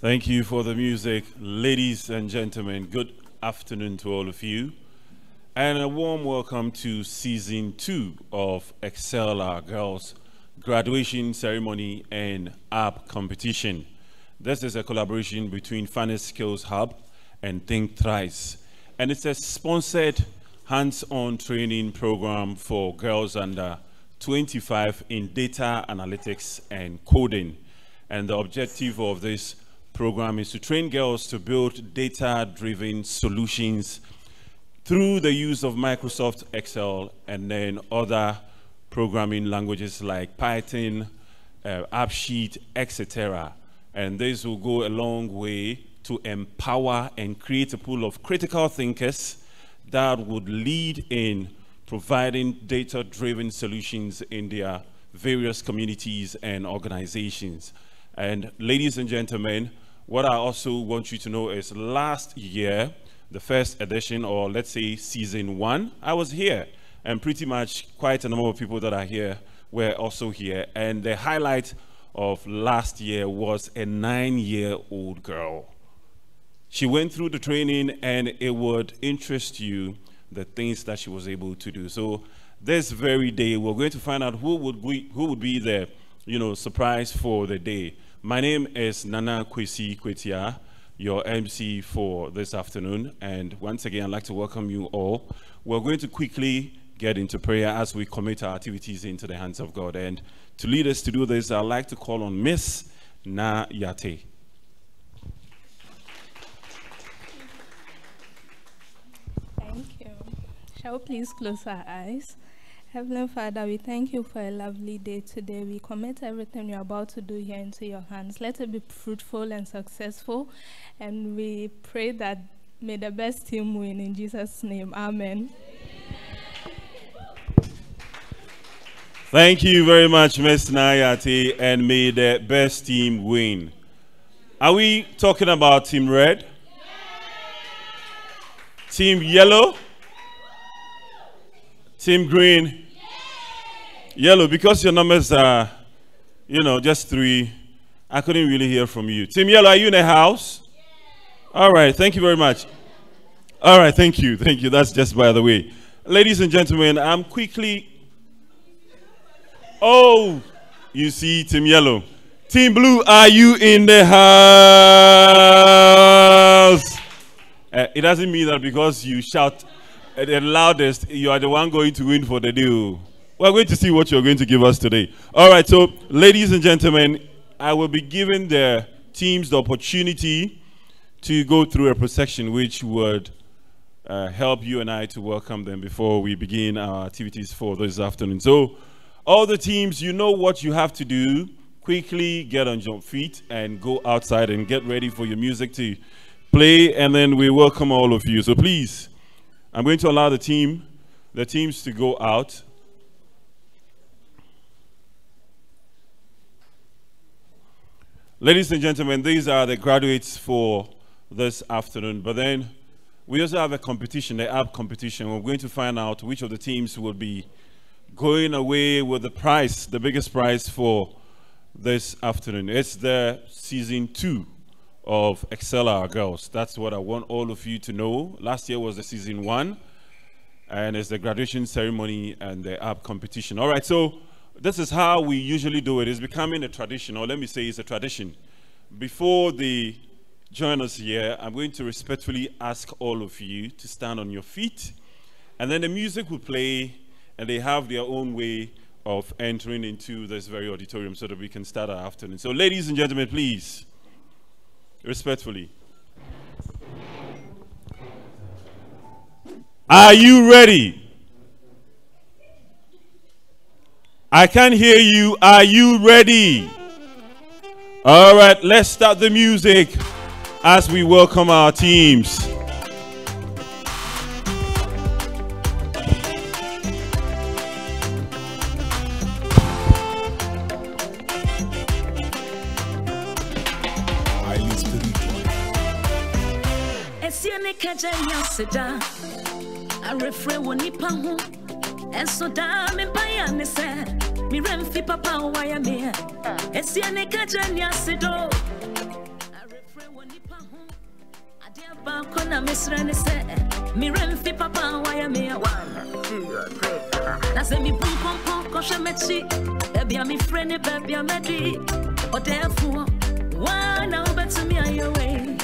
Thank you for the music, ladies and gentlemen. Good afternoon to all of you. And a warm welcome to Season 2 of Excel Our Girls Graduation Ceremony and App Competition. This is a collaboration between Finance Skills Hub and Think Thrice. And it's a sponsored hands-on training program for girls under 25 in data analytics and coding. And the objective of this program is to train girls to build data-driven solutions through the use of Microsoft Excel and then other programming languages like Python, AppSheet, etc. And this will go a long way to empower and create a pool of critical thinkers that would lead in providing data-driven solutions in their various communities and organizations. And ladies and gentlemen, what I also want you to know is last year, the first edition, or let's say Season 1, I was here, and pretty much quite a number of people that are here were also here. And the highlight of last year was a 9-year-old girl. She went through the training, and it would interest you the things that she was able to do. So this very day, we're going to find out who would be the surprise for the day. My name is Nana Kwesi Kwetia, your MC for this afternoon. And once again, I'd like to welcome you all. We're going to quickly get into prayer as we commit our activities into the hands of God. And to lead us to do this, I'd like to call on Miss Na Yate. Thank you. Shall we please close our eyes? Heavenly Father, we thank you for a lovely day today. We commit everything you're about to do here into your hands. Let it be fruitful and successful. And we pray that may the best team win in Jesus' name. Amen. Thank you very much, Ms. Nayati, and may the best team win. Are we talking about Team Red? Team Yellow? Team Green? Yellow, because your numbers are, just 3, I couldn't really hear from you. Team Yellow, are you in the house? All right, thank you very much. All right, thank you. Thank you. That's just by the way. Ladies and gentlemen, I'm quickly... Oh, you see Team Yellow. Team Blue, are you in the house? It doesn't mean that because you shout the loudest, you are the one going to win for the deal. We're going to see what you're going to give us today. All right, so ladies and gentlemen, I will be giving the teams the opportunity to go through a procession which would help you and I to welcome them before we begin our activities for this afternoon. So all the teams, you know what you have to do. Quickly get on your feet and go outside and get ready for your music to play, and then we welcome all of you. So please, I'm going to allow the teams to go out. Ladies and gentlemen, these are the graduates for this afternoon. But then we also have a competition, the app competition. We're going to find out which of the teams will be going away with the prize, the biggest prize for this afternoon. It's the Season 2 of Excel Our Girls. That's what I want all of you to know. Last year was the Season 1, and it's the graduation ceremony and the app competition. All right, so this is how we usually do it. It's becoming a tradition, or let me say it's a tradition. Before they join us here, I'm going to respectfully ask all of you to stand on your feet, and then the music will play, and they have their own way of entering into this very auditorium so that we can start our afternoon. So ladies and gentlemen, please, respectfully. Are you ready? I can't hear you. Are you ready? All right, let's start the music as we welcome our teams. I refrain when he pahu, and so damn in Payane said, Mirem fi papa wire me, and see a nekajan yasido. kona misrene se mi remfi papa waya me 1 2 3 na se mi pon kon ko shemechi e bia mi frene baby amedi o therefore one over to me on your way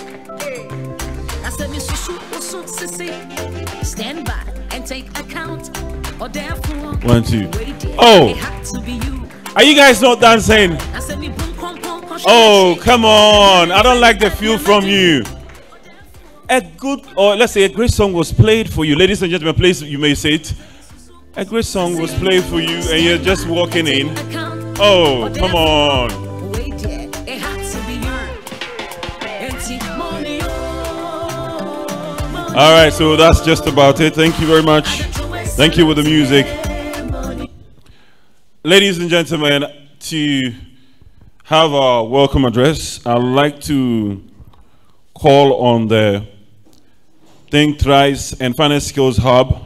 na se mi susu usu sisi stand by and take account o therefore 1 2 oh, are you guys not dancing? Oh, come on. I don't like the feel from you. A good, or let's say a great song was played for you. Ladies and gentlemen, please, you may say it. A great song was played for you and you're just walking in. Oh, come on. All right, so that's just about it. Thank you very much. Thank you with the music. Ladies and gentlemen, to have our welcome address, I'd like to call on the Think Thrice and Finance Skills Hub.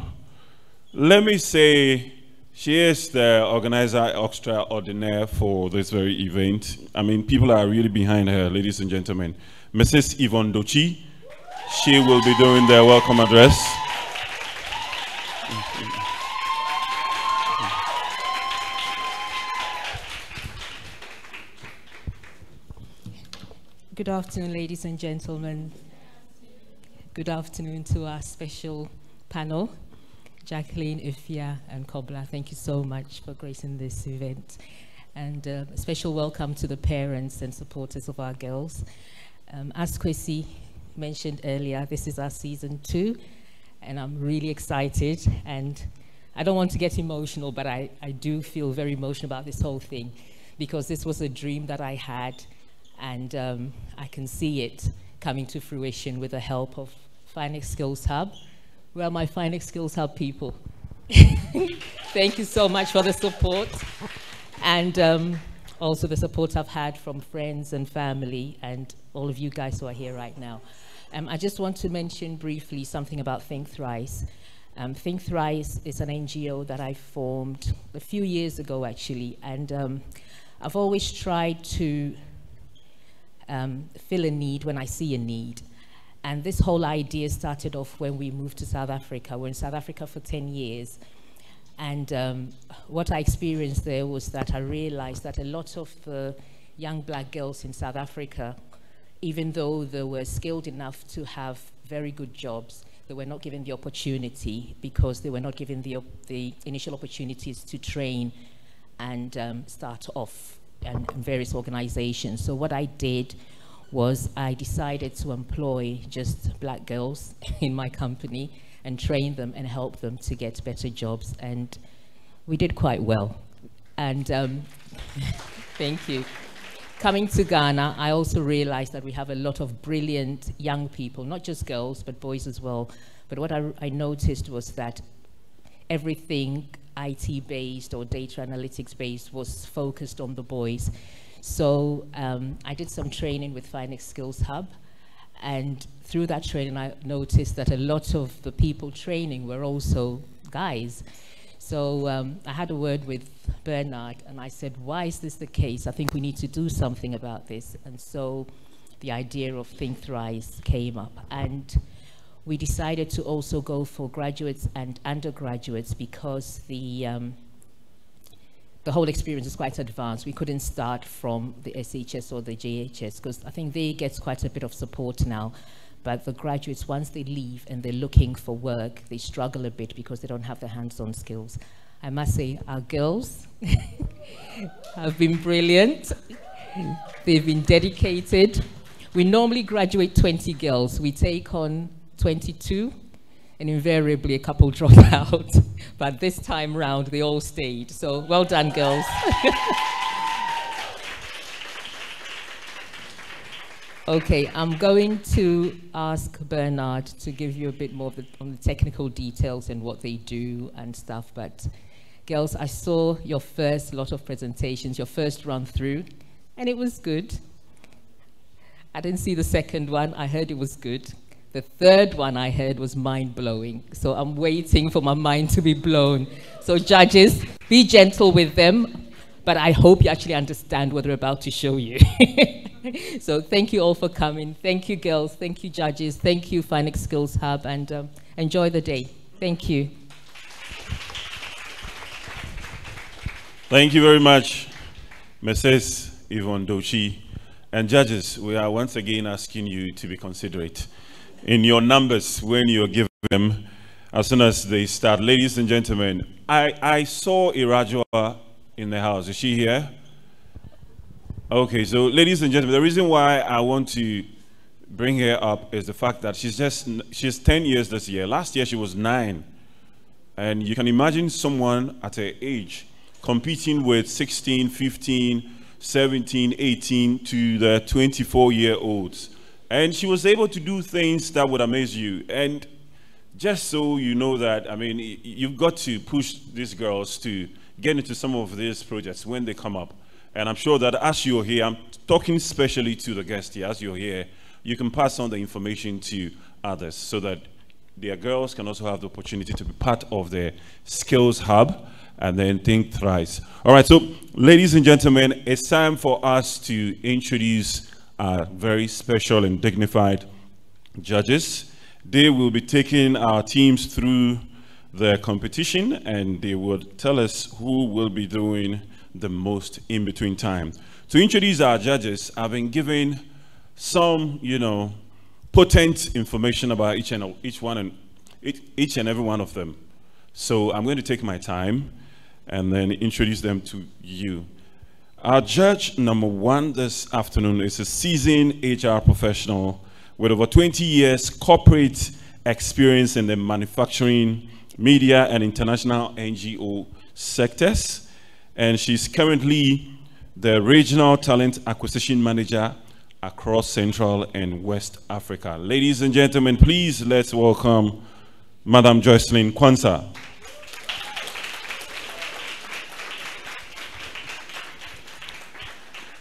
Let me say, she is the organizer extraordinaire for this very event. I mean, people are really behind her, ladies and gentlemen. Mrs. Yvonne Dochi, she will be doing the welcome address. Good afternoon, ladies and gentlemen. Good afternoon to our special panel, Jacqueline, Ifia, and Kobla. Thank you so much for gracing this event. And a special welcome to the parents and supporters of our girls. As Kwesi mentioned earlier, this is our season 2, and I'm really excited. And I don't want to get emotional, but I do feel very emotional about this whole thing, because this was a dream that I had. And I can see it coming to fruition with the help of Finance Skills Hub. Well, my Finance Skills Hub people, thank you so much for the support. And also the support I've had from friends and family and all of you guys who are here right now. I just want to mention briefly something about Think Thrice. Think Thrice is an NGO that I formed a few years ago, actually. And I've always tried to fill a need when I see a need. And this whole idea started off when we moved to South Africa. We're in South Africa for 10 years. And what I experienced there was that I realized that a lot of young black girls in South Africa, even though they were skilled enough to have very good jobs, they were not given the opportunity because they were not given the initial opportunities to train and start off in various organizations. So what I did was I decided to employ just black girls in my company and train them and help them to get better jobs. And we did quite well. And thank you. Coming to Ghana, I also realized that we have a lot of brilliant young people, not just girls, but boys as well. But what I noticed was that everything IT-based or data analytics-based was focused on the boys. So I did some training with Finance Skills Hub, and through that training I noticed that a lot of the people training were also guys. So I had a word with Bernard and I said, why is this the case? I think we need to do something about this. And so the idea of Think Thrice came up. And we decided to also go for graduates and undergraduates because the whole experience is quite advanced. We couldn't start from the SHS or the JHS because I think they get quite a bit of support now. But the graduates, once they leave and they're looking for work, they struggle a bit because they don't have the hands-on skills. I must say, our girls have been brilliant. They've been dedicated. We normally graduate 20 girls. We take on 22, and invariably a couple drop out. But this time round, they all stayed. So well done, girls. Okay, I'm going to ask Bernard to give you a bit more on the technical details and what they do and stuff. But girls, I saw your first lot of presentations, your first run through, and it was good. I didn't see the second one. I heard it was good. The third one I heard was mind-blowing. So I'm waiting for my mind to be blown. So judges, be gentle with them, but I hope you actually understand what they're about to show you. So thank you all for coming. Thank you, girls. Thank you, judges. Thank you, Finance Skills Hub, and enjoy the day. Thank you. Thank you very much, Mrs. Yvonne Dochi. And judges, we are once again asking you to be considerate in your numbers when you're giving them as soon as they start. Ladies and gentlemen, I saw Irajua in the house. Is she here? Okay, so ladies and gentlemen, the reason why I want to bring her up is the fact that she's 10 years this year. Last year she was 9. And you can imagine someone at her age competing with 16, 15, 17, 18 to the 24-year-olds. And she was able to do things that would amaze you. And just so you know that, I mean, you've got to push these girls to get into some of these projects when they come up. And I'm sure that as you're here, I'm talking especially to the guests here, as you're here, you can pass on the information to others so that their girls can also have the opportunity to be part of the skills hub and then think thrice. All right, so ladies and gentlemen, it's time for us to introduce our very special and dignified judges. They will be taking our teams through the competition and they would tell us who will be doing the most in between time. To introduce our judges, I've been given some, potent information about each and every one of them. So I'm going to take my time and then introduce them to you. Our judge number 1 this afternoon is a seasoned HR professional with over 20 years corporate experience in the manufacturing, media, and international NGO sectors. And she's currently the Regional Talent Acquisition Manager across Central and West Africa. Ladies and gentlemen, please let's welcome Madam Joycelyn Kwanzaa.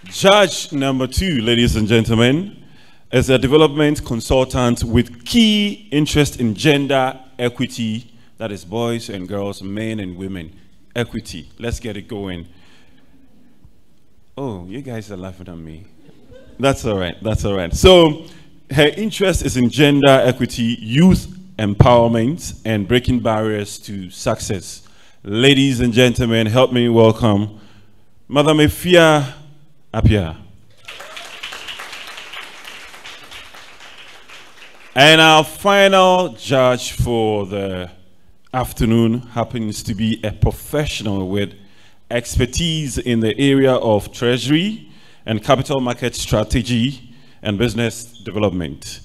Judge number 2, ladies and gentlemen, is a development consultant with key interest in gender equity, that is boys and girls, men and women. Equity. Let's get it going. Oh, you guys are laughing at me. That's all right. That's all right. So her interest is in gender equity, youth empowerment, and breaking barriers to success. Ladies and gentlemen, help me welcome Madam Efia Apia. And our final judge for the afternoon happens to be a professional with expertise in the area of treasury and capital market strategy and business development.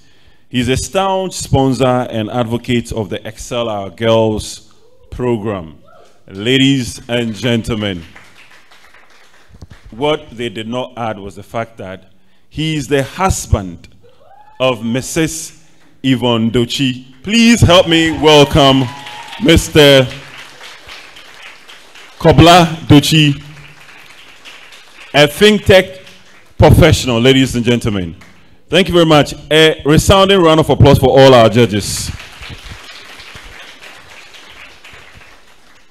He's a staunch sponsor and advocate of the Excel Our Girls program. Ladies and gentlemen, what they did not add was the fact that he is the husband of Mrs. Yvonne Dochi. Please help me welcome Mr. Kobla Dochi, a fintech professional, ladies and gentlemen. Thank you very much. A resounding round of applause for all our judges.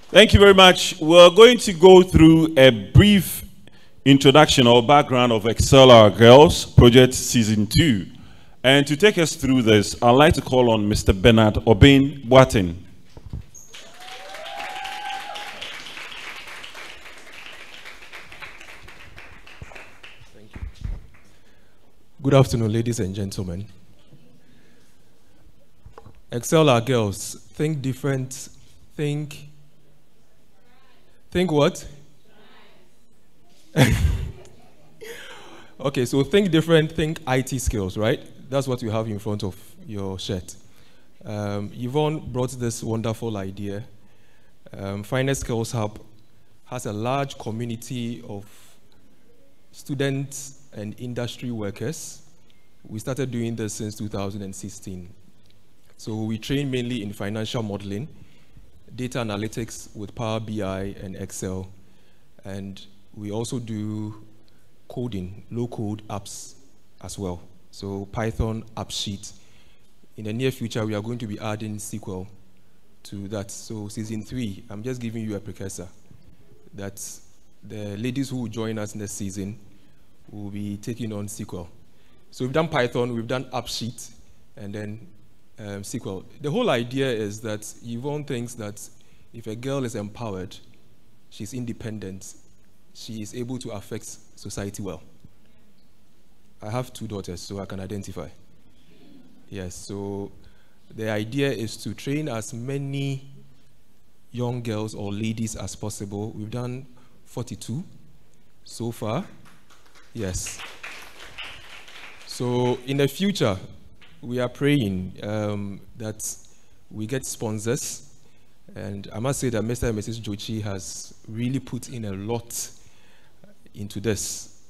Thank you very much. We're going to go through a brief introduction or background of Excel Our Girls Project Season 2. And to take us through this, I'd like to call on Mr. Bernard Obin Boatin. Good afternoon, ladies and gentlemen. Excel Our Girls. Think different. Think what? Okay, so think different, think IT skills, right? That's what you have in front of your shirt. Yvonne brought this wonderful idea. Finance Skills Hub has a large community of students and industry workers. We started doing this since 2016. So we train mainly in financial modeling, data analytics with Power BI and Excel, and we also do coding, low-code apps as well. So Python, AppSheet. In the near future, we are going to be adding SQL to that. So season 3, I'm just giving you a precursor. That the ladies who will join us next season we'll be taking on SQL. So we've done Python, we've done AppSheet, and then SQL. The whole idea is that Yvonne thinks that if a girl is empowered, she's independent, she is able to affect society well. I have 2 daughters, so I can identify. Yes, so the idea is to train as many young girls or ladies as possible. We've done 42 so far. Yes. So in the future, we are praying that we get sponsors. And I must say that Mr. and Mrs. Jochi has really put in a lot into this.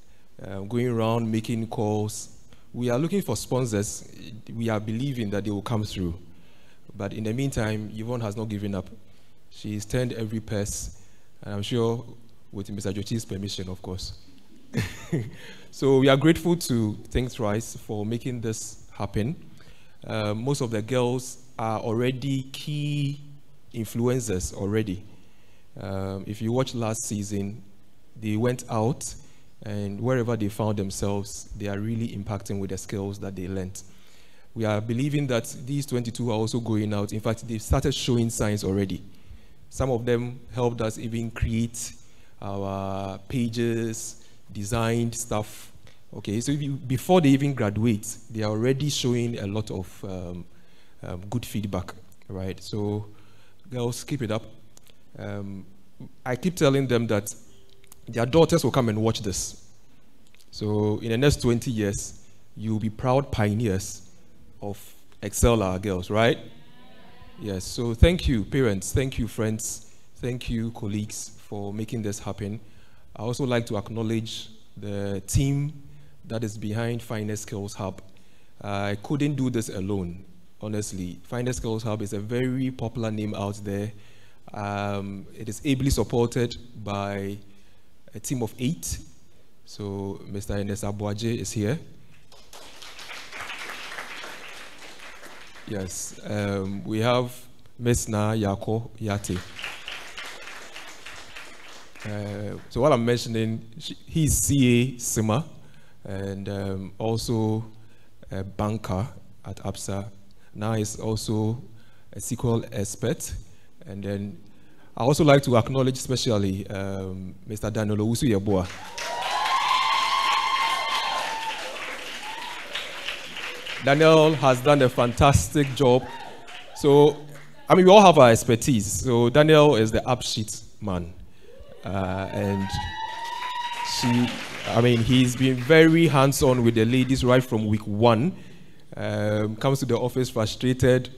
Going around making calls. We are looking for sponsors. We are believing that they will come through. But in the meantime, Yvonne has not given up. She's turned every purse, and I'm sure with Mr. Jochi's permission, of course. So we are grateful to Think Thrice for making this happen. Most of the girls are already key influencers already. If you watch last season, they went out, and wherever they found themselves, they are really impacting with the skills that they learned. We are believing that these 22 are also going out. In fact, they've started showing signs already. Some of them helped us even create our pages, designed stuff. Okay, so before they even graduate, they are already showing a lot of good feedback, right? So, girls, keep it up. I keep telling them that their daughters will come and watch this. So in the next 20 years, you'll be proud pioneers of Excel Our Girls, right? Yes, so thank you, parents. Thank you, friends. Thank you, colleagues, for making this happen. I also like to acknowledge the team that is behind Finest Skills Hub. I couldn't do this alone, honestly. Finest Skills Hub is a very popular name out there. It is ably supported by a team of 8. So Mr. Enes Abuaje is here. Yes, we have Ms. Na Yako Yate. So what I'm mentioning, he's CA Sima, and also a banker at APSA. Now he's also a SQL expert. And then I also like to acknowledge especially Mr. Daniel Owusu Yeboah. Daniel has done a fantastic job. So, I mean, we all have our expertise. So Daniel is the AppSheet man. And he's been very hands-on with the ladies right from week 1. Comes to the office frustrated.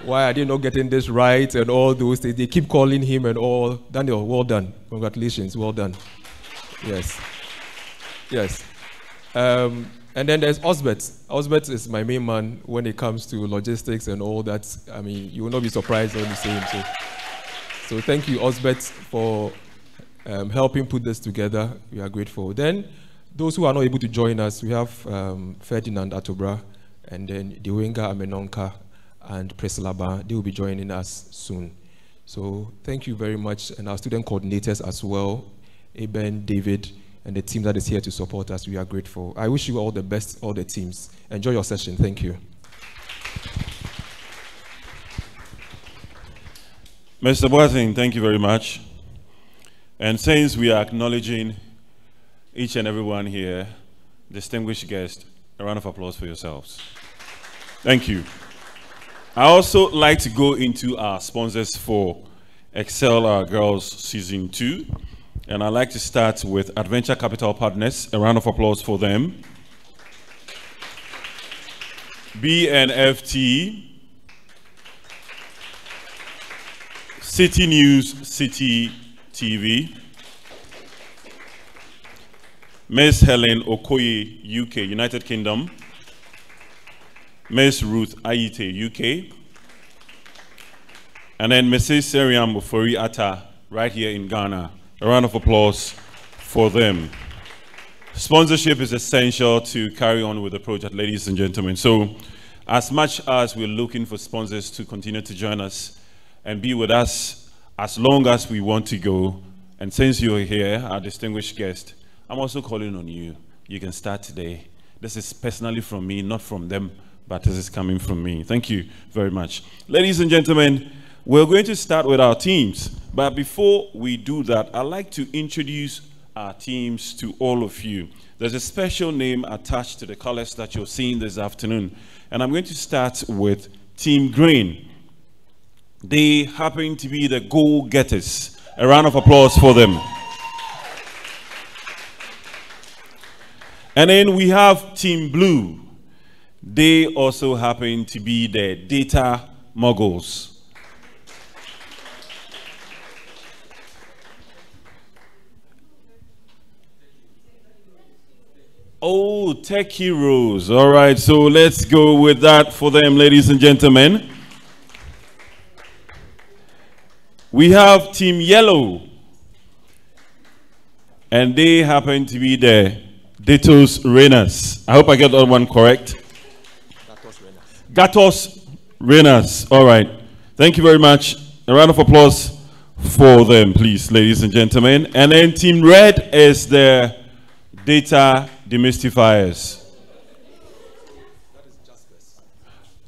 Why are they not getting this right and all those things? They keep calling him and all. Daniel, well done. Congratulations, well done. Yes. Yes. And then there's Osbert. Osbert is my main man when it comes to logistics and all that. I mean, you will not be surprised when you see him. So thank you, Osbert, for helping put this together. We are grateful. Then, those who are not able to join us, we have Ferdinand Atobra, and then Diwenga Amenonka, and Priscilla Ba. They will be joining us soon. So thank you very much, and our student coordinators as well, Eben, David, and the team that is here to support us. We are grateful. I wish you all the best, all the teams. Enjoy your session. Thank you. Mr. Boateng, thank you very much. And since we are acknowledging each and everyone here, distinguished guests, a round of applause for yourselves. Thank you. I also like to go into our sponsors for Excel Our Girls Season 2. And I'd like to start with Adventure Capital Partners. A round of applause for them. BNFT, City News, City TV, Ms. Helen Okoye, UK, United Kingdom, Ms. Ruth Ayite, UK, and then Mrs. Seriam Mufori Atta, right here in Ghana. A round of applause for them. Sponsorship is essential to carry on with the project, ladies and gentlemen. So, as much as we're looking for sponsors to continue to join us and be with us as long as we want to go, and since you're here, our distinguished guest, I'm also calling on you. you can start today. This is personally from me, not from them, but this is coming from me. Thank you very much. Ladies and gentlemen, we're going to start with our teams. But before we do that, I'd like to introduce our teams to all of you. There's a special name attached to the colors that you're seeing this afternoon. And I'm going to start with Team Green. They happen to be the go-getters. A round of applause for them. And then we have Team Blue. They also happen to be the data moguls. Oh, tech heroes. All right, so let's go with that for them, ladies and gentlemen. We have Team Yellow. And they happen to be the Datos Renas. I hope I get that one correct. Gatos Renas. All right. Thank you very much. A round of applause for them, please, ladies and gentlemen. And then Team Red is the data demystifiers.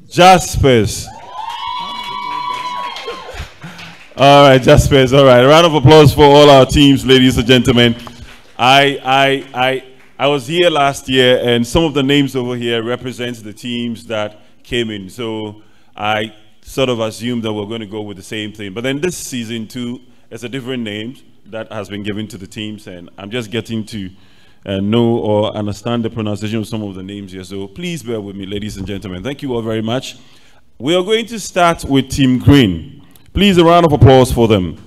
Jaspers. All right, Jaspers. All right. A round of applause for all our teams, ladies and gentlemen. I was here last year, and some of the names over here represents the teams that came in. So I sort of assumed that we're going to go with the same thing. But then this season too, it's a different name that has been given to the teams, and I'm just getting to know or understand the pronunciation of some of the names here. So please bear with me, ladies and gentlemen. Thank you all very much. We are going to start with Team Green. Please, a round of applause for them.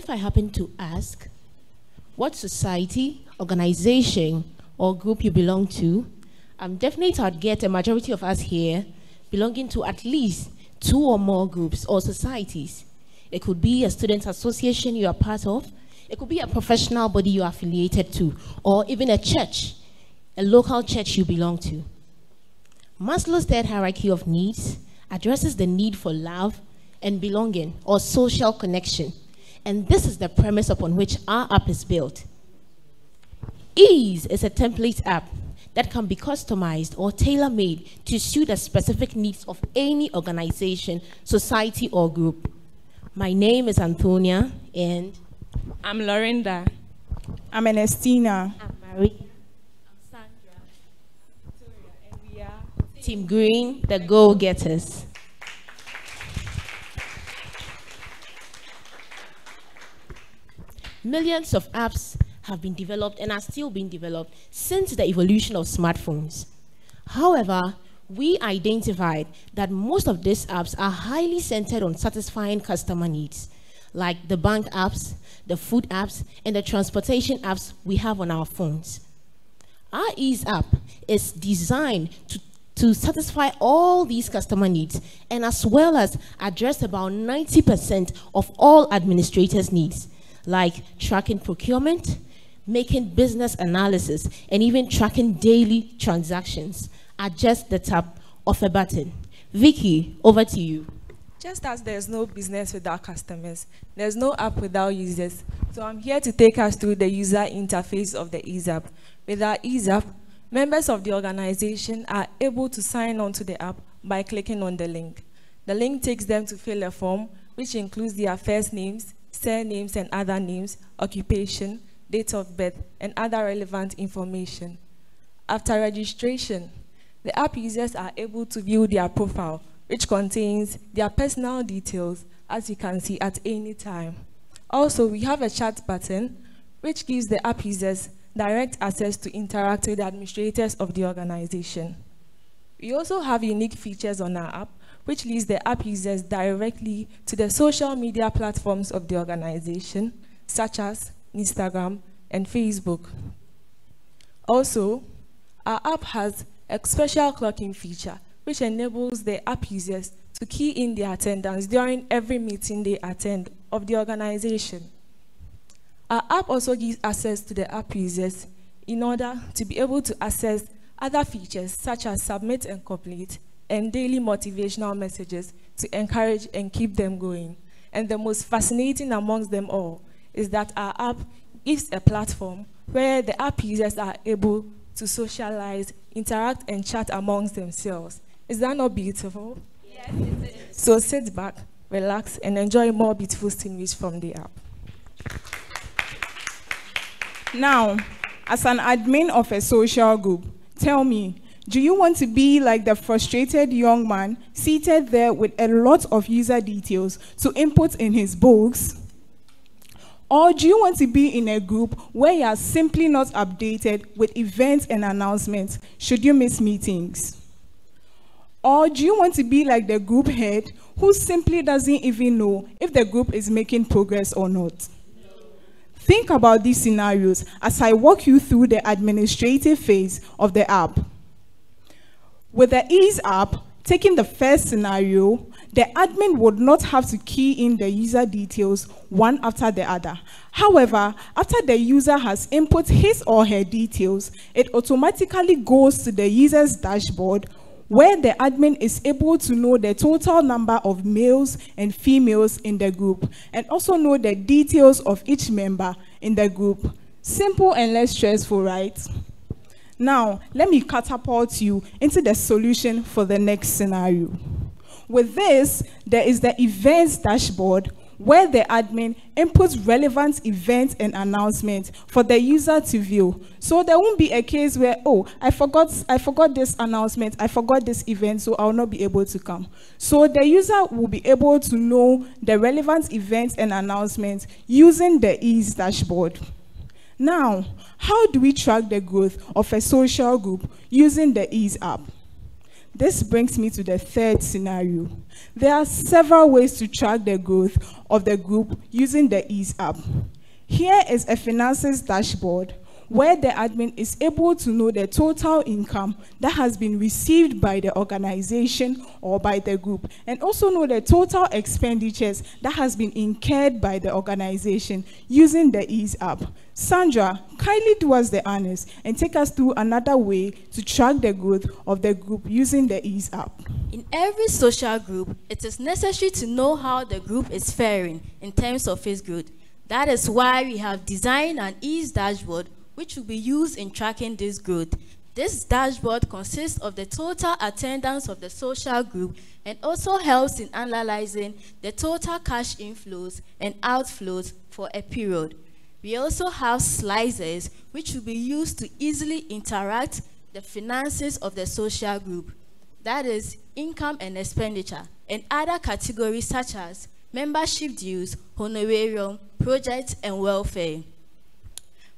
if I happen to ask what society, organization, or group you belong to, I'm definitely I'd get a majority of us here belonging to at least 2 or more groups or societies. It could be a student association you are part of, it could be a professional body you are affiliated to, or even a church, a local church you belong to. Maslow's third hierarchy of needs addresses the need for love and belonging or social connection. And this is the premise upon which our app is built. Ease is a template app that can be customized or tailor-made to suit the specific needs of any organization, society, or group. My name is Antonia, and I'm Lorinda. I'm Ernestina. I'm Marie. I'm Sandra. I'm Victoria, and we are Team Green, the Go-Getters. Millions of apps have been developed and are still being developed since the evolution of smartphones. However, we identified that most of these apps are highly centered on satisfying customer needs, like the bank apps, the food apps, and the transportation apps we have on our phones. Our Ease app is designed to satisfy all these customer needs, and as well as address about 90% of all administrators' needs, like tracking procurement, making business analysis, and even tracking daily transactions at just the tap of a button. Vicky, over to you. Just as there's no business without customers, there's no app without users. So I'm here to take us through the user interface of the Ease app. With our Ease app, members of the organization are able to sign on to the app by clicking on the link. The link takes them to fill a form, which includes their first names, surnames and other names, occupation, date of birth, and other relevant information. After registration, the app users are able to view their profile, which contains their personal details, as you can see at any time. Also, we have a chat button, which gives the app users direct access to interact with the administrators of the organization. We also have unique features on our app, which leads the app users directly to the social media platforms of the organization, such as Instagram and Facebook. Also, our app has a special clocking feature, which enables the app users to key in their attendance during every meeting they attend of the organization. Our app also gives access to the app users in order to be able to access other features such as submit and complete and daily motivational messages to encourage and keep them going. And the most fascinating amongst them all is that our app gives a platform where the app users are able to socialize, interact, and chat amongst themselves. Is that not beautiful? Yes, it is. So sit back, relax, and enjoy more beautiful sceneries from the app. Now, as an admin of a social group, tell me, do you want to be like the frustrated young man seated there with a lot of user details to input in his books? Or do you want to be in a group where you are simply not updated with events and announcements should you miss meetings? Or do you want to be like the group head who simply doesn't even know if the group is making progress or not? Think about these scenarios as I walk you through the administrative phase of the app. With the Ease app, taking the first scenario, the admin would not have to key in the user details one after the other. However, after the user has input his or her details, it automatically goes to the user's dashboard where the admin is able to know the total number of males and females in the group and also know the details of each member in the group. Simple and less stressful, right? Now, let me catapult you into the solution for the next scenario. With this, there is the events dashboard where the admin inputs relevant events and announcements for the user to view. So there won't be a case where, oh, I forgot this announcement, I forgot this event, so I'll not be able to come. So the user will be able to know the relevant events and announcements using the Ease dashboard. Now, how do we track the growth of a social group using the Ease app? This brings me to the third scenario. There are several ways to track the growth of the group using the Ease app. Here is a finances dashboard where the admin is able to know the total income that has been received by the organization or by the group, and also know the total expenditures that has been incurred by the organization using the Ease app. Sandra, kindly do us the honors and take us through another way to track the growth of the group using the Ease app. In every social group, it is necessary to know how the group is faring in terms of its growth. That is why we have designed an Ease dashboard which will be used in tracking this growth. This dashboard consists of the total attendance of the social group and also helps in analyzing the total cash inflows and outflows for a period. We also have slices which will be used to easily interact the finances of the social group. That is income and expenditure, and other categories such as membership dues, honorarium, projects, and welfare.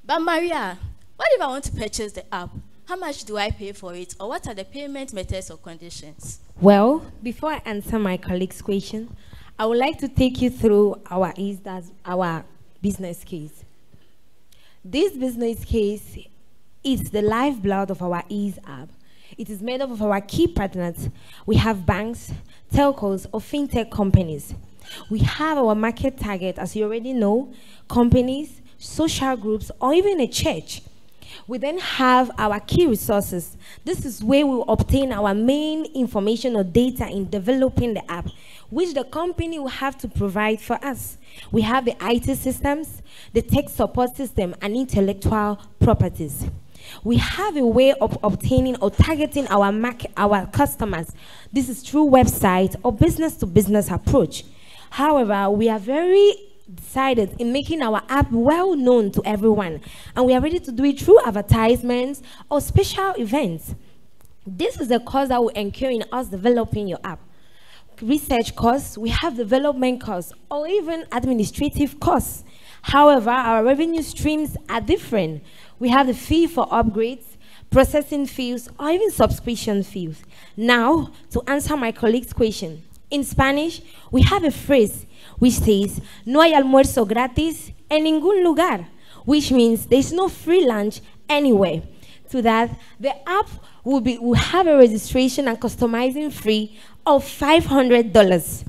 But Maria, what if I want to purchase the app? How much do I pay for it, or what are the payment methods or conditions? Well, before I answer my colleague's question, I would like to take you through our business case. This business case is the lifeblood of our Ease app. It is made up of our key partners. We have banks, telcos, or fintech companies. We have our market target, as you already know, companies, social groups, or even a church. We then have our key resources. This is where we obtain our main information or data in developing the app, which the company will have to provide for us. We have the IT systems, the tech support system, and intellectual properties. We have a way of obtaining or targeting our customers. This is through website or business-to-business approach. However, we are very decided in making our app well known to everyone, and we are ready to do it through advertisements or special events. This is the cost that will incur in us developing your app. Research costs, we have development costs, or even administrative costs. However, our revenue streams are different. We have the fee for upgrades, processing fees, or even subscription fees. Now, to answer my colleague's question, in Spanish, we have a phrase which says, no hay almuerzo gratis en ningún lugar, which means there's no free lunch anywhere. To that, the app will have a registration and customizing fee of $500.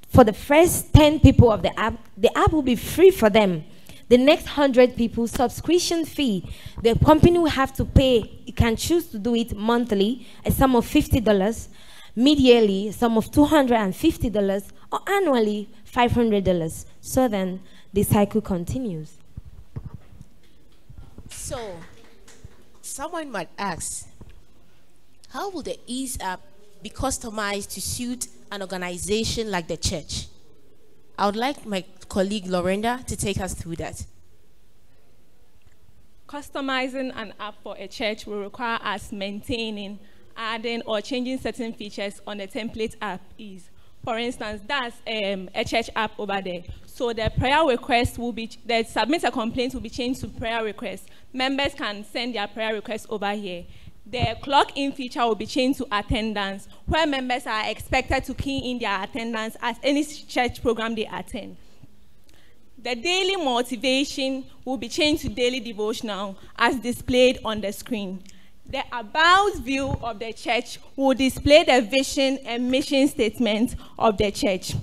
For the first 10 people of the app will be free for them. The next 100 people, subscription fee, the company will have to pay. You can choose to do it monthly, a sum of $50, mid-yearly, a sum of $250, or annually, $500. So then, the cycle continues. So, someone might ask, how will the Ease app be customized to suit an organization like the church? I would like my colleague Lorenda to take us through that. Customizing an app for a church will require us maintaining, adding, or changing certain features on the template app Ease. For instance, that's a church app over there. So the prayer request will be, the submit a complaint will be changed to prayer request. Members can send their prayer requests over here. The clock-in feature will be changed to attendance, where members are expected to key in their attendance at any church program they attend. The daily motivation will be changed to daily devotional, as displayed on the screen. The about view of the church will display the vision and mission statement of the church.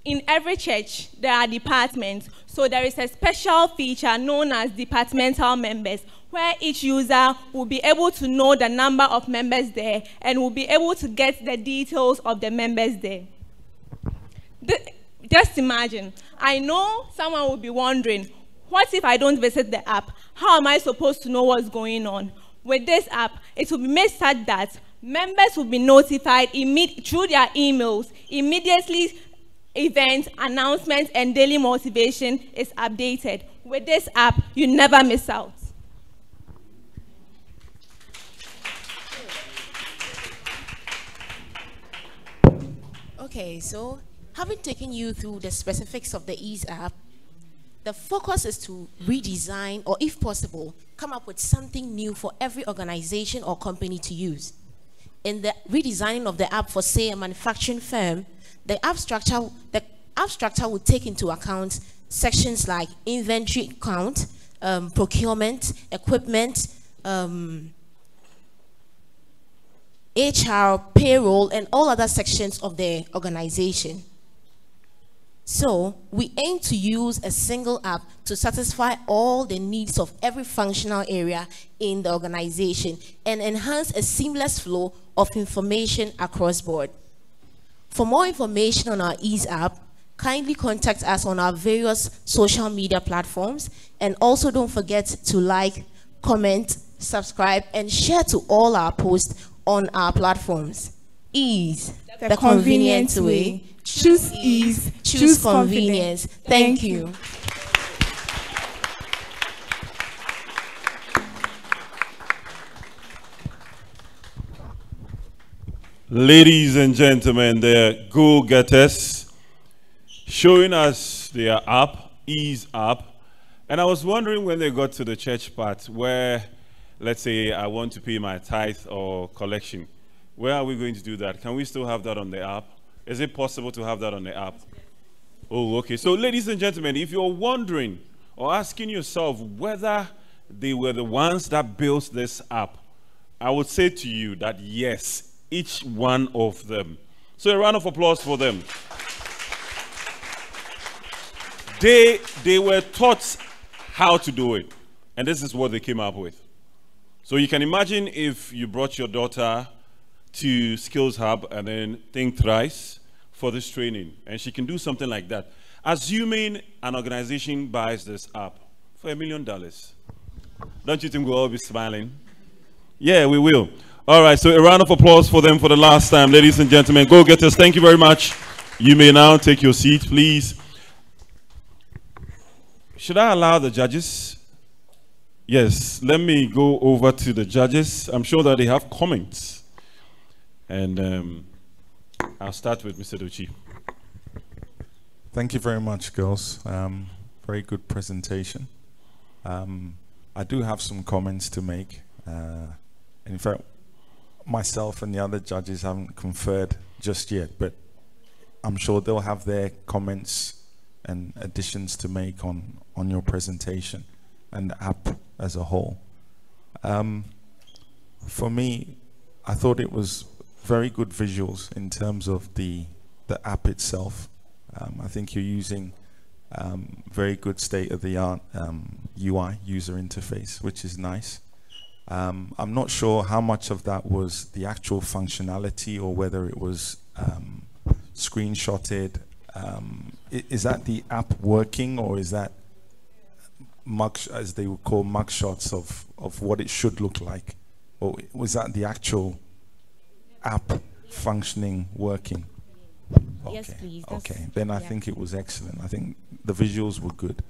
In every church, there are departments, so there is a special feature known as departmental members, where each user will be able to know the number of members there and will be able to get the details of the members there. Just imagine, I know someone will be wondering, what if I don't visit the app? How am I supposed to know what's going on? With this app, it will be made such that members will be notified through their emails immediately. Events, announcements, and daily motivation is updated. With this app, you never miss out. Okay, so having taken you through the specifics of the Ease app, The focus is to redesign, or if possible, come up with something new for every organization or company to use. In the redesigning of the app for, say, a manufacturing firm, the app structure would take into account sections like inventory count, procurement, equipment, HR, payroll, and all other sections of the organization. So we aim to use a single app to satisfy all the needs of every functional area in the organization and enhance a seamless flow of information across board. For more information on our Ease app, kindly contact us on our various social media platforms, and also don't forget to like, comment, subscribe, and share to all our posts on our platforms. Ease, the convenient way. Choose ease, choose convenience. Thank you. Ladies and gentlemen, the go-getters showing us their app, Ease app. And I was wondering when they got to the church part where, let's say, I want to pay my tithe or collection. Where are we going to do that? Can we still have that on the app? Is it possible to have that on the app? Oh, okay. So, ladies and gentlemen, if you're wondering or asking yourself whether they were the ones that built this app, I would say to you that yes, each one of them. So, a round of applause for them. They were taught how to do it, and this is what they came up with. So, you can imagine if you brought your daughter to Skills Hub and then think thrice for this training, and she can do something like that. Assuming an organization buys this app for $1 million, don't you think we'll all be smiling? Yeah, we will. All right, so a round of applause for them for the last time, ladies and gentlemen. Go-getters, thank you very much. You may now take your seat, please. Should I allow the judges? Yes, let me go over to the judges. I'm sure that they have comments. And I'll start with Mr. Dochi. Thank you very much, girls. Very good presentation. I do have some comments to make. In fact, myself and the other judges haven't conferred just yet, but I'm sure they'll have their comments and additions to make on your presentation and the app as a whole. For me, I thought it was very good visuals in terms of the app itself. I think you're using very good state-of-the-art UI, user interface, which is nice. I'm not sure how much of that was the actual functionality or whether it was screenshotted. Is that the app working, or is that as they would call mugshots of what it should look like? Or was that the actual app functioning, working? Okay. Yes, please. Okay, then I think it was excellent. I think the visuals were good.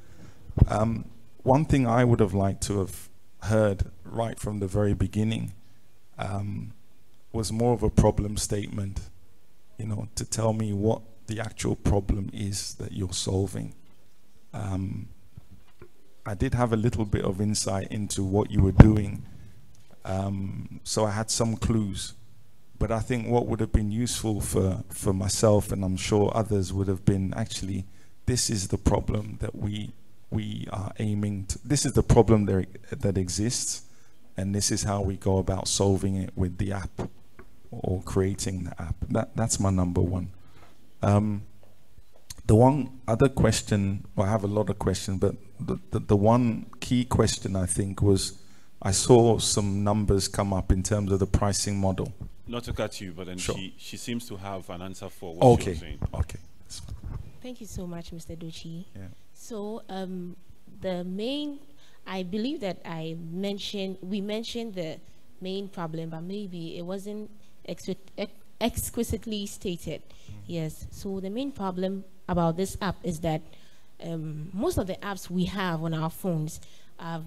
One thing I would have liked to have heard right from the very beginning was more of a problem statement, you know, to tell me what the actual problem is that you're solving. I did have a little bit of insight into what you were doing, so I had some clues. But I think what would have been useful for myself, and I'm sure others, would have been actually, this is the problem that we are aiming to, this is the problem that exists, and this is how we go about solving it with the app or creating the app. That's my number one. The one other question, well, I have a lot of questions, but the one key question I think was, I saw some numbers come up in terms of the pricing model. Not to cut you, but then sure. she seems to have an answer for what she was saying. Okay. Thank you so much, Mr. Dochi. Yeah. So the main, I believe that we mentioned the main problem, but maybe it wasn't exquisitely stated. Yes. So the main problem about this app is that most of the apps we have on our phones are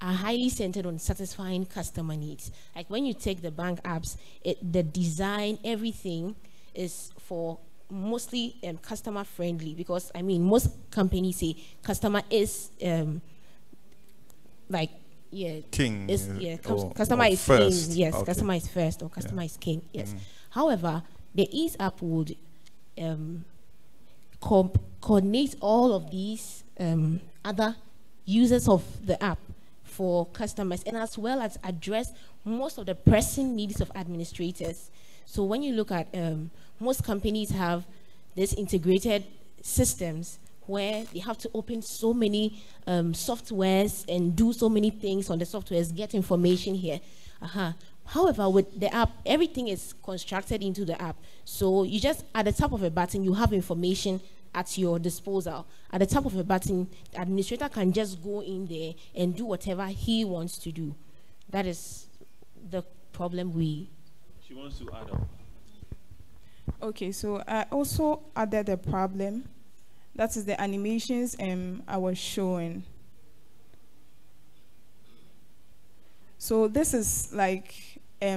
highly centered on satisfying customer needs. Like when you take the bank apps, the design, everything is for mostly customer friendly, because I mean most companies say customer is like king, customer is first. king, yes, Okay. customer is first, or customer is king, yes. However, the Ease app would coordinate all of these other users of the app for customers, and as well as address most of the pressing needs of administrators. So when you look at most companies have this integrated systems where they have to open so many softwares and do so many things on the softwares, get information here. However, with the app, everything is constructed into the app. So you just, at the top of a button, you have information at your disposal. At the top of a button, the administrator can just go in there and do whatever he wants to do. That is the problem She wants to add up. Okay, so I also added a problem. That is the animations I was showing. So this is like a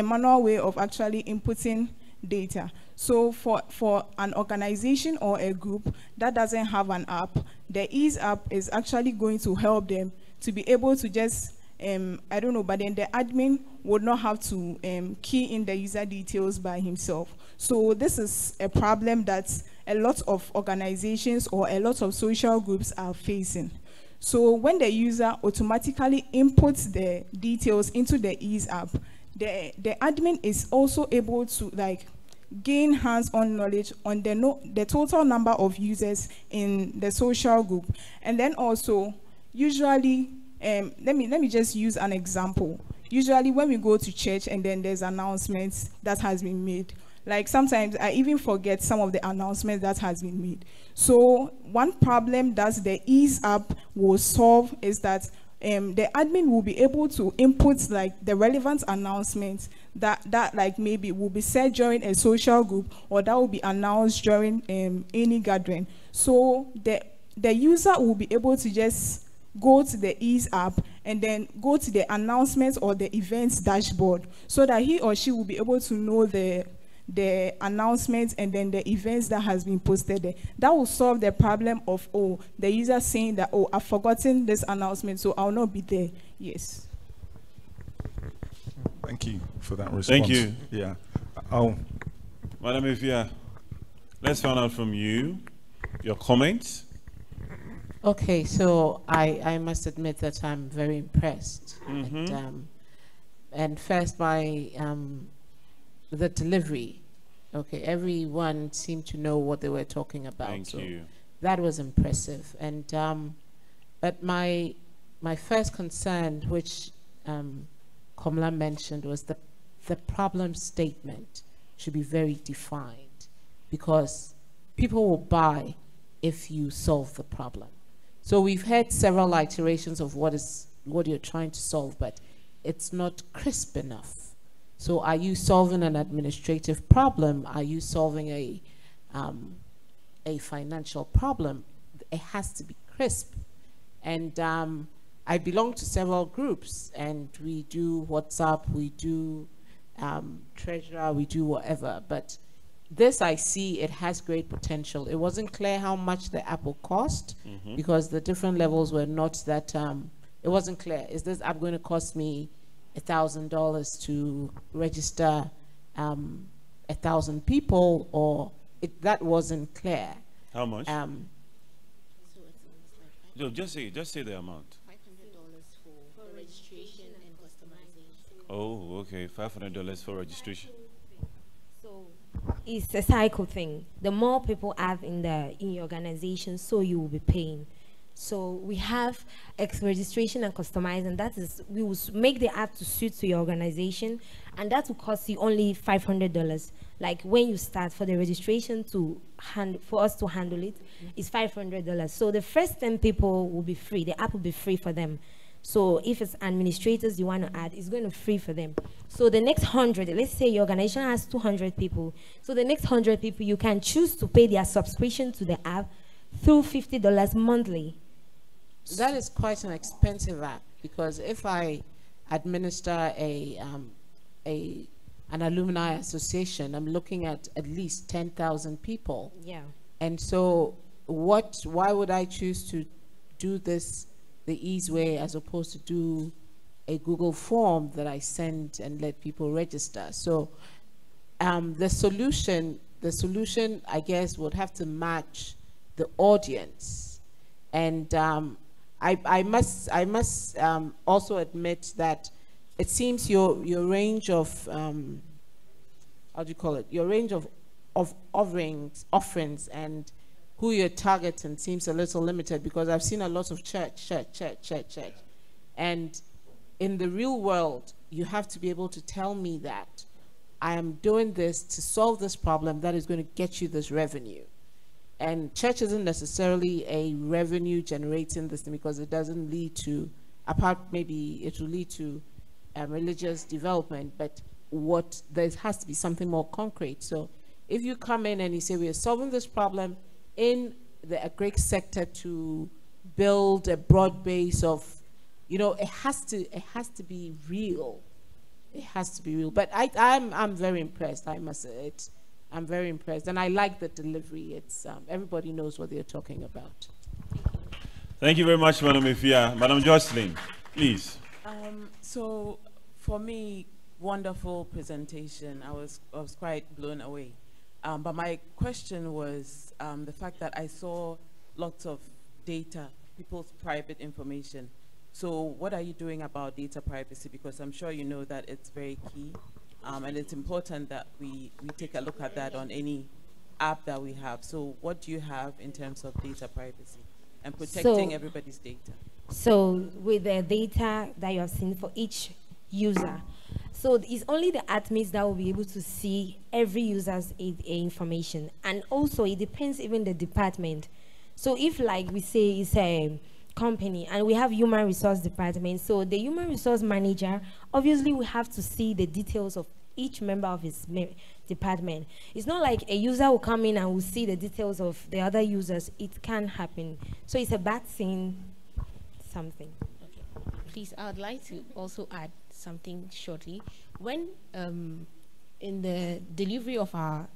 manual way of actually inputting data. So for an organization or a group that doesn't have an app, the Ease app is actually going to help them to be able to just, I don't know, but then the admin would not have to key in the user details by himself. So this is a problem that a lot of organizations or a lot of social groups are facing. So when the user automatically inputs the details into the Ease app, the admin is also able to like gain hands-on knowledge on the total number of users in the social group. And then also, usually, let me just use an example. Usually when we go to church and then there's announcements that has been made, like sometimes I even forget some of the announcements that has been made. So one problem that the Ease app will solve is that the admin will be able to input like the relevant announcements that like maybe will be said during a social group or that will be announced during any gathering. So the user will be able to just go to the Ease app and then go to the announcements or the events dashboard so that he or she will be able to know the announcements and then the events that has been posted there. That will solve the problem of, the user saying that, I've forgotten this announcement, so I'll not be there. Yes. Thank you for that response. Thank you. Yeah. Madam Ifya, let's find out from you, your comments. Okay, so I must admit that I'm very impressed. And first by the delivery. Okay, everyone seemed to know what they were talking about. Thank you. That was impressive. And but my first concern, which Komla mentioned, was the problem statement should be very defined, because people will buy if you solve the problem. So we've had several iterations of what you're trying to solve, but it's not crisp enough. So are you solving an administrative problem? Are you solving a financial problem? It has to be crisp. And I belong to several groups, and we do WhatsApp, we do Treasurer, we do whatever. But this, I see, it has great potential. It wasn't clear how much the app will cost, because the different levels were not that, it wasn't clear. Is this app going to cost me $1,000 to register 1,000 people, or that wasn't clear. How much? Just say the amount. $500 for registration and customization. Oh, okay, $500 for registration. So it's a cycle thing. The more people have in your organization, so you will be paying. So we have registration and customizing. That is, we will make the app to suit to your organization, and that will cost you only $500. Like when you start, for the registration for us to handle it, is $500. So the first 10 people will be free. The app will be free for them. So if it's administrators you want to add, it's going to be free for them. So the next 100, let's say your organization has 200 people. So the next 100 people, you can choose to pay their subscription to the app through $50 monthly. That is quite an expensive app, because if I administer a an alumni association, I'm looking at least 10,000 people. Yeah. And so why would I choose to do this the ease way as opposed to do a Google form that I send and let people register? So the solution, I guess, would have to match the audience. And I must also admit that it seems your range of how do you call it? Your range of offerings and who you're targeting seems a little limited, because I've seen a lot of church. And in the real world, you have to be able to tell me that I am doing this to solve this problem that is going to get you this revenue. And church isn't necessarily a revenue generating this thing, because it doesn't lead to, apart maybe it will lead to religious development, but there has to be something more concrete. So if you come in and you say we are solving this problem in the Greek sector to build a broad base of, it has to be real. It has to be real. But I'm very impressed, I must say it. I'm very impressed, and I like the delivery. It's everybody knows what they're talking about. Thank you very much, Madam Ifia. Madam Jocelyn, please. So for me, wonderful presentation. I was quite blown away. But my question was the fact that I saw lots of data, people's private information. So what are you doing about data privacy? Because I'm sure you know that it's very key. And it's important that we take a look at that on any app that we have. So what do you have in terms of data privacy and protecting everybody's data? So with the data that you have seen for each user, so it's only the admins that will be able to see every user's information. And also it depends even the department. So if, like we say, it's a company and we have human resource department, so the human resource manager obviously will have to see the details of each member of his department. It's not like a user will come in and will see the details of the other users. It can happen. So it's a bad thing, something. Okay. Please, I would like to also add something shortly. When in the delivery of our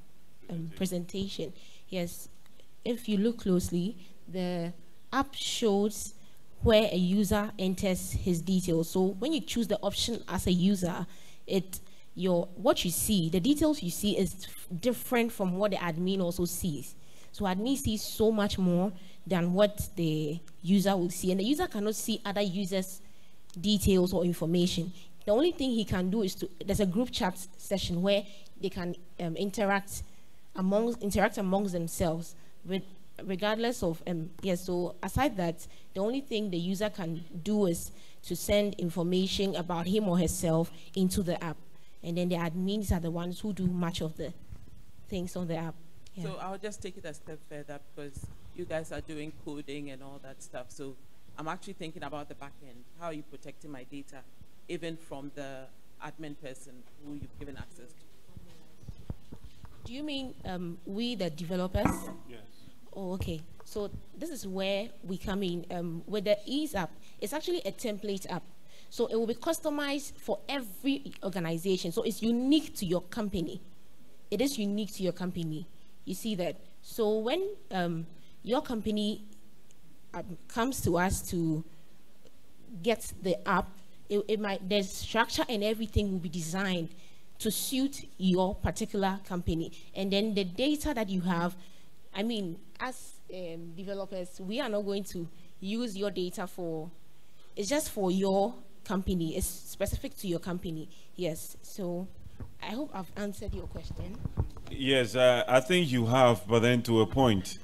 presentation, yes, if you look closely, the app shows where a user enters his details. So when you choose the option as a user, what you see, the details you see is different from what the admin also sees. So admin sees so much more than what the user will see, and the user cannot see other users' details or information. The only thing he can do is there's a group chat session where they can interact amongst themselves regardless of so aside that, the only thing the user can do is to send information about him or herself into the app, and then the admins are the ones who do much of the things on the app. Yeah. So I'll just take it a step further, because you guys are doing coding and all that stuff. So I'm actually thinking about the back end. How are you protecting my data, even from the admin person who you've given access to? Do you mean we, the developers? Yes. Oh, okay. So this is where we come in. With the Ease app, it's actually a template app. So it will be customized for every organization. So it's unique to your company. It is unique to your company. You see that? So when your company comes to us to get the app, the structure and everything will be designed to suit your particular company. And then the data that you have, I mean, as developers, we are not going to use your data it's just for your company. It's specific to your company. Yes. So I hope I've answered your question. Yes, I think you have, but then to a point.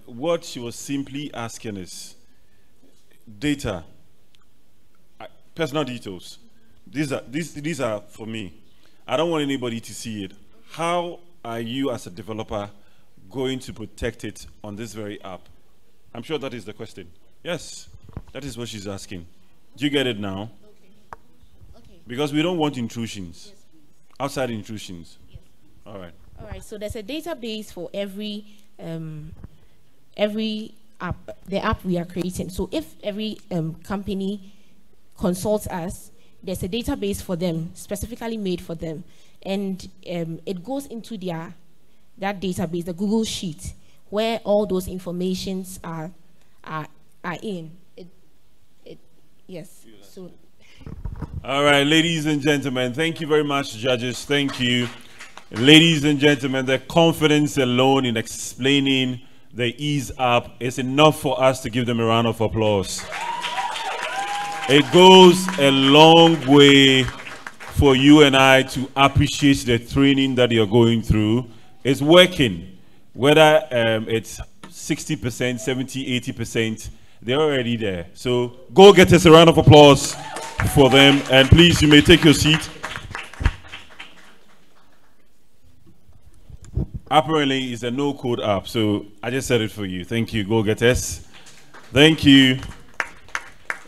What she was simply asking is data, personal details. These are for me. I don't want anybody to see it. How are you as a developer going to protect it on this very app? I'm sure that is the question. Yes, that is what she's asking. Do you get it now? Okay. Because we don't want intrusions, yes, outside intrusions. Yes. All right. All right. So there's a database for every app, the app we are creating. So if every company consults us, there's a database for them, specifically made for them. And it goes into that database, the Google Sheet, where all those informations are in. Yes. So. All right, ladies and gentlemen, thank you very much, judges. Thank you. Ladies and gentlemen, the confidence alone in explaining the Ease App is enough for us to give them a round of applause. It goes a long way for you and I to appreciate the training that you're going through. It's working. Whether it's 60%, 70, 80%, they're already there. So go get us a round of applause for them. And please, you may take your seat. Apparently, it's a no-code app, so I just said it for you. Thank you, Go Get Us. Thank you.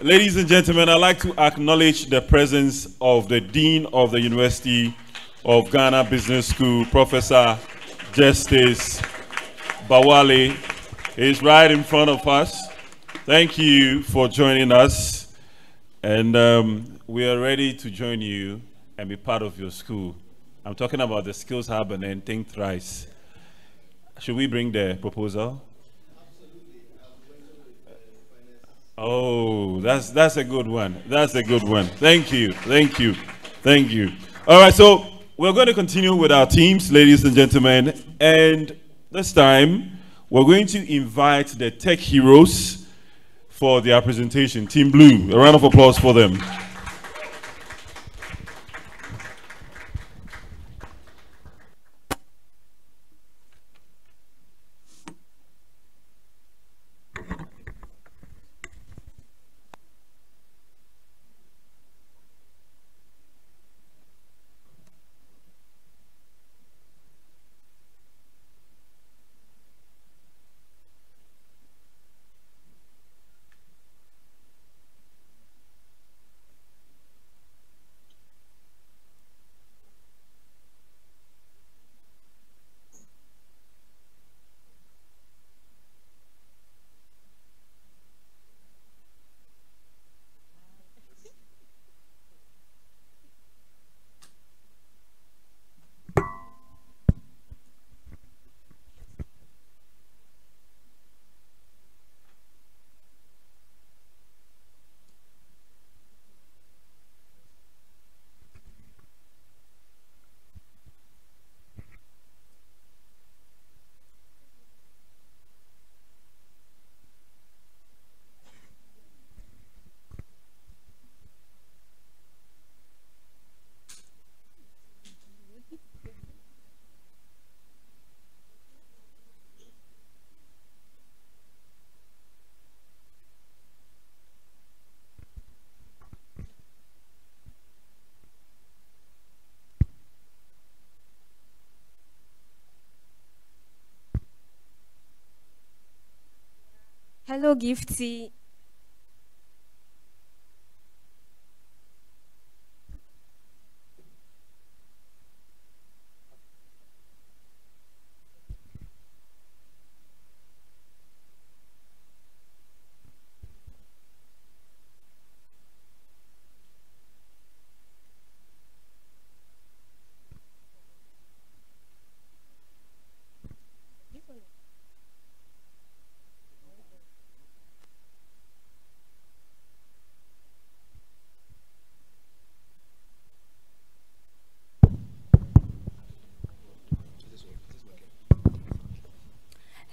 Ladies and gentlemen, I'd like to acknowledge the presence of the Dean of the University of Ghana Business School, Professor Justice Bawale. He's right in front of us. Thank you for joining us. And we are ready to join you and be part of your school. I'm talking about the Skills Hub and then Think Thrice. Should we bring the proposal? Oh, that's a good one. That's a good one. Thank you. Thank you. Thank you. All right, so we're going to continue with our teams, ladies and gentlemen. And this time, we're going to invite the tech heroes for their presentation. Team Blue, a round of applause for them. Hello, Gifty.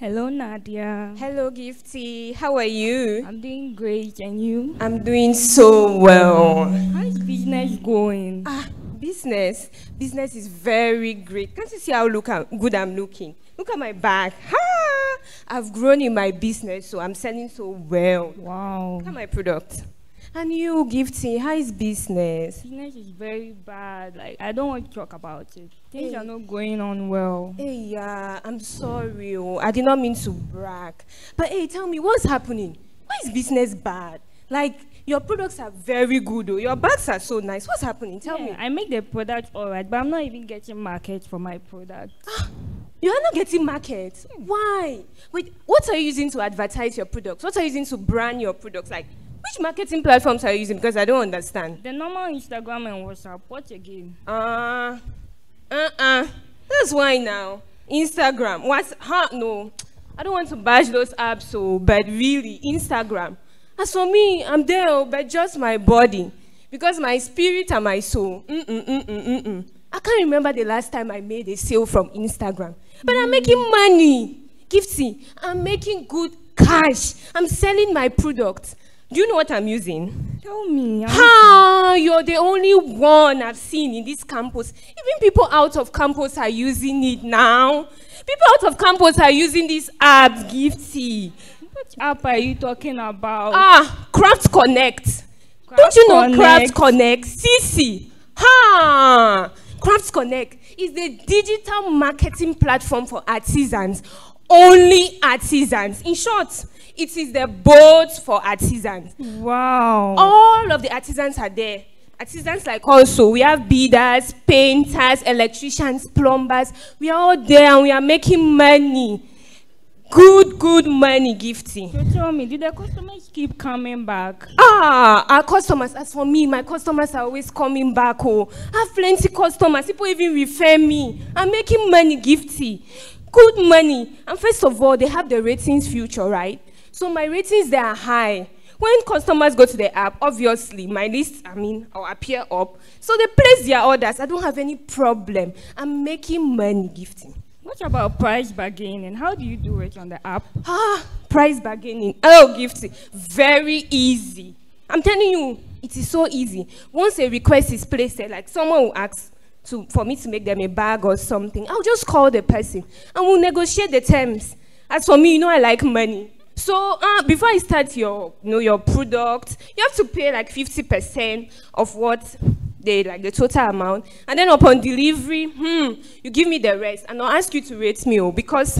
Hello, Nadia. Hello, Gifty. How are you? I'm doing great, and you? I'm doing so well. How's business going? Business? Business is very great. Can't you see how good I'm looking? Look at my back. Ha! I've grown in my business, so I'm selling so well. Wow. Look at my product. And you, Gifty, how is business? Business is very bad. Like, I don't want to talk about it. Things are not going on well. Hey, yeah, I'm sorry. I did not mean to brag. But hey, tell me, what's happening? Why is business bad? Like, your products are very good, though. Your bags are so nice. What's happening? Tell me. I make the product all right, but I'm not even getting market for my product. You are not getting market? Why? Wait, what are you using to advertise your products? What are you using to brand your products? Like, Which marketing platforms are you using? Because I don't understand. The normal Instagram and WhatsApp. What again? That's why now. Instagram. No. I don't want to bash those apps, so, but really, Instagram. As for me, I'm there, but just my body. Because my spirit and my soul. I can't remember the last time I made a sale from Instagram. But I'm making money. Gifty, I'm making good cash. I'm selling my products. Do you know what I'm using? Tell me. You're the only one I've seen in this campus. Even people out of campus are using it now. People out of campus are using these apps, Gifty. Which app are you talking about? Craft Connect. Don't you know Craft Connect? CC. Craft Connect is the digital marketing platform for artisans. Only artisans. In short, it is the boat for artisans. Wow. All of the artisans are there. Artisans like also, we have beaders, painters, electricians, plumbers. We are all there and we are making money. Good money, Gifty. So tell me, did the customers keep coming back? Our customers, as for me, my customers are always coming back. I have plenty customers. People even refer me. I'm making money, Gifty. Good money. And first of all, they have the ratings feature, right? So my ratings, they are high. When customers go to the app, obviously, my list, will appear up. So they place their orders. I don't have any problem. I'm making money, Gifty. What about price bargaining? How do you do it on the app? Price bargaining. Oh, Gifty. Very easy. I'm telling you, it is so easy. Once a request is placed, like someone will ask for me to make them a bag or something, I'll just call the person and we'll negotiate the terms. As for me, I like money. So before I start your product, you have to pay like 50% of what the total amount, and then upon delivery, you give me the rest, and I'll ask you to rate me, because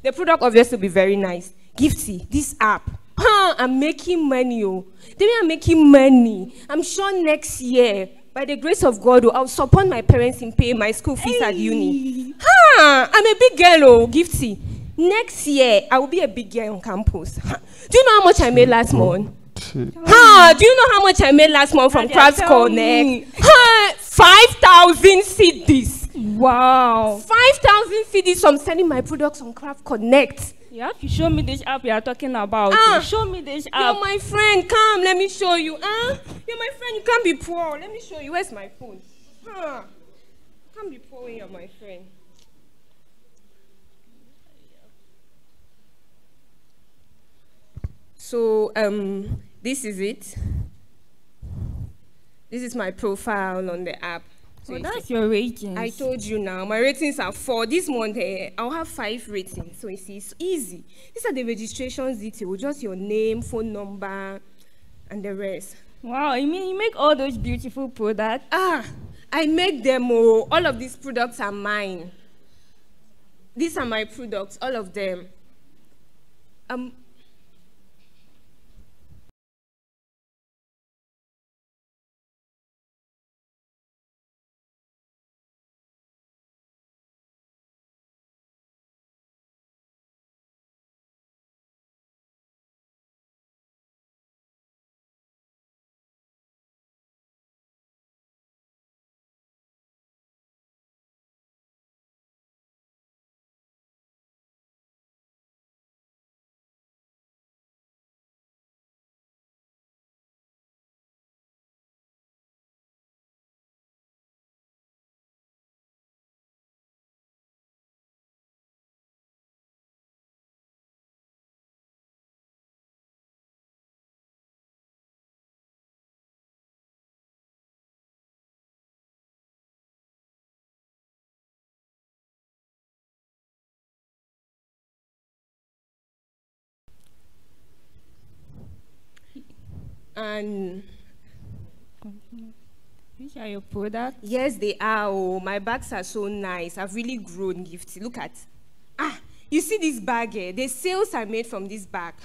the product obviously will be very nice. Gifty, this app, I'm making money, The way I'm making money, I'm sure next year, by the grace of God, I'll support my parents in paying my school fees at uni. I'm a big girl, Gifty. Next year, I will be a big girl on campus. Do you know how much I made last month? Do you know how much I made last month from Craft Connect? 5,000 CDs. Wow. 5,000 CDs from selling my products on Craft Connect. You have to show me this app you are talking about. Show me this app. You're my friend. Come, let me show you. You're my friend. You can't be poor. Let me show you. Where's my phone? Can't be poor when you're my friend. So, this is it. This is my profile on the app. So that's your ratings. I told you now, my ratings are 4. This month, I'll have 5 ratings. So it's easy. These are the registrations details, just your name, phone number, and the rest. Wow, you mean you make all those beautiful products? I make them all. All of these products are mine. These are my products, all of them. And these are your products? Yes, they are. Oh, my bags are so nice. I've really grown, Gifty. Look at. You see this bag here? The sales I made from this bag.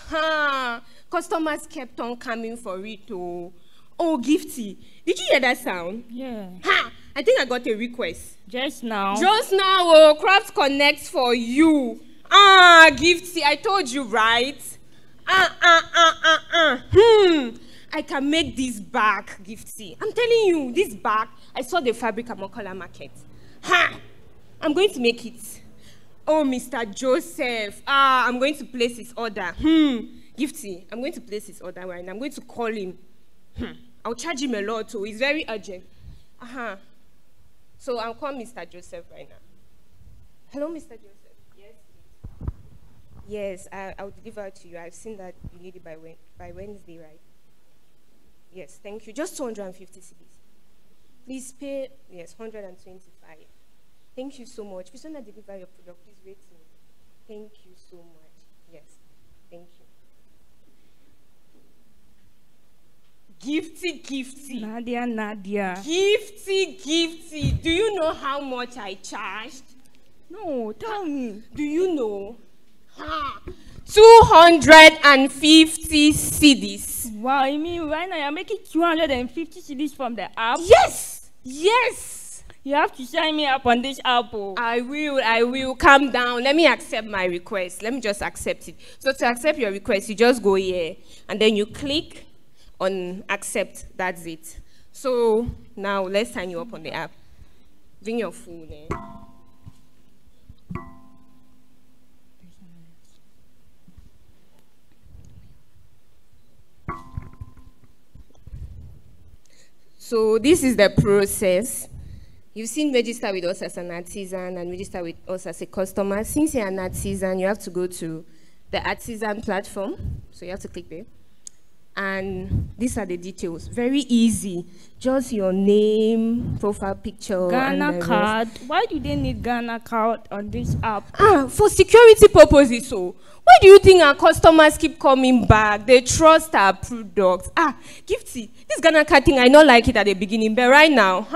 Customers kept on coming for it. Oh, Gifty. Did you hear that sound? Yeah. I think I got a request. Just now. Just now. Oh, Craft Connect for you. Gifty. I told you, right? I can make this bag, Gifty. I'm telling you, this bag, I saw the fabric at Mokola Market. Ha! I'm going to make it. Oh, Mr. Joseph. I'm going to place his order. Gifty, I'm going to place his order right now. I'm going to call him. I'll charge him a lot too. It's very urgent. So I'll call Mr. Joseph right now. Hello, Mr. Joseph. Yes, please. Yes, I'll deliver it to you. I've seen that you need it by Wednesday, right? Yes, thank you. Just 250 CDs. Please pay, yes, 125. Thank you so much. Please, when I deliver your product, please wait me. Thank you so much. Yes, thank you. Gifty. Nadia. Gifty. Do you know how much I charged? No, tell me. Do you know? 250 CDs. Wow, I mean, right now you're making 250 CDs from the app? Yes. You have to sign me up on this app. I will. Calm down. Let me accept my request. Let me just accept it. So to accept your request, you just go here, and then you click on accept. That's it. So now let's sign you up on the app. Bring your phone in. So this is the process. You've seen register with us as an artisan and register with us as a customer. Since you're an artisan, you have to go to the artisan platform. So you have to click there. And these are the details. Very easy. Just your name, profile picture. Ghana card. Why do they need Ghana card on this app? For security purposes. So why do you think our customers keep coming back? They trust our products. Gifty, this Ghana card thing, I don't like it at the beginning, but right now,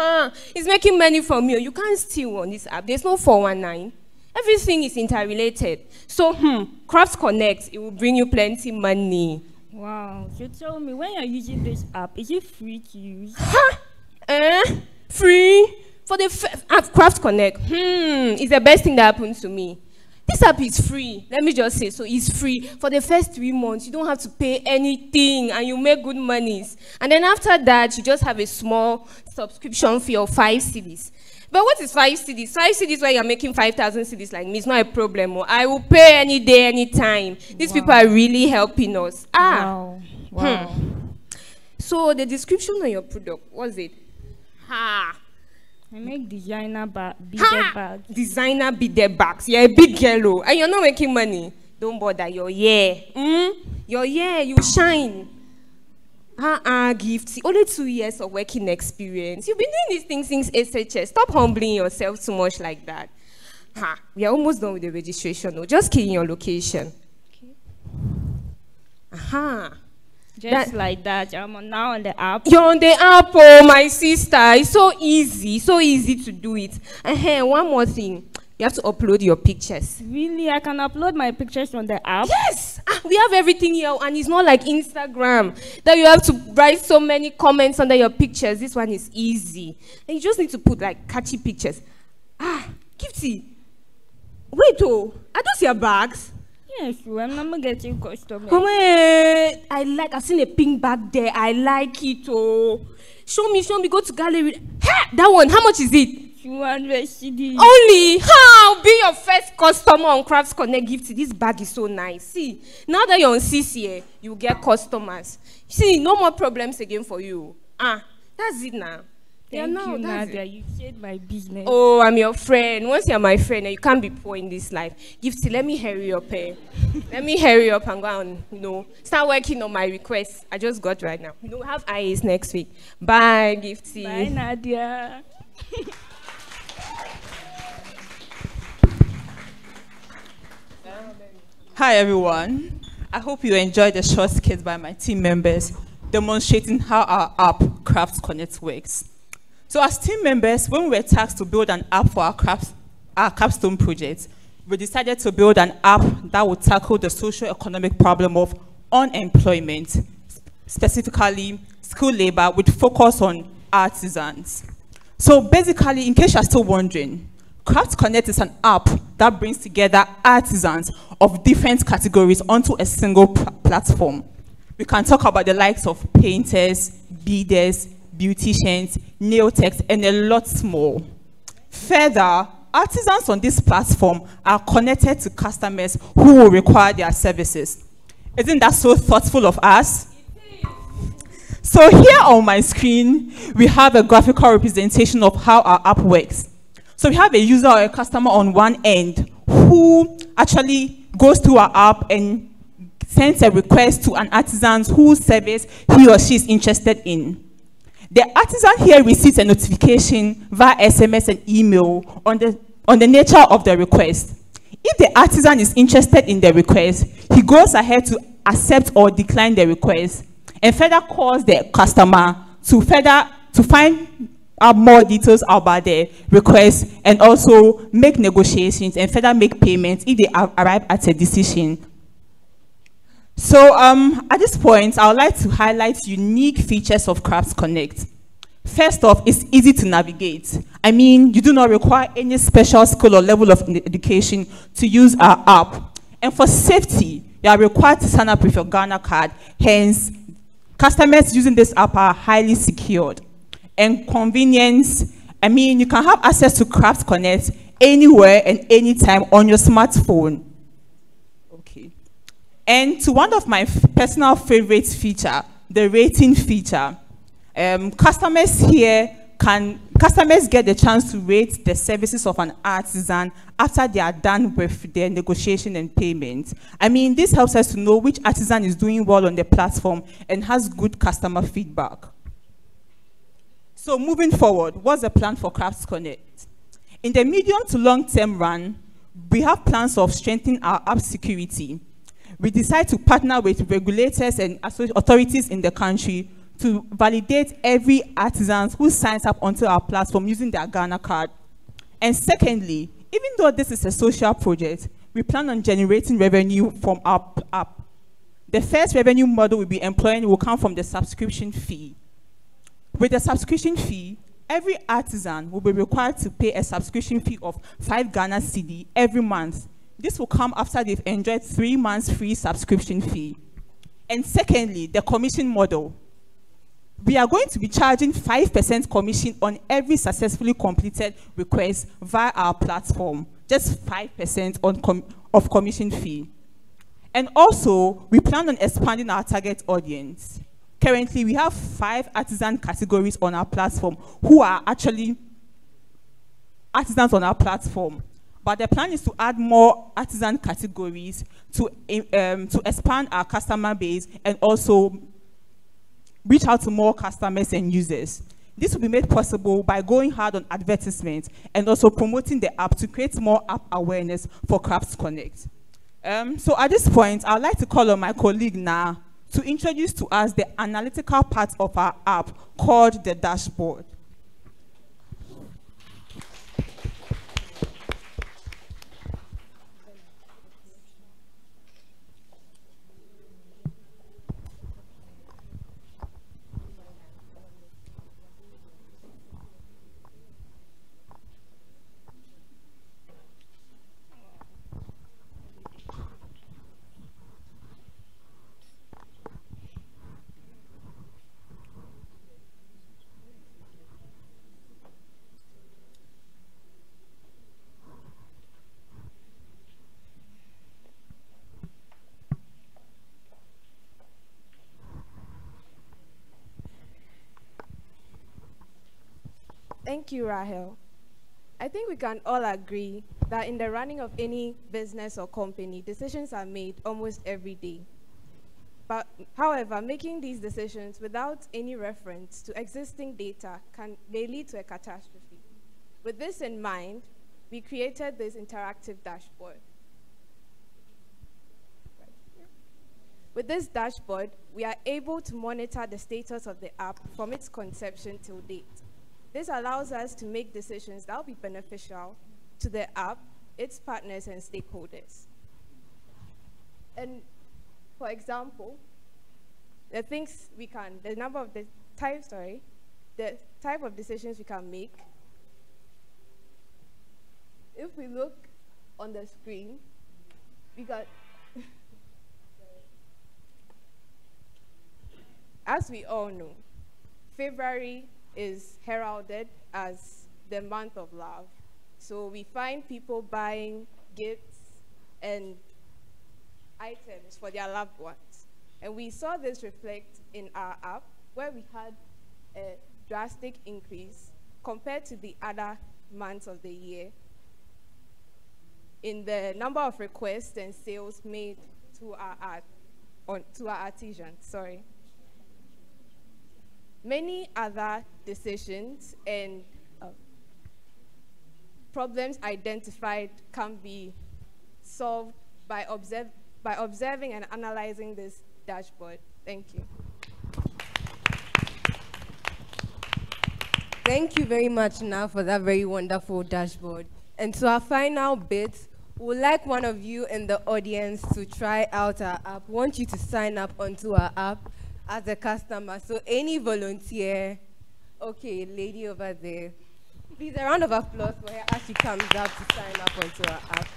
it's making money from you. You can't steal on this app. There's no 419. Everything is interrelated. So, Crafts Connect, it will bring you plenty money. Wow. So tell me, when you're using this app, is it free to use? Free? For the Crafts Connect, it's the best thing that happened to me. This app is free. Let me just say, so it's free. For the first 3 months, you don't have to pay anything, and you make good monies. And then after that, you just have a small subscription fee of 5 CDs. But what is 5 CDs? 5 CDs where you're making 5,000 CDs like me. It's not a problem. I will pay any day, any time. These people are really helping us. Wow. So the description on your product, what's it? I make designer beaded bags. Designer beaded bags. You're a big girl, and you're not making money. Don't bother. You're you shine. Gifty. Only 2 years of working experience. You've been doing these things since SHS. Stop humbling yourself too much like that. We are almost done with the registration. No, just key in your location. Okay. Just like that. I'm now on the app. You're on the app, oh my sister. It's so easy to do it. One more thing. You have to upload your pictures. Really? I can upload my pictures on the app? Yes! We have everything here, and it's not like Instagram that you have to write so many comments under your pictures. This one is easy. And you just need to put like catchy pictures. Gifty. Wait, are those your bags? Yes, I'm not getting customers. Wait, I've seen a pink bag there. I like it, Show me, go to gallery. That one, how much is it? 200 CDs. Only? I'll be your first customer on Crafts Connect. Gifty. This bag is so nice. See, now that you're on CCA, you get customers. See, no more problems again for you. That's it now. Thank you, Nadia. You saved my business. Oh, I'm your friend. Once you're my friend, you can't be poor in this life. Gifty, let me hurry up. Let me hurry up and go and, start working on my request. I just got right now. Have IAs next week. Bye, Gifty. Bye, Nadia. Hi everyone. I hope you enjoyed the short skit by my team members demonstrating how our app Crafts Connect works. So as team members, when we were tasked to build an app for our capstone project, we decided to build an app that would tackle the socio-economic problem of unemployment, specifically skilled labor with focus on artisans. So basically, in case you're still wondering, Crafts Connect is an app that brings together artisans of different categories onto a single platform. We can talk about the likes of painters, beaders, beauticians, nail techs, and a lot more. Further, artisans on this platform are connected to customers who will require their services. Isn't that so thoughtful of us? So here on my screen, we have a graphical representation of how our app works. So we have a user or a customer on one end who actually goes through our app and sends a request to an artisan whose service he or she is interested in. The artisan here receives a notification via SMS and email on the nature of the request. If the artisan is interested in the request, he goes ahead to accept or decline the request and further calls the customer to find out more details about the request and also make negotiations and further make payments if they arrive at a decision. So at this point, I would like to highlight unique features of Crafts Connect. First off, it's easy to navigate. I mean, you do not require any special skill or level of education to use our app. And for safety, you are required to sign up with your Ghana card. Hence, customers using this app are highly secured. And convenience, I mean, you can have access to Crafts Connect anywhere and anytime on your smartphone. Okay. And to one of my personal favorite feature, the rating feature. Customers get the chance to rate the services of an artisan after they are done with their negotiation and payment. I mean, this helps us to know which artisan is doing well on the platform and has good customer feedback. So moving forward, what's the plan for Crafts Connect? In the medium to long-term run, we have plans of strengthening our app security. We decide to partner with regulators and authorities in the country to validate every artisan who signs up onto our platform using their Ghana card. And secondly, even though this is a social project, we plan on generating revenue from our app. The first revenue model we'll be employing will come from the subscription fee. With the subscription fee, every artisan will be required to pay a subscription fee of 5 Ghana cedi every month. This will come after they've enjoyed 3 months free subscription fee. And secondly, the commission model. We are going to be charging 5% commission on every successfully completed request via our platform, just 5% of commission fee. And also, we plan on expanding our target audience. Currently, we have 5 artisan categories on our platform who are actually artisans on our platform. But the plan is to add more artisan categories to expand our customer base and also reach out to more customers and users. This will be made possible by going hard on advertisements and also promoting the app to create more app awareness for Crafts Connect. So at this point, I'd like to call on my colleague now to introduce to us the analytical part of our app called the dashboard. Thank you, Rahel. I think we can all agree that in the running of any business or company, decisions are made almost every day. But however, making these decisions without any reference to existing data may lead to a catastrophe. With this in mind, we created this interactive dashboard. With this dashboard, we are able to monitor the status of the app from its conception till date. This allows us to make decisions that will be beneficial to the app, its partners, and stakeholders. And for example, the type of decisions we can make. If we look on the screen, we got as we all know, February is heralded as the month of love. So we find people buying gifts and items for their loved ones. And we saw this reflect in our app, where we had a drastic increase compared to the other months of the year in the number of requests and sales made to our art, to our artisans, sorry. Many other decisions and problems identified can be solved by observing and analyzing this dashboard. Thank you. Thank you very much now for that very wonderful dashboard. And to our final bit, we would like one of you in the audience to try out our app. We want you to sign up onto our app as a customer. So any volunteer, okay, lady over there. Please, a round of applause for her as she comes up to sign up onto our app.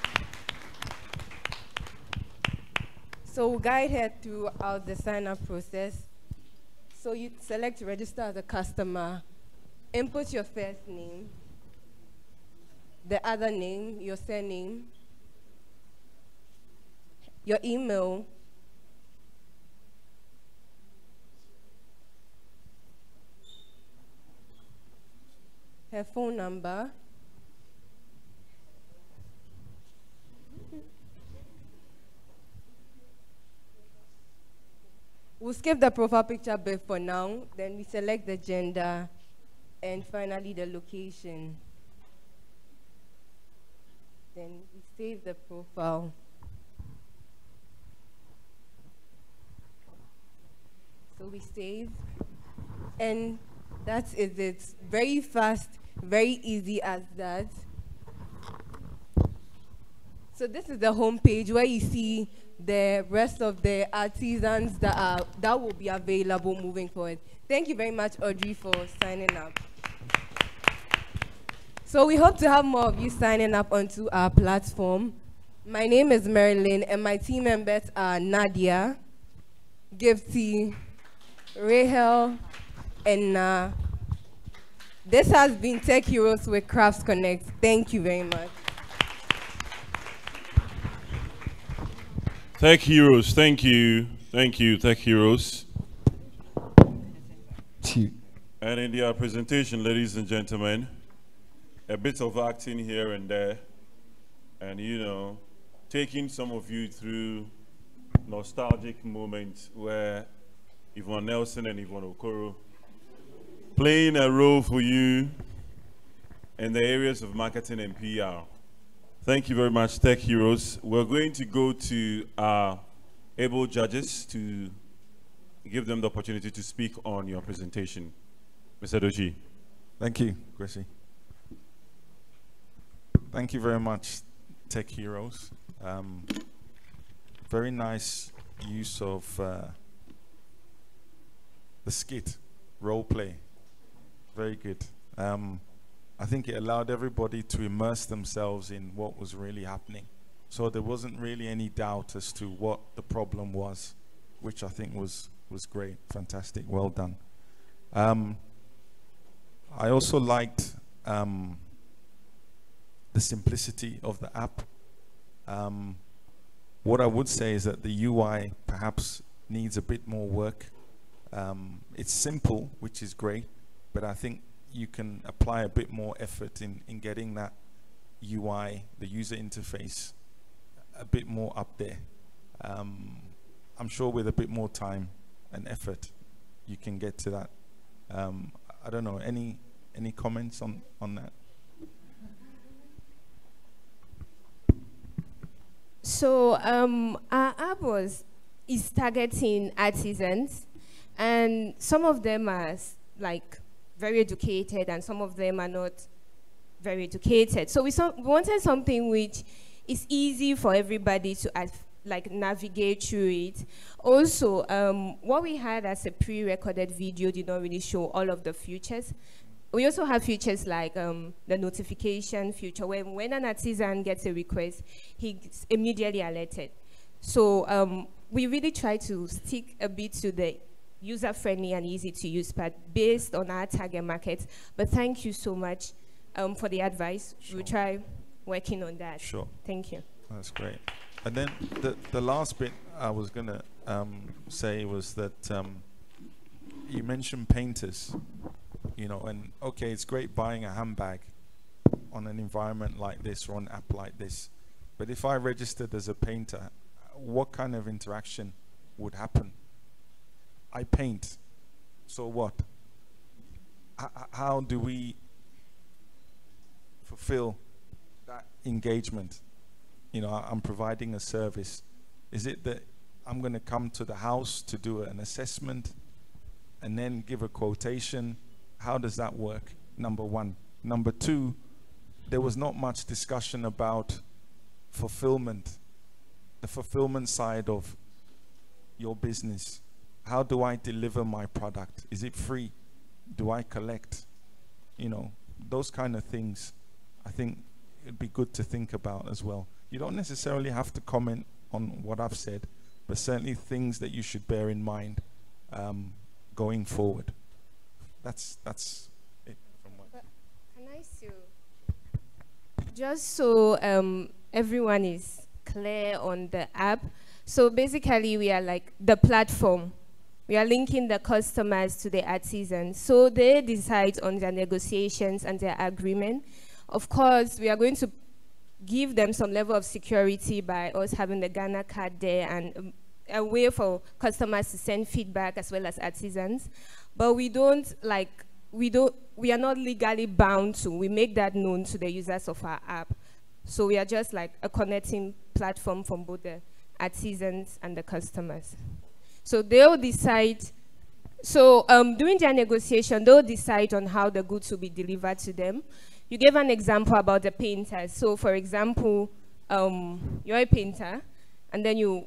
So we'll guide her throughout the sign-up process. So you select register as a customer, input your first name, the other name, your surname, your email, her phone number, we'll skip the profile picture bit for now, then we select the gender, and finally the location. Then we save the profile. So we save, and that is it. Very fast, very easy as that. So this is the home page where you see the rest of the artisans that will be available moving forward. Thank you very much, Audrey, for signing up. So we hope to have more of you signing up onto our platform. My name is Marilyn, and my team members are Nadia, Gifty, Rahel, and this has been Tech Heroes with Crafts Connect. Thank you very much. Tech Heroes, thank you. Thank you, Tech Heroes. And in their presentation, ladies and gentlemen, a bit of acting here and there, and you know, taking some of you through nostalgic moments where Yvonne Nelson and Yvonne Okoro playing a role for you in the areas of marketing and PR. Thank you very much, Tech Heroes. We're going to go to our able judges to give them the opportunity to speak on your presentation. Mr. Doshi. Thank you, Gracie. Thank you very much, Tech Heroes. Very nice use of the skit, role play. Very good. I think it allowed everybody to immerse themselves in what was really happening. So there wasn't really any doubt as to what the problem was, which I think was great, fantastic, well done. I also liked the simplicity of the app. What I would say is that the UI perhaps needs a bit more work. It's simple, which is great, but I think you can apply a bit more effort in getting that UI, the user interface, a bit more up there. I'm sure with a bit more time and effort, you can get to that. I don't know, any comments on that? So our app is targeting artisans, and some of them are like very educated and some of them are not very educated. So we wanted something which is easy for everybody to like navigate through it. Also, what we had as a pre-recorded video did not really show all of the features. We also have features like the notification feature, where when an artisan gets a request, he's immediately alerted. So we really try to stick a bit to the user-friendly and easy to use, but based on our target market. But thank you so much for the advice. Sure. We'll try working on that. Sure. Thank you. That's great. And then the last bit I was going to say was that you mentioned painters, you know, and okay, it's great buying a handbag on an environment like this or an app like this. But if I registered as a painter, what kind of interaction would happen? I paint, so what? How do we fulfill that engagement? You know, I'm providing a service. Is it that I'm going to come to the house to do an assessment and then give a quotation? How does that work? Number one. Number two, there was not much discussion about fulfillment, the fulfillment side of your business. How do I deliver my product? Is it free? Do I collect? You know, those kind of things, I think it'd be good to think about as well. You don't necessarily have to comment on what I've said, but certainly things that you should bear in mind going forward. That's it from my side. Can I sue? Just so everyone is clear on the app. So basically we are like the platform. We are linking the customers to the artisans. So they decide on their negotiations and their agreement. Of course, we are going to give them some level of security by us having the Ghana card there and a way for customers to send feedback as well as artisans. But we are not legally bound to. We make that known to the users of our app. So we are just like a connecting platform from both the artisans and the customers. So they'll decide, during their negotiation, they'll decide on how the goods will be delivered to them. You gave an example about the painters. So for example, you're a painter, and then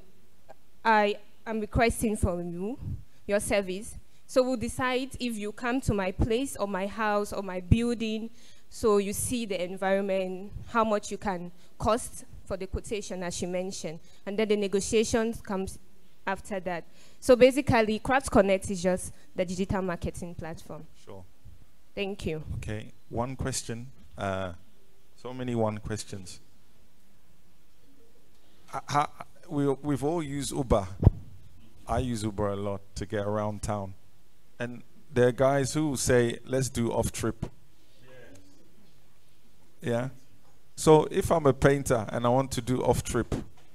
I am requesting from you your service. So we'll decide if you come to my place or my house or my building, so you see the environment, how much you can cost for the quotation, as you mentioned. And then the negotiations comes after that. So basically, Crafts Connect is just the digital marketing platform. Sure. Thank you. Okay, one question. So many questions. We've all used Uber. I use Uber a lot to get around town. And there are guys who say, let's do off-trip. Yeah? So if I'm a painter and I want to do off-trip,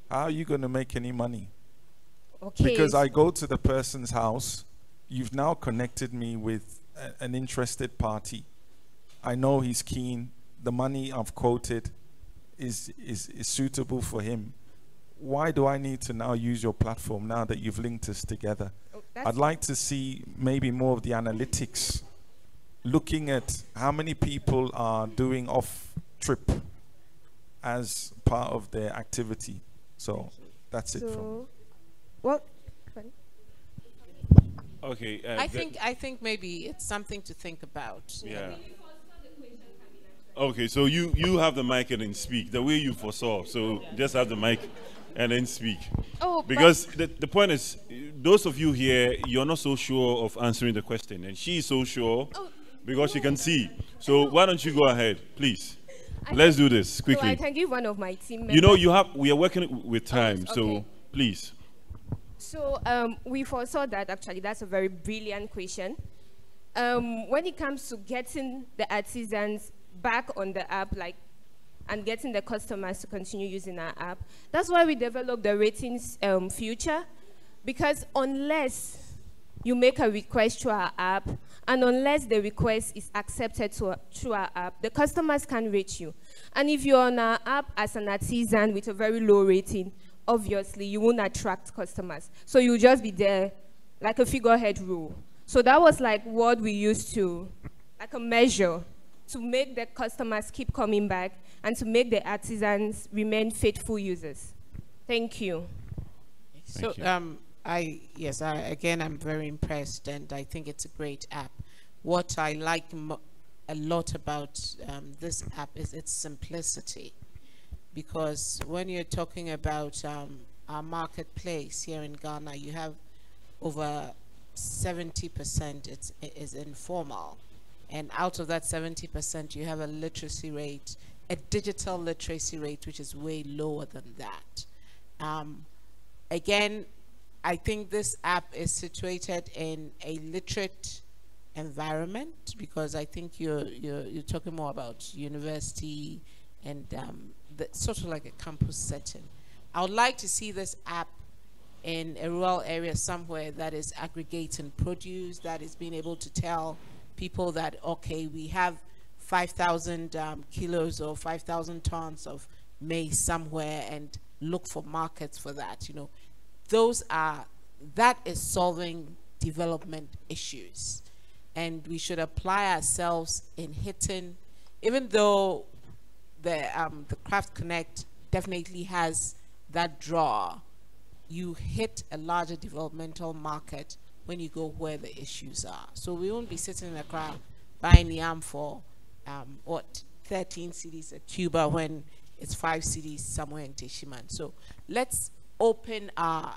how are you going to make any money? Okay. Because I go to the person's house, you've now connected me with an interested party. I know he's keen. The money I've quoted is suitable for him. Why do I need to now use your platform now that you've linked us together? I'd like to see maybe more of the analytics, looking at how many people are doing off-trip as part of their activity. So that's it from me. What? Okay. I think maybe it's something to think about. Yeah. Okay, so you have the mic and then speak the way you foresaw. So just have the mic and then speak. Oh, because the point is, those of you here, you're not so sure of answering the question, and she's so sure because she can see. So why don't you go ahead, please? Let's do this quickly. So I can give one of my team members. You know, we are working with time, so please. So we foresaw that. Actually, that's a very brilliant question. When it comes to getting the artisans back on the app, and getting the customers to continue using our app, that's why we developed the ratings feature. Because unless you make a request to our app, and unless the request is accepted through our app, the customers can rate you. And if you're on our app as an artisan with a very low rating, obviously you won't attract customers. So you'll just be there like a figurehead role. So that was like what we used to, like a measure to make the customers keep coming back and to make the artisans remain faithful users. Thank you. So again, I'm very impressed, and I think it's a great app. What I like a lot about this app is its simplicity, because when you're talking about our marketplace here in Ghana, you have over 70% is informal. And out of that 70%, you have a literacy rate, a digital literacy rate, which is way lower than that. Again, I think this app is situated in a literate environment, because I think you're talking more about university and sort of like a campus setting. I would like to see this app in a rural area somewhere that is aggregating produce, that is being able to tell people that, okay, we have 5,000 kilos or 5,000 tons of maize somewhere, and look for markets for that. You know, that is solving development issues, and we should apply ourselves in hitting, even though the Craft Connect definitely has that draw, you hit a larger developmental market when you go where the issues are. So we won't be sitting in a crowd buying yam for 13 cities at Cuba when it's 5 cities somewhere in Teshiman. So let's open our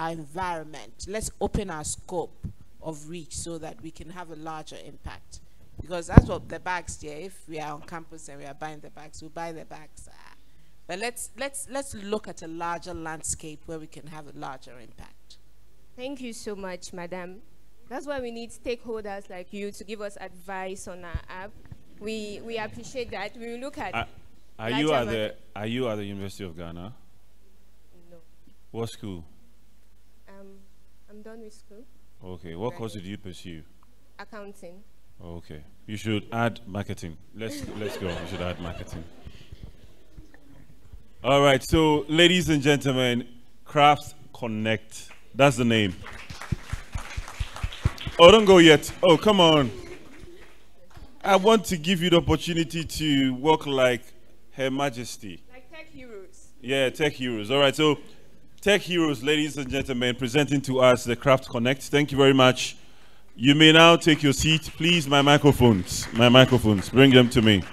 environment, let's open our scope of reach so that we can have a larger impact. Because that's what the bags there, if we are on campus and we are buying the bags, we'll buy the bags. But let's look at a larger landscape where we can have a larger impact. Thank you so much, madam. That's why we need stakeholders like you to give us advice on our app. We appreciate that. We will look at. Are you at the University of Ghana? No. What school? I'm done with school. Okay. What course did you pursue? Accounting. Okay. You should add marketing. Let's go. You should add marketing. All right. So, ladies and gentlemen, Craft Connect. That's the name. Oh, don't go yet. Oh, come on. I want to give you the opportunity to work like Her Majesty. Like tech heroes. Yeah, tech heroes. All right. So, tech heroes, ladies and gentlemen, presenting to us the Craft Connect. Thank you very much. You may now take your seat. Please, my microphones, bring them to me.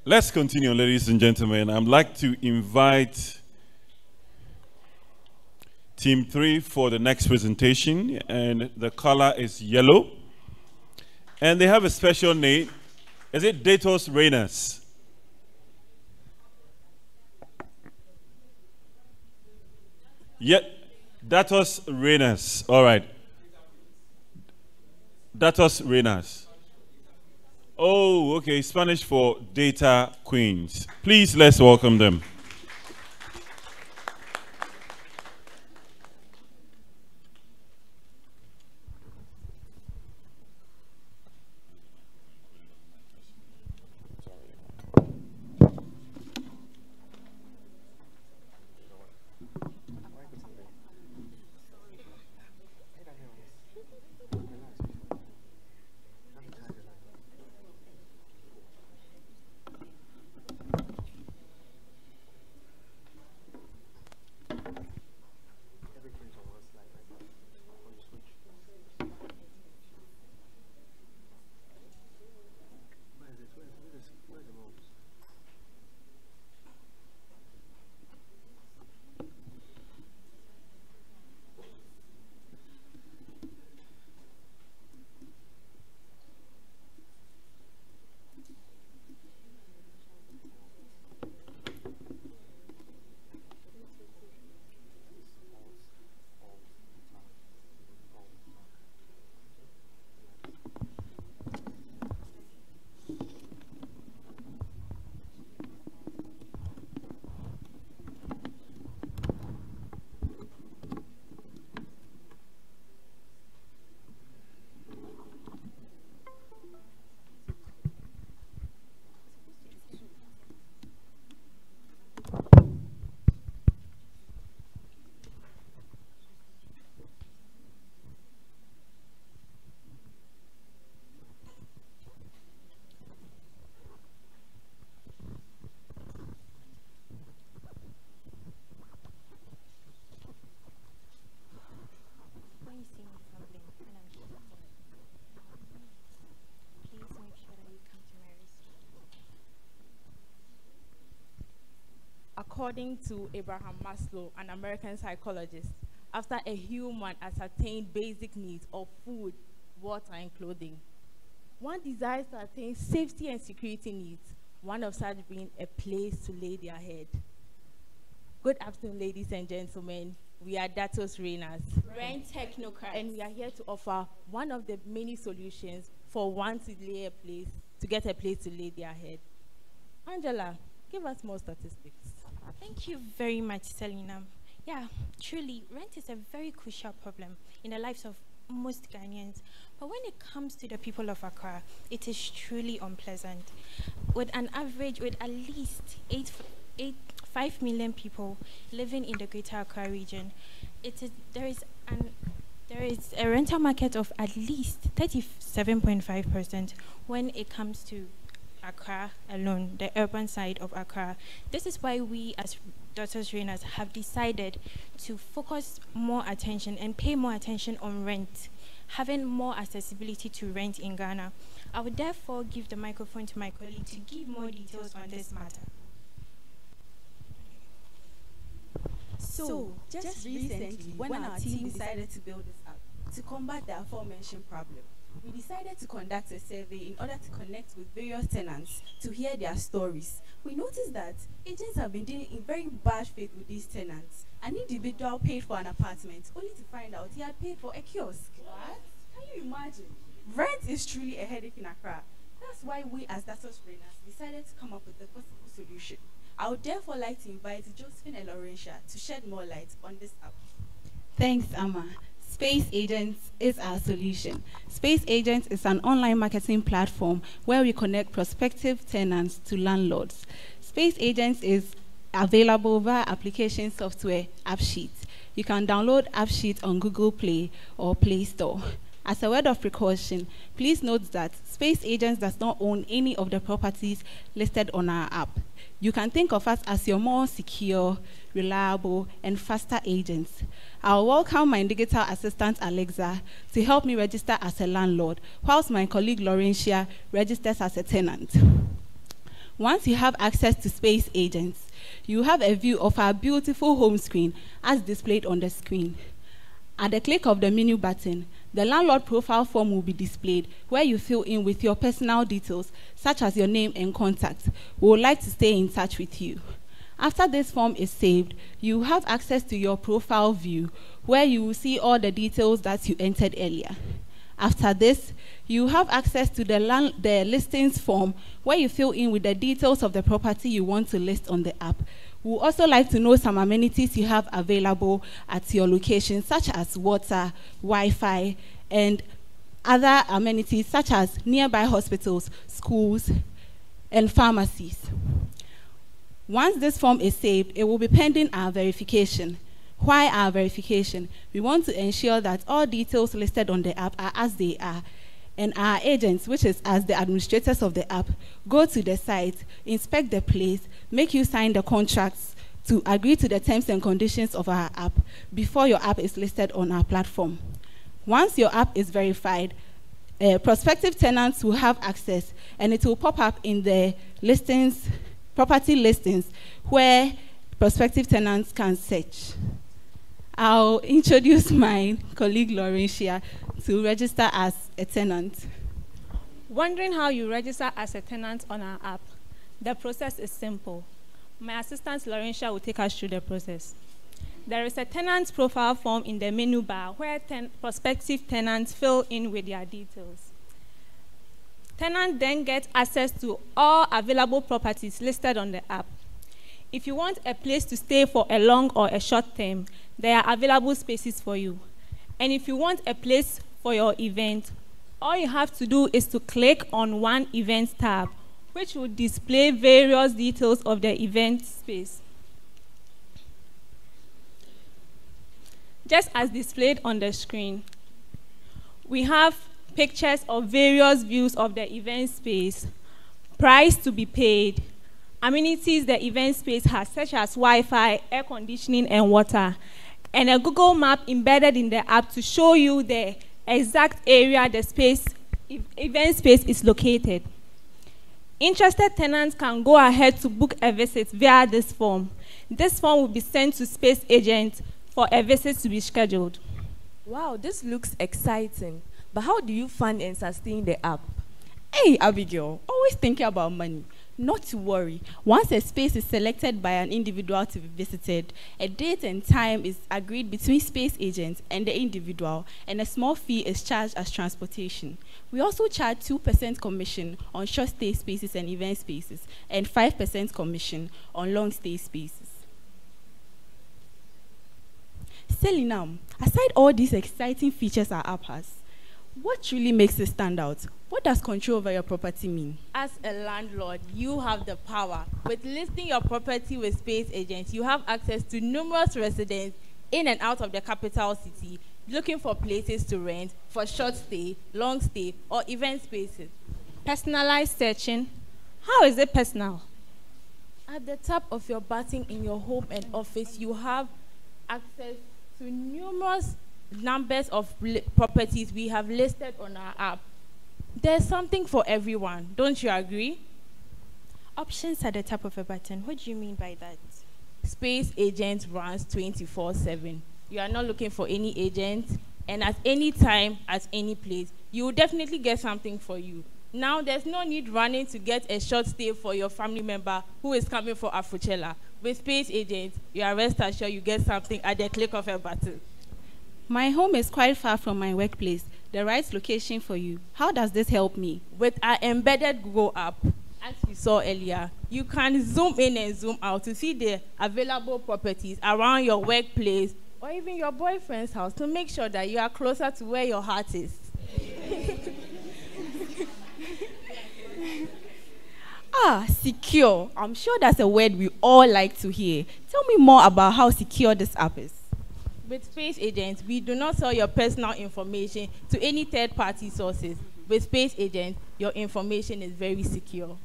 Let's continue, ladies and gentlemen. I'd like to invite Team 3 for the next presentation, and the color is yellow. And they have a special name. Is it Datos Reyners? Yeah, Datos Reyners. All right. Datos Reyners. Oh, okay, Spanish for data queens. Please, let's welcome them. according to Abraham Maslow, an American psychologist, after a human has attained basic needs of food, water, and clothing, one desires to attain safety and security needs, one of such being a place to lay their head. Good afternoon, ladies and gentlemen. We are Datos Reinas, Rent Technocrats, and we are here to offer one of the many solutions for one to get a place to lay their head. Angela, give us more statistics. Thank you very much, Selina. Yeah, truly, rent is a very crucial problem in the lives of most Ghanaians. But when it comes to the people of Accra, it is truly unpleasant. With an average, with at least 5 million people living in the Greater Accra region, there is a rental market of at least 37.5% when it comes to Accra alone, the urban side of Accra. This is why we as Daughters Reinas have decided to focus more attention and pay more attention on rent, having more accessibility to rent in Ghana. I would therefore give the microphone to my colleague to give more details on this matter. So, just recently, when our team decided to build this app to combat the aforementioned problem, we decided to conduct a survey in order to connect with various tenants to hear their stories. We noticed that agents have been dealing in very bad faith with these tenants. An individual paid for an apartment only to find out he had paid for a kiosk. What? Can you imagine? Rent is truly a headache in Accra. That's why we as Datos Reinas decided to come up with a possible solution. I would therefore like to invite Josephine and Laurentia to shed more light on this app. Thanks, Amma. Space Agents is our solution. Space Agents is an online marketing platform where we connect prospective tenants to landlords. Space Agents is available via application software AppSheet. You can download AppSheet on Google Play or Play Store. As a word of precaution, please note that Space Agents does not own any of the properties listed on our app. You can think of us as your more secure, reliable, and faster agents. I'll welcome my digital assistant, Alexa, to help me register as a landlord, whilst my colleague, Laurentia, registers as a tenant. Once you have access to Space Agents, you have a view of our beautiful home screen as displayed on the screen. At the click of the menu button, the landlord profile form will be displayed where you fill in with your personal details, such as your name and contact. We would like to stay in touch with you. After this form is saved, you have access to your profile view where you will see all the details that you entered earlier. After this, you have access to the listings form where you fill in with the details of the property you want to list on the app. We would also like to know some amenities you have available at your location, such as water, Wi-Fi, and other amenities such as nearby hospitals, schools, and pharmacies. Once this form is saved, it will be pending our verification. Why our verification? We want to ensure that all details listed on the app are as they are, and our agents, which is as the administrators of the app, go to the site, inspect the place, make you sign the contracts to agree to the terms and conditions of our app before your app is listed on our platform. Once your app is verified, prospective tenants will have access, and it will pop up in the listings, property listings, where prospective tenants can search. I'll introduce my colleague Laurentia to register as a tenant. Wondering how you register as a tenant on our app? The process is simple. My assistant Laurentia will take us through the process. There is a tenant profile form in the menu bar where prospective tenants fill in with their details. Tenant then gets access to all available properties listed on the app. If you want a place to stay for a long or a short term, there are available spaces for you. And if you want a place for your event, all you have to do is to click on one event tab, which will display various details of the event space. Just as displayed on the screen, we have pictures of various views of the event space, price to be paid, amenities the event space has, such as Wi-Fi, air conditioning, and water, and a Google map embedded in the app to show you the exact area the event space is located. Interested tenants can go ahead to book a visit via this form. This form will be sent to Space Agent for a visit to be scheduled. Wow, this looks exciting. But how do you fund and sustain the app? Hey, Abigail, always thinking about money. Not to worry. Once a space is selected by an individual to be visited, a date and time is agreed between space agents and the individual, and a small fee is charged as transportation. We also charge 2% commission on short stay spaces and event spaces, and 5% commission on long stay spaces. Selinam, aside all these exciting features our app has, what really makes it stand out? What does control over your property mean? As a landlord, you have the power. With listing your property with Space Agents, you have access to numerous residents in and out of the capital city looking for places to rent for short stay, long stay, or event spaces. Personalized searching. How is it personal? At the top of your button in your home and office, you have access to numerous numbers of properties we have listed on our app. There's something for everyone, don't you agree? Options at the top of a button. What do you mean by that? Space Agent runs 24/7. You are not looking for any agent, and at any time, at any place, you will definitely get something for you. Now, there's no need running to get a short stay for your family member who is coming for Afrochella. With Space Agent, you are rest assured you get something at the click of a button. My home is quite far from my workplace. The right location for you. How does this help me? With our embedded Google app, as you saw earlier, you can zoom in and zoom out to see the available properties around your workplace or even your boyfriend's house to make sure that you are closer to where your heart is. Secure. I'm sure that's a word we all like to hear. Tell me more about how secure this app is. With Space Agents, we do not sell your personal information to any third-party sources. With Space Agents, your information is very secure.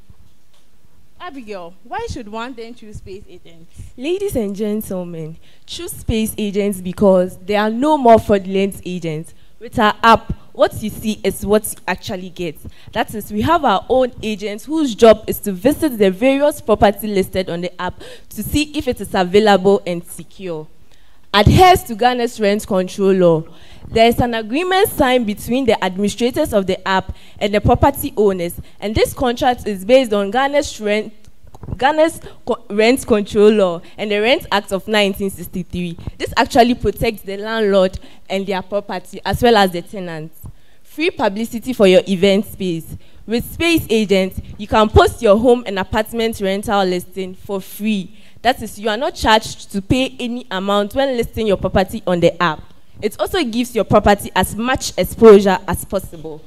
Abigail, why should one then choose Space Agents? Ladies and gentlemen, choose Space Agents because there are no more fraudulent agents. With our app, what you see is what you actually get. That is, we have our own agents whose job is to visit the various property listed on the app to see if it is available and secure. Adheres to Ghana's rent control law. There is an agreement signed between the administrators of the app and the property owners, and this contract is based on Ghana's rent control law and the Rent Act of 1963. This actually protects the landlord and their property as well as the tenants. Free publicity for your event space. With Space Agents, you can post your home and apartment rental listing for free. That is, you are not charged to pay any amount when listing your property on the app. It also gives your property as much exposure as possible.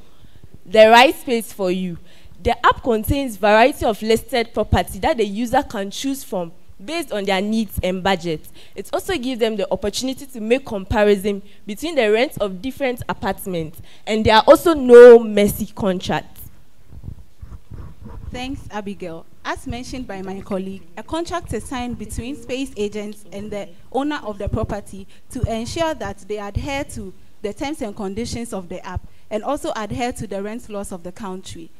The right space for you. The app contains a variety of listed property that the user can choose from based on their needs and budget. It also gives them the opportunity to make comparison between the rents of different apartments, and there are also no messy contracts. Thanks, Abigail. As mentioned by my colleague, a contract is signed between Space Agents and the owner of the property to ensure that they adhere to the terms and conditions of the app and also adhere to the rent laws of the country.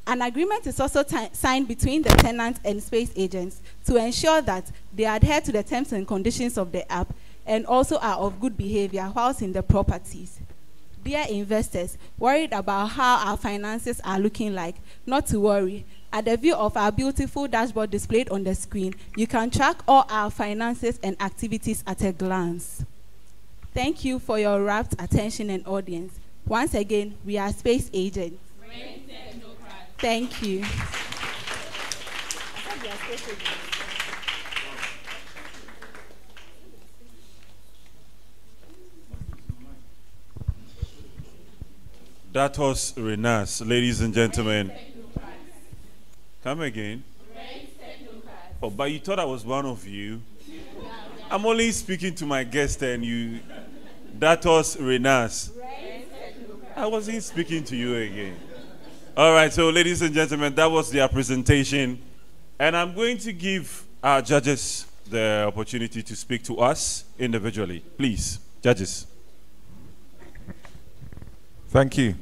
An agreement is also signed between the tenant and Space Agents to ensure that they adhere to the terms and conditions of the app and also are of good behavior whilst in the properties. Dear investors, worried about how our finances are looking like, not to worry. At the view of our beautiful dashboard displayed on the screen, you can track all our finances and activities at a glance. Thank you for your rapt attention and audience. Once again, we are Space Agents. Thank you. That was Renas, ladies and gentlemen. Come again. Oh, but you thought I was one of you. I'm only speaking to my guest and you. That was Renas. I wasn't speaking to you again. All right, so ladies and gentlemen, that was their presentation. And I'm going to give our judges the opportunity to speak to us individually. Please, judges. Thank you.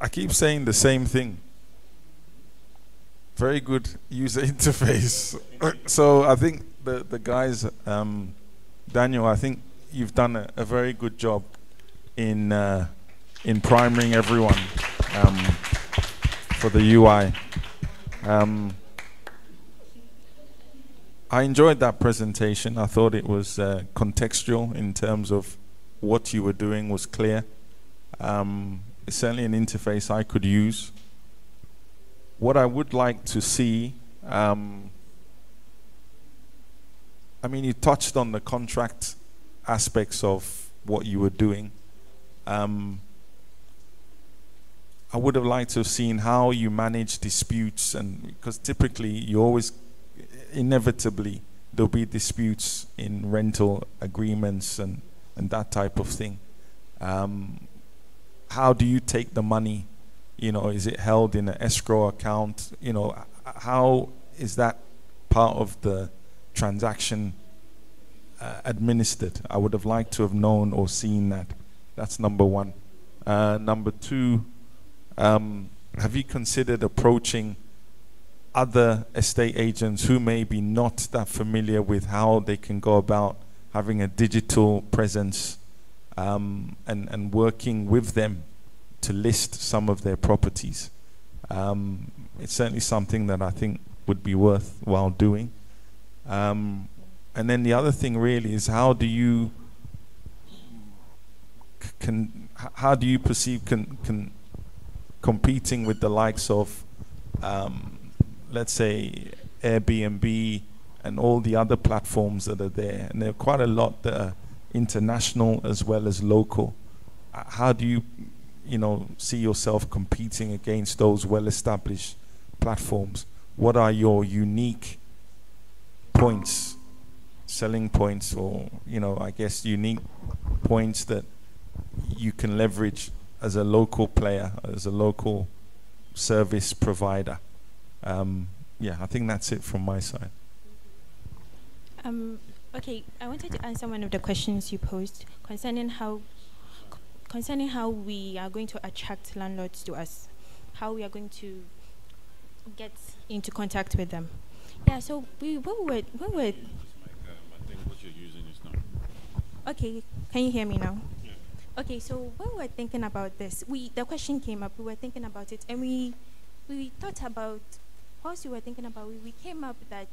I keep saying the same thing. Very good user interface. So I think the guys, Daniel, I think you've done a very good job in priming everyone for the UI. I enjoyed that presentation. I thought it was contextual in terms of what you were doing was clear. It's certainly an interface I could use. What I would like to see, I mean, you touched on the contract aspects of what you were doing. I would have liked to have seen how you manage disputes, and because typically you always, inevitably, there'll be disputes in rental agreements and that type of thing. How do you take the money? You know, is it held in an escrow account? You know, how is that part of the transaction administered? I would have liked to have known or seen that. That's number one. Number two, have you considered approaching other estate agents who may be not that familiar with how they can go about having a digital presence, and working with them to list some of their properties? It's certainly something that I think would be worthwhile doing. And then the other thing really is, how do you perceive competing with the likes of, let's say, Airbnb and all the other platforms that are there? And there are quite a lot that are international as well as local. How do you see yourself competing against those well-established platforms? What are your unique points, selling points, or I guess unique points that you can leverage as a local player, as a local service provider? Yeah, I think that's it from my side. Okay, I wanted to answer one of the questions you posed concerning how we are going to attract landlords to us, how we are going to get into contact with them. Yeah, so when we're I think what you're using is not. okay, can you hear me now? Yeah. Okay, so when we were thinking about this, the question came up, we were thinking about it, and we thought about, whilst we were thinking about it, we came up that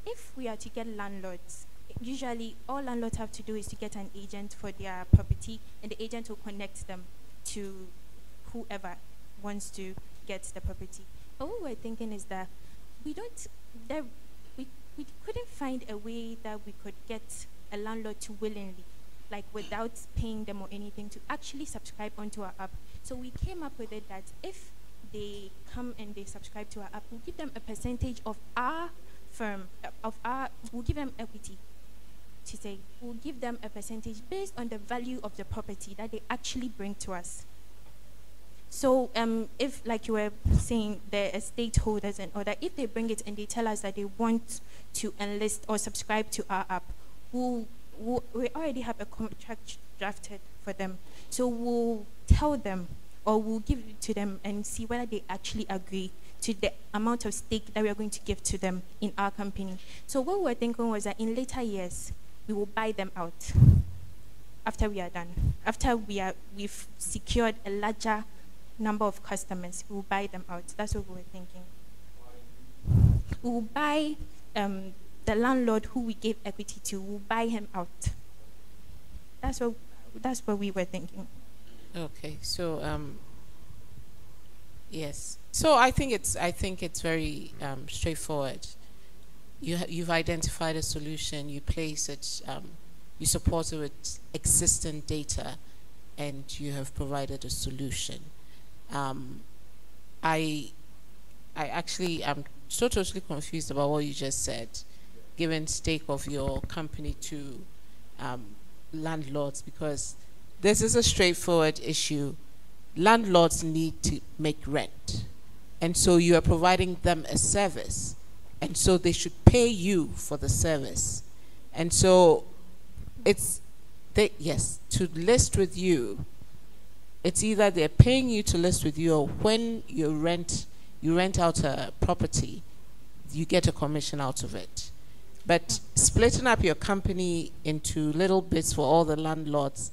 if we are to get landlords, usually all landlords have to do is to get an agent for their property, and the agent will connect them to whoever wants to get the property. But what we're thinking is that we couldn't find a way that we could get a landlord to willingly, like without paying them or anything, to actually subscribe onto our app. So we came up with it that if they come and they subscribe to our app, we'll give them a percentage of our firm, we'll give them equity. To say, we'll give them a percentage based on the value of the property that they actually bring to us. So if, like you were saying, the estate holders and all that, if they bring it and they tell us that they want to enlist or subscribe to our app, we already have a contract drafted for them. So we'll tell them, or we'll give it to them and see whether they actually agree to the amount of stake that we are going to give to them in our company. So what we were thinking was that in later years, we will buy them out after we are done. After we've secured a larger number of customers, we will buy them out. That's what we were thinking. We will buy the landlord who we gave equity to, we'll buy him out. That's what we were thinking. Okay, so yes. So I think it's very straightforward. You've identified a solution. You place it. You support it with existing data, and you have provided a solution. I actually am so totally confused about what you just said. Giving stake of your company to landlords, because this is a straightforward issue. Landlords need to make rent, and so you are providing them a service, and so they should pay you for the service. And so yes, to list with you, it's either they're paying you to list with you, or when your rent you rent out a property, you get a commission out of it. But splitting up your company into little bits for all the landlords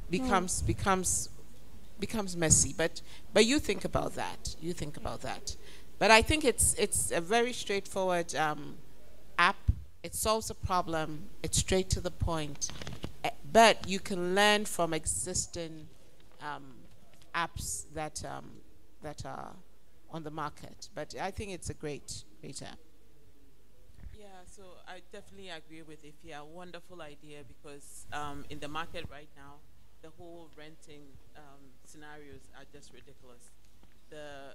becomes messy. But you think about that. You think about that. But I think it's a very straightforward app. It solves a problem. It's straight to the point. But you can learn from existing apps that are on the market. But I think it's a great app. So I definitely agree with Ifya. Wonderful idea, because in the market right now, the whole renting scenarios are just ridiculous. The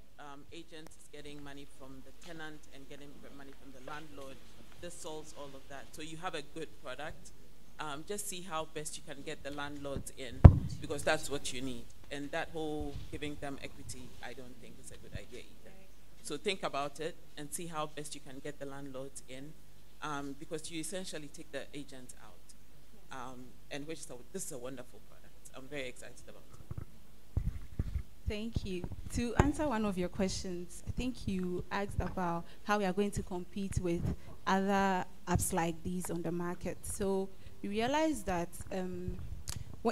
agent is getting money from the tenant and getting money from the landlord. This solves all of that. So you have a good product. Just see how best you can get the landlords in, because that's what you need. And that whole giving them equity, I don't think is a good idea either. So think about it and see how best you can get the landlords in. Because you essentially take the agent out, and this is a wonderful product. I'm very excited about it. Thank you. To answer one of your questions, I think you asked about how we are going to compete with other apps like these on the market. So we realized that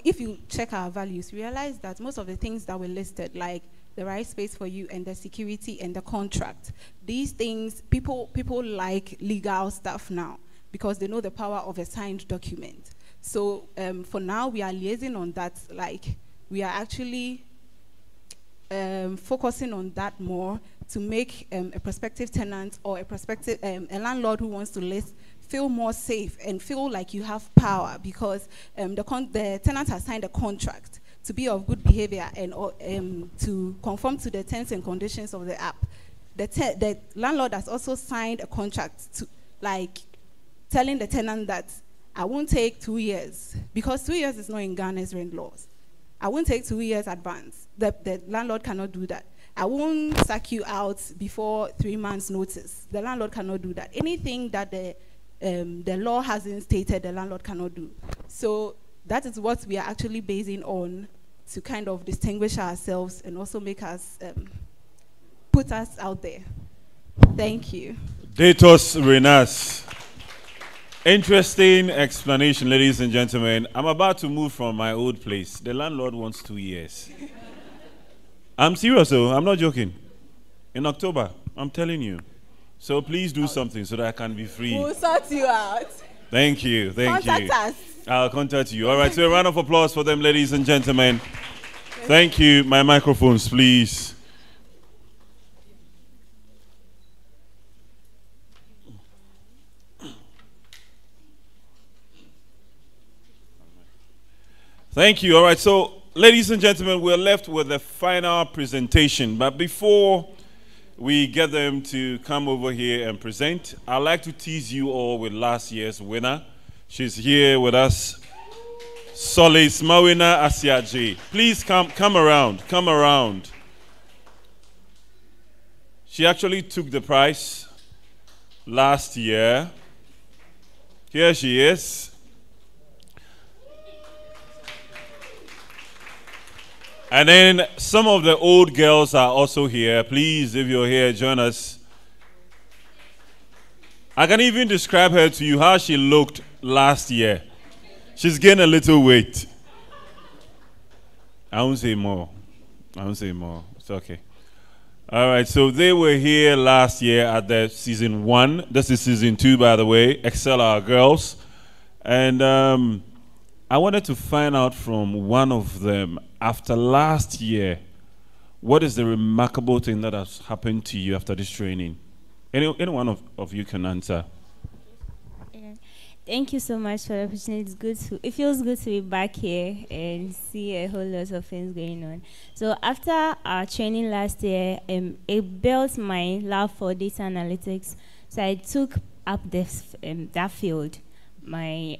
if you check our values, we realized that most of the things that were listed, like the right space for you and the security and the contract, these things, people like legal stuff now because they know the power of a signed document. So for now, we are liaising on that. Like, we are actually focusing on that more to make a prospective tenant or a landlord who wants to list feel more safe and feel like you have power, because the tenant has signed a contract to be of good behavior and to conform to the terms and conditions of the app. The landlord has also signed a contract to, like, telling the tenant that I won't take 2 years, because 2 years is not in Ghana's rent laws. I won't take 2 years advance. The landlord cannot do that. I won't sack you out before 3 months notice. The landlord cannot do that. Anything that the law hasn't stated, the landlord cannot do. So that is what we are actually basing on to kind of distinguish ourselves and also make us, put us out there. Thank you. Datos Renas. Interesting explanation, ladies and gentlemen. I'm about to move from my old place. The landlord wants 2 years. I'm serious, though. I'm not joking. In October, I'm telling you. So please do something so that I can be free. We'll sort you out. Thank you. Thank you. Contact us. I'll contact you. All right, so a round of applause for them, ladies and gentlemen. Thank you. My microphones, please. Thank you. All right, so ladies and gentlemen, we're left with the final presentation. But before we get them to come over here and present, I'd like to tease you all with last year's winner. She's here with us, Solis Mawina Asiaje. Please come around. She actually took the prize last year. Here she is. And then some of the old girls are also here. Please, if you're here, join us. I can even describe her to you, how she looked last year. She's gained a little weight. I won't say more. It's okay. All right, so they were here last year at the season 1. This is season 2, by the way. Excel Our Girls. And I wanted to find out from one of them, after last year, what is the remarkable thing that has happened to you after this training? Any one of you can answer. Yeah. Thank you so much for the opportunity. It feels good to be back here and see a whole lot of things going on. So after our training last year, it built my love for data analytics. So I took up that field. My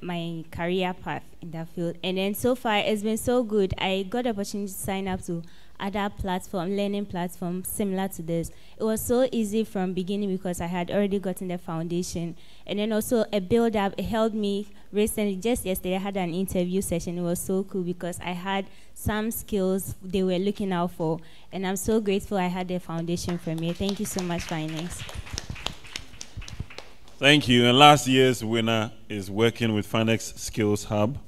my career path in that field. And then so far, it's been so good. I got the opportunity to sign up to other learning platforms similar to this. It was so easy from beginning because I had already gotten the foundation. And then also a build-up, it helped me recently. Just yesterday, I had an interview session. It was so cool because I had some skills they were looking out for. And I'm so grateful I had the foundation from you. Thank you so much, Finance. Thank you. And last year's winner is working with Finex Skills Hub.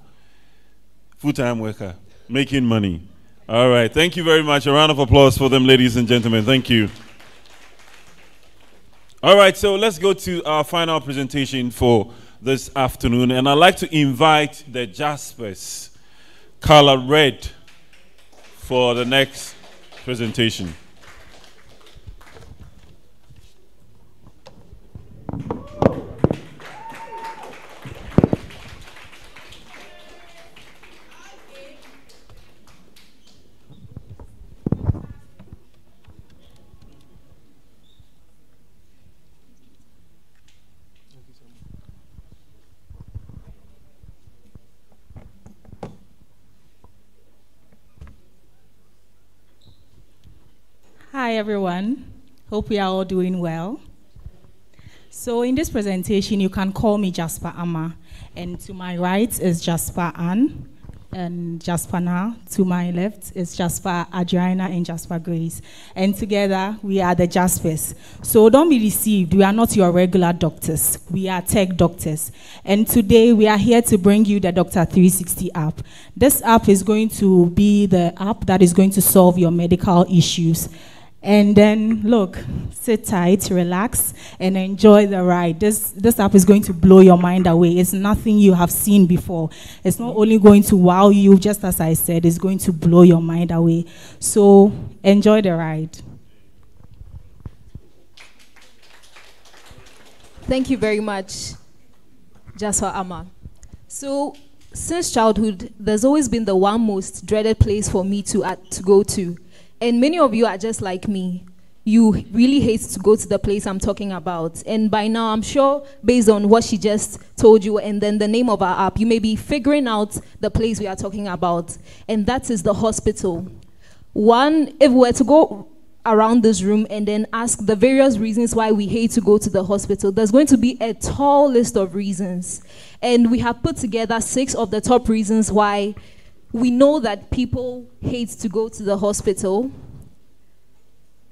Full-time worker, making money. All right. Thank you very much. A round of applause for them, ladies and gentlemen. Thank you. All right. So let's go to our final presentation for this afternoon. And I'd like to invite the Jaspers, color red, for the next presentation. Hi everyone, hope we are all doing well. So in this presentation, you can call me Jasper Amma, and to my right is Jasper Ann, and Jasper Na. To my left is Jasper Adriana and Jasper Grace, and together we are the Jaspers. So don't be deceived, we are not your regular doctors, we are tech doctors. And today we are here to bring you the Doctor 360 app. This app is going to be the app that is going to solve your medical issues. And then, look, sit tight, relax, and enjoy the ride. This app is going to blow your mind away. It's nothing you have seen before. It's not only going to wow you, just as I said, it's going to blow your mind away. So, enjoy the ride. Thank you very much, Jasper Amma. So, since childhood, there's always been the one most dreaded place for me to go to. And many of you are just like me. You really hate to go to the place I'm talking about. And by now, I'm sure, based on what she just told you and then the name of our app, you may be figuring out the place we are talking about. And that is the hospital. One, if we were to go around this room and then ask the various reasons why we hate to go to the hospital, there's going to be a tall list of reasons. And we have put together 6 of the top reasons why we know that people hate to go to the hospital.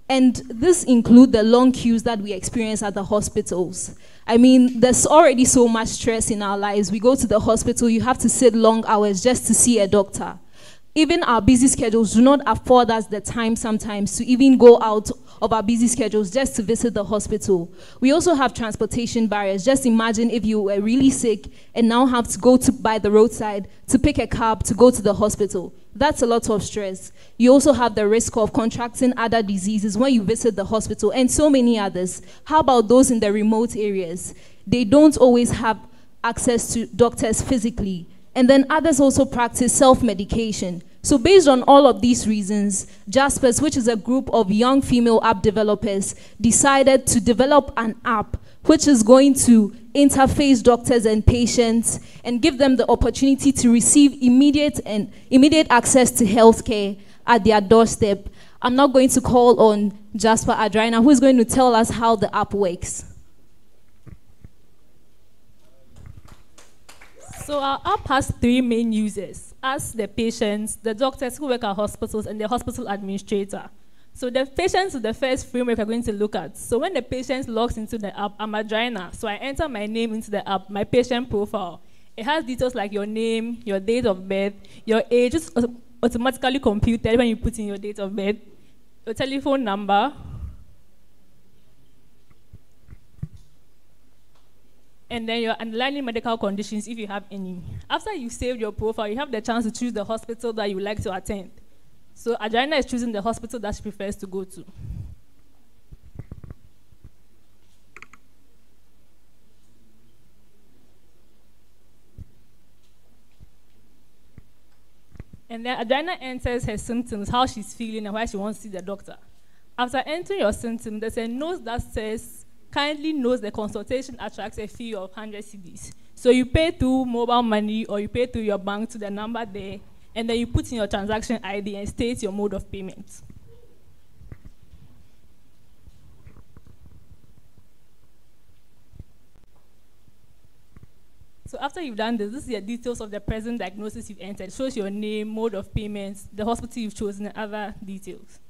And this includes the long queues that we experience at the hospitals. I mean, there's already so much stress in our lives. We go to the hospital, you have to sit long hours just to see a doctor. Even our busy schedules do not afford us the time sometimes to even go out of our busy schedules just to visit the hospital. We also have transportation barriers. Just imagine if you were really sick and now have to go by the roadside to pick a cab to go to the hospital. That's a lot of stress. You also have the risk of contracting other diseases when you visit the hospital and so many others. How about those in the remote areas? They don't always have access to doctors physically. And then others also practice self-medication. So based on all of these reasons, Jaspers, which is a group of young female app developers, decided to develop an app which is going to interface doctors and patients and give them the opportunity to receive immediate access to healthcare at their doorstep. I'm now going to call on Jasper Adriana, who is going to tell us how the app works. So our app has 3 main users: us, the patients, the doctors who work at hospitals, and the hospital administrator. So the patients is the first framework we're going to look at. So when the patient logs into the app, I'm Adriana, so I enter my name into the app, my patient profile. It has details like your name, your date of birth, your age, it's automatically computed when you put in your date of birth, your telephone number, and then your underlying medical conditions if you have any. After you save your profile, you have the chance to choose the hospital that you would like to attend. So Adriana is choosing the hospital that she prefers to go to. And then Adriana enters her symptoms, how she's feeling and why she wants to see the doctor. After entering your symptoms, there's a note that says, kindly note the consultation attracts a fee of 100 cedis. So you pay through mobile money or you pay through your bank to the number there, and then you put in your transaction ID and state your mode of payment. So after you've done this, this is the details of the present diagnosis you've entered. It shows your name, mode of payments, the hospital you've chosen, and other details.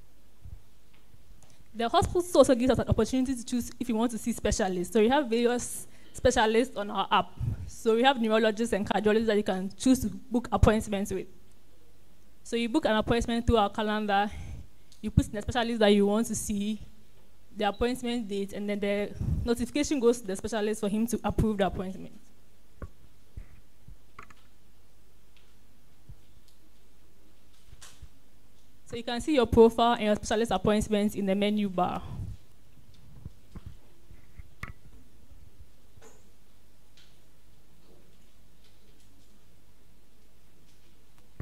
The hospital also gives us an opportunity to choose if you want to see specialists. So you have various specialists on our app. So we have neurologists and cardiologists that you can choose to book appointments with. So you book an appointment through our calendar, you put in the specialist that you want to see, the appointment date, and then the notification goes to the specialist for him to approve the appointment. So you can see your profile and your specialist appointments in the menu bar.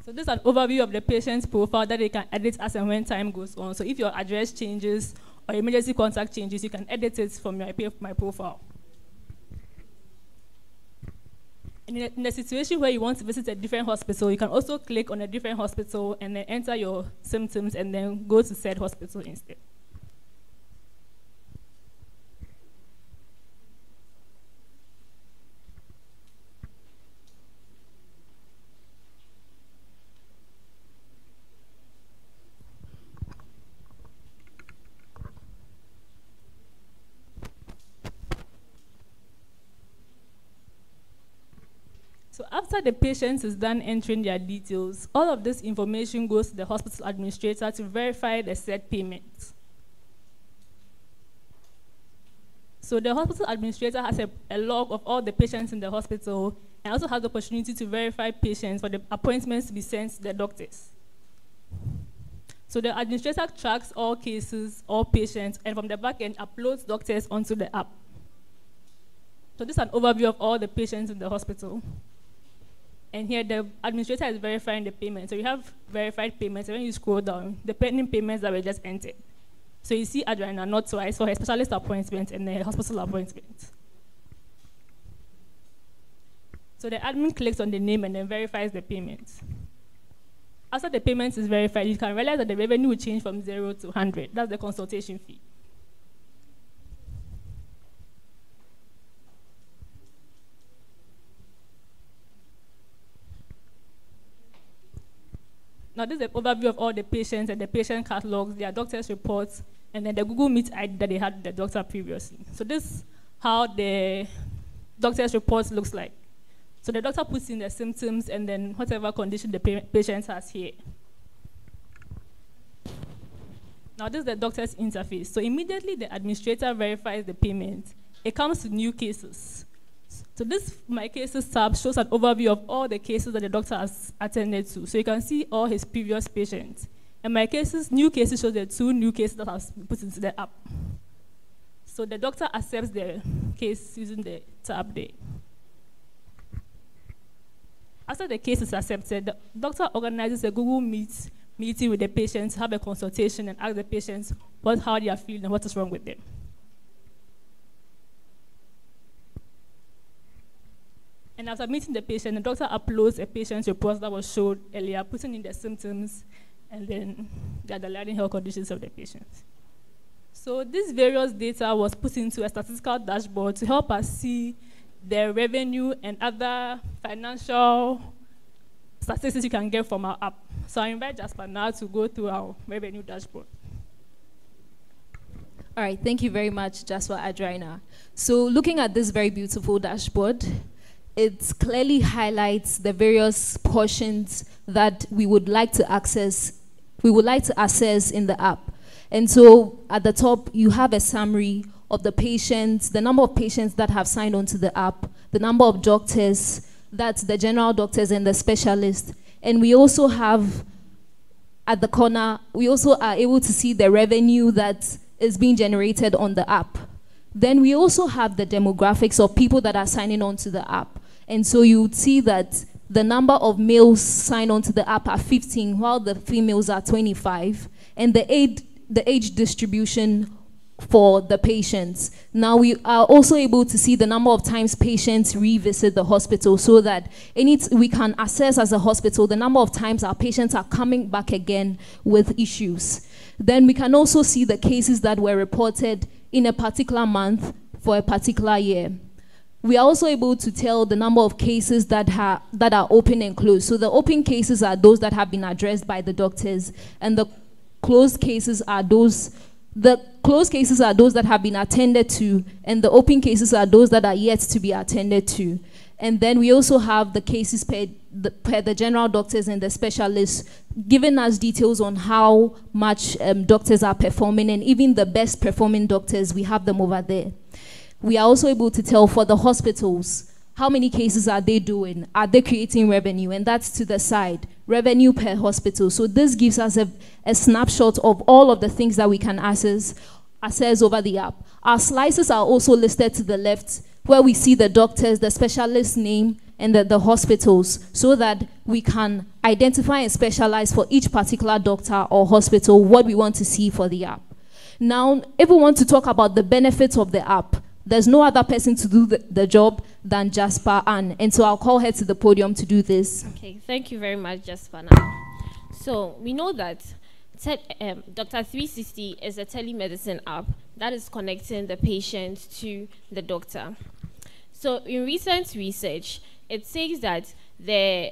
So this is an overview of the patient's profile that they can edit as and when time goes on. So if your address changes or emergency contact changes, you can edit it from my profile. And in a situation where you want to visit a different hospital, you can also click on a different hospital and then enter your symptoms and then go to said hospital instead. So after the patient is done entering their details, all of this information goes to the hospital administrator to verify the said payment. So the hospital administrator has a log of all the patients in the hospital and also has the opportunity to verify patients for the appointments to be sent to the doctors. So the administrator tracks all cases, all patients, and from the back end uploads doctors onto the app. So this is an overview of all the patients in the hospital. And here the administrator is verifying the payment. So you have verified payments, and when you scroll down, the pending payments that were just entered. So you see Adriana not twice for her specialist appointment and her hospital appointment. So the admin clicks on the name and then verifies the payment. After the payment is verified, you can realize that the revenue will change from 0 to 100. That's the consultation fee. Now this is an overview of all the patients and the patient catalogs, their doctor's reports, and then the Google Meet ID that they had with the doctor previously. So this is how the doctor's report looks like. So the doctor puts in the symptoms and then whatever condition the patient has here. Now this is the doctor's interface. So immediately the administrator verifies the payment. It comes to new cases. So this My Cases tab shows an overview of all the cases that the doctor has attended to. So you can see all his previous patients. And My Cases, new cases shows the 2 new cases that have been put into the app. So the doctor accepts the case using the tab there. After the case is accepted, the doctor organizes a Google Meet meeting with the patient to have a consultation and ask the patients how they are feeling and what is wrong with them. And after meeting the patient, the doctor uploads a patient's report that was showed earlier, putting in the symptoms and then the underlying health conditions of the patient. So this various data was put into a statistical dashboard to help us see the revenue and other financial statistics you can get from our app. So I invite Jasper now to go through our revenue dashboard. All right, thank you very much, Jasper Adrina. So looking at this very beautiful dashboard, it clearly highlights the various portions that we would like to access in the app. And so at the top, you have a summary of the patients, the number of patients that have signed on to the app, the number of doctors, that's the general doctors and the specialists. And we also have, at the corner, we also are able to see the revenue that is being generated on the app. Then we also have the demographics of people that are signing on to the app. And so you would see that the number of males signed on to the app are 15, while the females are 25. And the age distribution for the patients. Now we are also able to see the number of times patients revisit the hospital, so that we can assess as a hospital the number of times our patients are coming back again with issues. Then we can also see the cases that were reported in a particular month for a particular year. We are also able to tell the number of cases that are open and closed. So the open cases are those that have been addressed by the doctors, and the closed cases are those that have been attended to, and the open cases are those that are yet to be attended to. And then we also have the cases per the general doctors and the specialists, giving us details on how much doctors are performing, and even the best performing doctors, we have them over there. We are also able to tell for the hospitals, how many cases are they doing? Are they creating revenue? And that's to the side, revenue per hospital. So this gives us a snapshot of all of the things that we can access over the app. Our slices are also listed to the left, where we see the doctors, the specialist name, and the hospitals, so that we can identify and specialize for each particular doctor or hospital what we want to see for the app. Now, if we want to talk about the benefits of the app, there's no other person to do the job than Jasper Ann. And so I'll call her to the podium to do this. Okay, thank you very much, Jasper Ann. So we know that Dr. 360 is a telemedicine app that is connecting the patient to the doctor. So in recent research, it says that the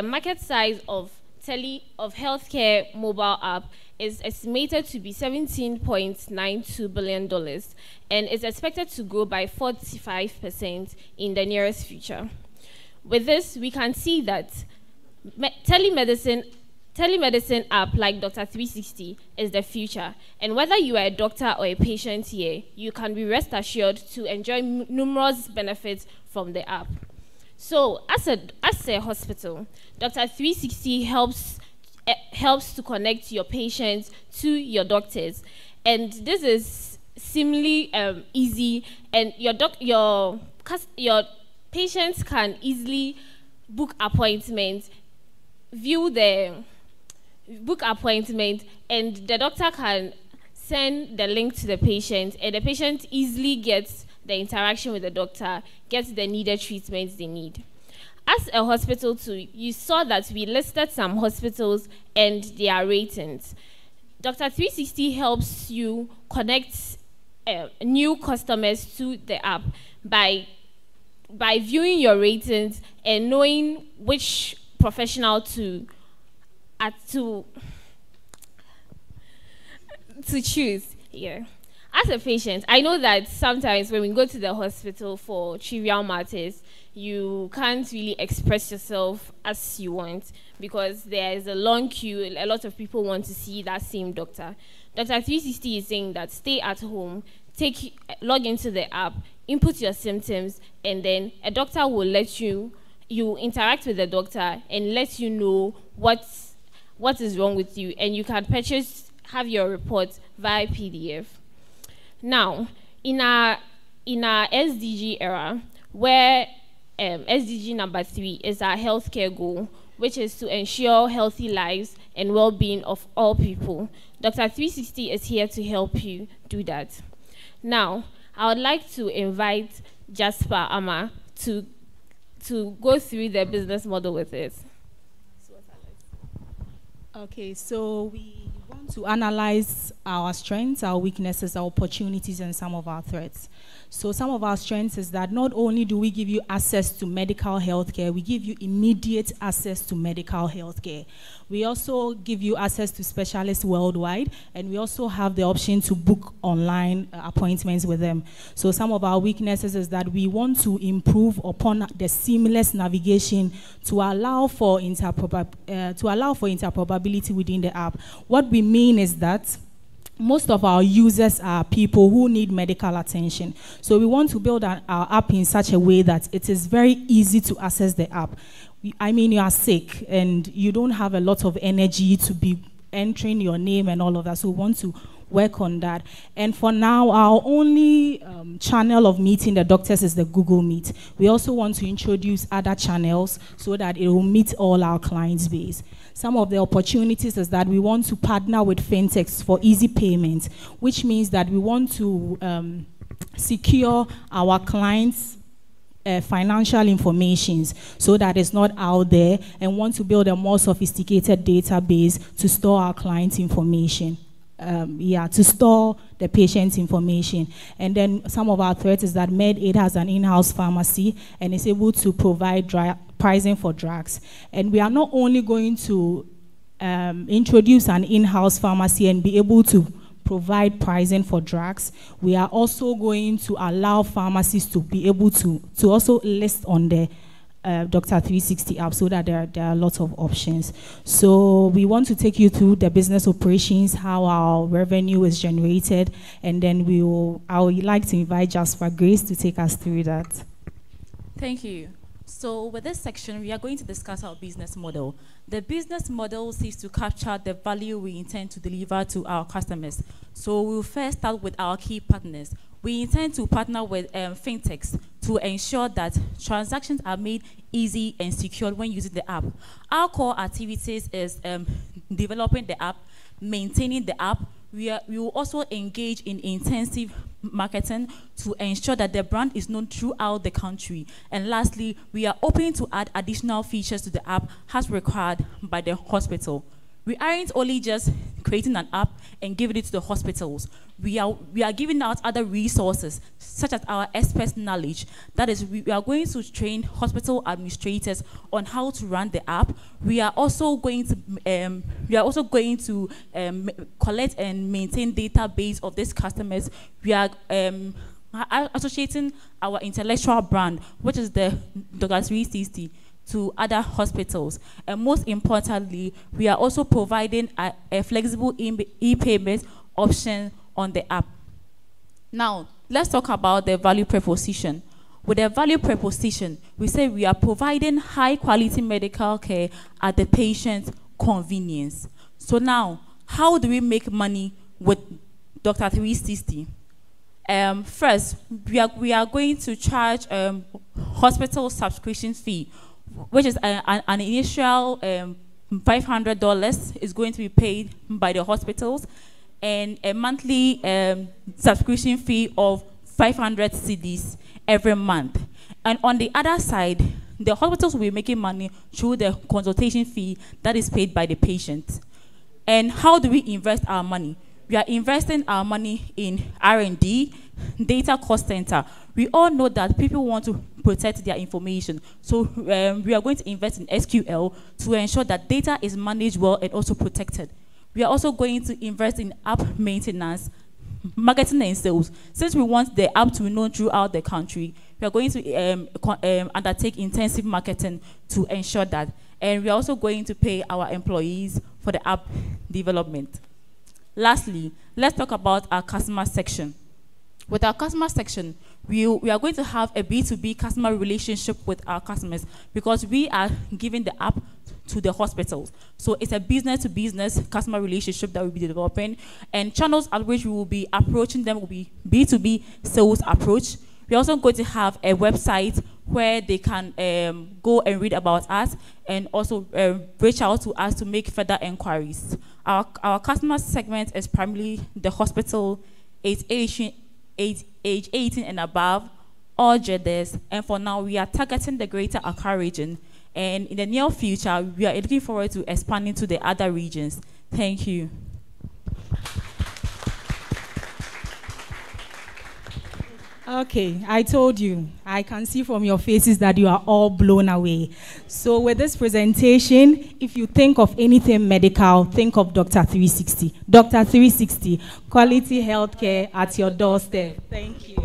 market size of healthcare mobile app is estimated to be $17.92 billion, and is expected to grow by 45% in the nearest future. With this, we can see that telemedicine app like Dr. 360 is the future, and whether you are a doctor or a patient here, you can be rest assured to enjoy numerous benefits from the app. So, as a hospital, Dr. 360 helps to connect your patients to your doctors, and this is seemingly easy, and your patients can easily book appointments, and the doctor can send the link to the patient, and the patient easily gets the interaction with the doctor, gets the needed treatments they need. As a hospital too, you saw that we listed some hospitals and their ratings. Dr. 360 helps you connect new customers to the app by viewing your ratings and knowing which professional to choose. Yeah. As a patient, I know that sometimes when we go to the hospital for trivial matters, you can't really express yourself as you want because there is a long queue. A lot of people want to see that same doctor. Dr. 360 is saying that stay at home, log into the app, input your symptoms, and then a doctor will let you interact with the doctor and let you know what is wrong with you, and you can have your report via PDF. Now, in our SDG era, where SDG number 3 is our healthcare goal, which is to ensure healthy lives and well-being of all people, Dr. 360 is here to help you do that. Now, I would like to invite Jasper Amma to go through the business model with us. Okay, so we want to analyze our strengths, our weaknesses, our opportunities, and some of our threats. So some of our strengths is that not only do we give you access to medical health care, we give you immediate access to medical health care. We also give you access to specialists worldwide, and we also have the option to book online appointments with them. So some of our weaknesses is that we want to improve upon the seamless navigation to allow for interoperability within the app. What we mean is that most of our users are people who need medical attention. So we want to build our app in such a way that it is very easy to access the app. I mean, you are sick and you don't have a lot of energy to be entering your name and all of that. So we want to work on that. And for now, our only channel of meeting the doctors is the Google Meet. We also want to introduce other channels so that it will meet all our clients' base. some of the opportunities is that we want to partner with fintechs for easy payments, which means that we want to secure our clients' financial information so that it's not out there, and want to build a more sophisticated database to store our clients' information. To store the patient's information. And then some of our threats is that MedAid has an in-house pharmacy and is able to provide pricing for drugs. And we are not only going to introduce an in-house pharmacy and be able to provide pricing for drugs, we are also going to allow pharmacies to be able to also list on the Dr. 360 app, so that there are lots of options. So we want to take you through the business operations, how our revenue is generated, and then I would like to invite Jasper Grace to take us through that. Thank you. So with this section, we are going to discuss our business model. The business model seeks to capture the value we intend to deliver to our customers. So we'll first start with our key partners. We intend to partner with fintechs to ensure that transactions are made easy and secure when using the app. Our core activities is developing the app, maintaining the app. We will also engage in intensive marketing to ensure that the brand is known throughout the country. And lastly, we are open to add additional features to the app as required by the hospital. We aren't only just creating an app and giving it to the hospitals. We are giving out other resources, such as our expert knowledge. That is, we are going to train hospital administrators on how to run the app. We are also going to collect and maintain database of these customers. We are associating our intellectual brand, which is the Dr. 360, to other hospitals. And most importantly, we are also providing a flexible e-payment option on the app. Now, let's talk about the value proposition. With the value proposition, we say we are providing high quality medical care at the patient's convenience. So now, how do we make money with Dr. 360? First, we are going to charge hospital subscription fee, which is an initial $500 is going to be paid by the hospitals, and a monthly subscription fee of 500 cedis every month. And on the other side, the hospitals will be making money through the consultation fee that is paid by the patient. And how do we invest our money? We are investing our money in R&D, data cost center. We all know that people want to protect their information. So we are going to invest in SQL to ensure that data is managed well and also protected. We are also going to invest in app maintenance, marketing and sales. Since we want the app to be known throughout the country, we are going to undertake intensive marketing to ensure that. And we are also going to pay our employees for the app development. Lastly, let's talk about our customer section. With our customer section, we are going to have a B2B customer relationship with our customers, because we are giving the app to the hospitals. So it's a business-to-business customer relationship that we'll be developing, and channels at which we will be approaching them will be B2B sales approach. We're also going to have a website where they can go and read about us, and also reach out to us to make further inquiries. Our customer segment is primarily the hospital, age 18 and above, all genders, and for now we are targeting the greater Accra region, and in the near future we are looking forward to expanding to the other regions. Thank you. Okay, I told you. I can see from your faces that you are all blown away. So with this presentation, if you think of anything medical, think of Dr. 360. Dr. 360, quality healthcare at your doorstep. Thank you.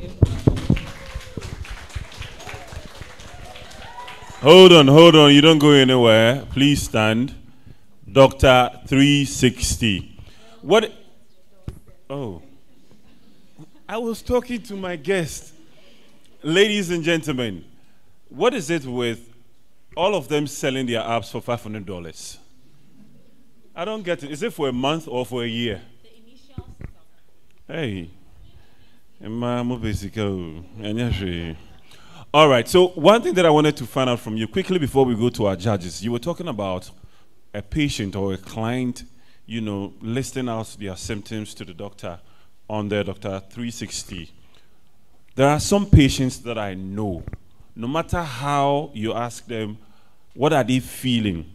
Hold on. You don't go anywhere. Please stand. Dr. 360. What? Oh. I was talking to my guest. Ladies and gentlemen, what is it with all of them selling their apps for $500? I don't get it. Is it for a month or for a year? Hey. All right, so one thing that I wanted to find out from you quickly before we go to our judges, you were talking about a patient or a client, you know, listing out their symptoms to the doctor on their Dr. 360. There are some patients that I know, no matter how you ask them, what are they feeling?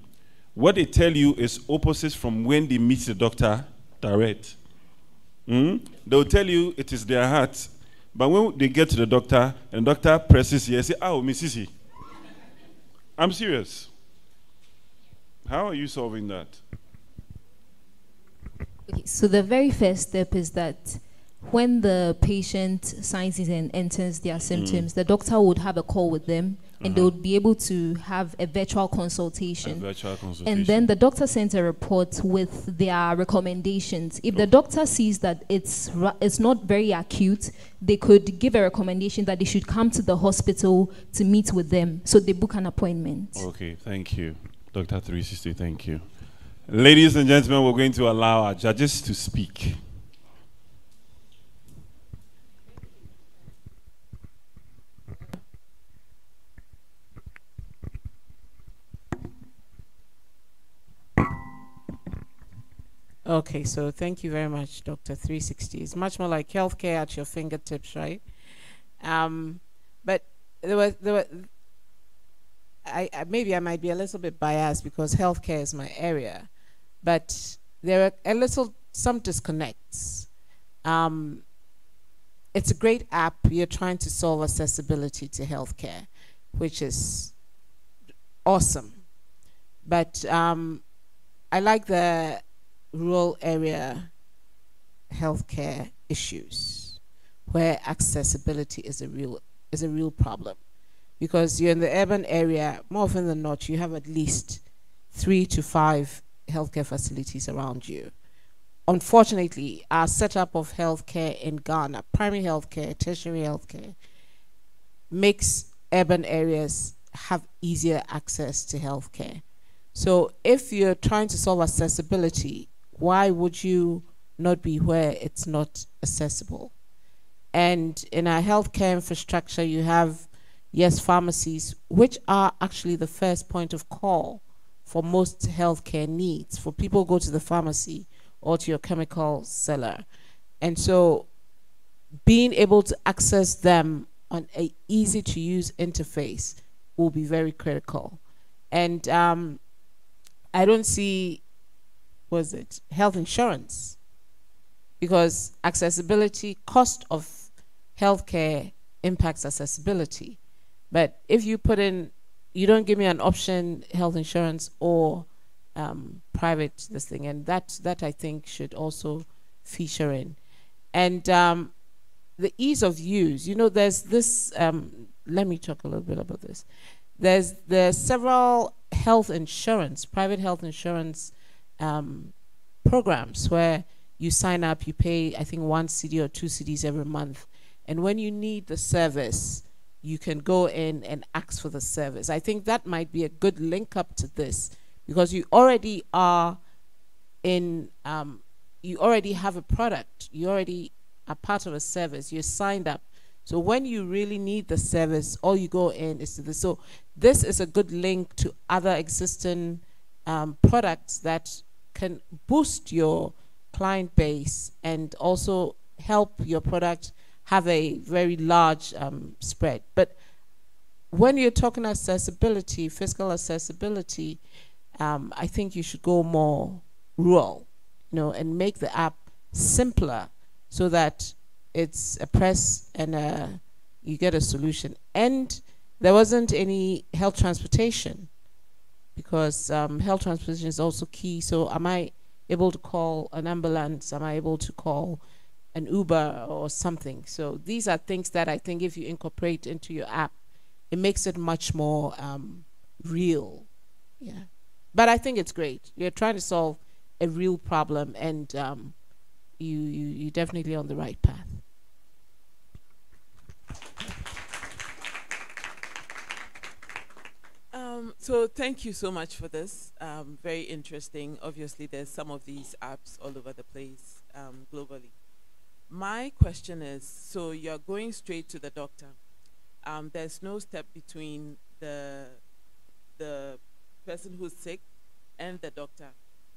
What they tell you is opposite from when they meet the doctor direct. They'll tell you it is their heart, but when they get to the doctor and the doctor presses here, say, "Oh, Mrs. I'm serious." How are you solving that? Okay, so the very first step is that when the patient signs in and enters their symptoms, the doctor would have a call with them, and they would be able to have a virtual consultation. And then the doctor sends a report with their recommendations. If the doctor sees that it's not very acute, they could give a recommendation that they should come to the hospital to meet with them. So they book an appointment. Okay, thank you. Dr. 360, thank you. Ladies and gentlemen, we're going to allow our judges to speak. Okay, so thank you very much, Dr. 360. It's much more like healthcare at your fingertips, right? But maybe I might be a little bit biased because healthcare is my area, but there are some disconnects. It's a great app. You're trying to solve accessibility to healthcare, which is awesome. But I like the rural area healthcare issues where accessibility is a real problem, because you're in the urban area, more often than not you have at least 3 to 5 healthcare facilities around you. Unfortunately, our setup of healthcare in Ghana, primary healthcare, tertiary healthcare, makes urban areas have easier access to healthcare. So if you're trying to solve accessibility, why would you not be where it's not accessible? And in our healthcare infrastructure, you have, yes, pharmacies, which are actually the first point of call for most healthcare needs. For people who go to the pharmacy or to your chemical seller. And so being able to access them on an easy to use interface will be very critical. And I don't see, health insurance, because accessibility, cost of healthcare impacts accessibility. But if you put in, you don't give me an option, health insurance or private this thing, and that I think should also feature in. And the ease of use, you know, there's this, let me talk a little bit about this. There's several health insurance, private health insurance programs where you sign up, you pay, I think, 1 CD or 2 CDs every month. And when you need the service, you can go in and ask for the service. I think that might be a good link up to this, because you already are in, you already have a product, you already are part of a service, you're signed up. So when you really need the service, all you go in is to this. So this is a good link to other existing products that can boost your client base and also help your product have a very large spread. But when you're talking accessibility, fiscal accessibility, I think you should go more rural, you know, and make the app simpler so that it's a press and you get a solution. And there wasn't any health transportation, because health transportation is also key. So am I able to call an ambulance? Am I able to call an Uber or something? So these are things that I think if you incorporate into your app, it makes it much more real. Yeah. But I think it's great. You're trying to solve a real problem, and you're definitely on the right path. So thank you so much for this. Very interesting. Obviously, there's some of these apps all over the place globally. My question is, so you're going straight to the doctor. There's no step between the person who's sick and the doctor.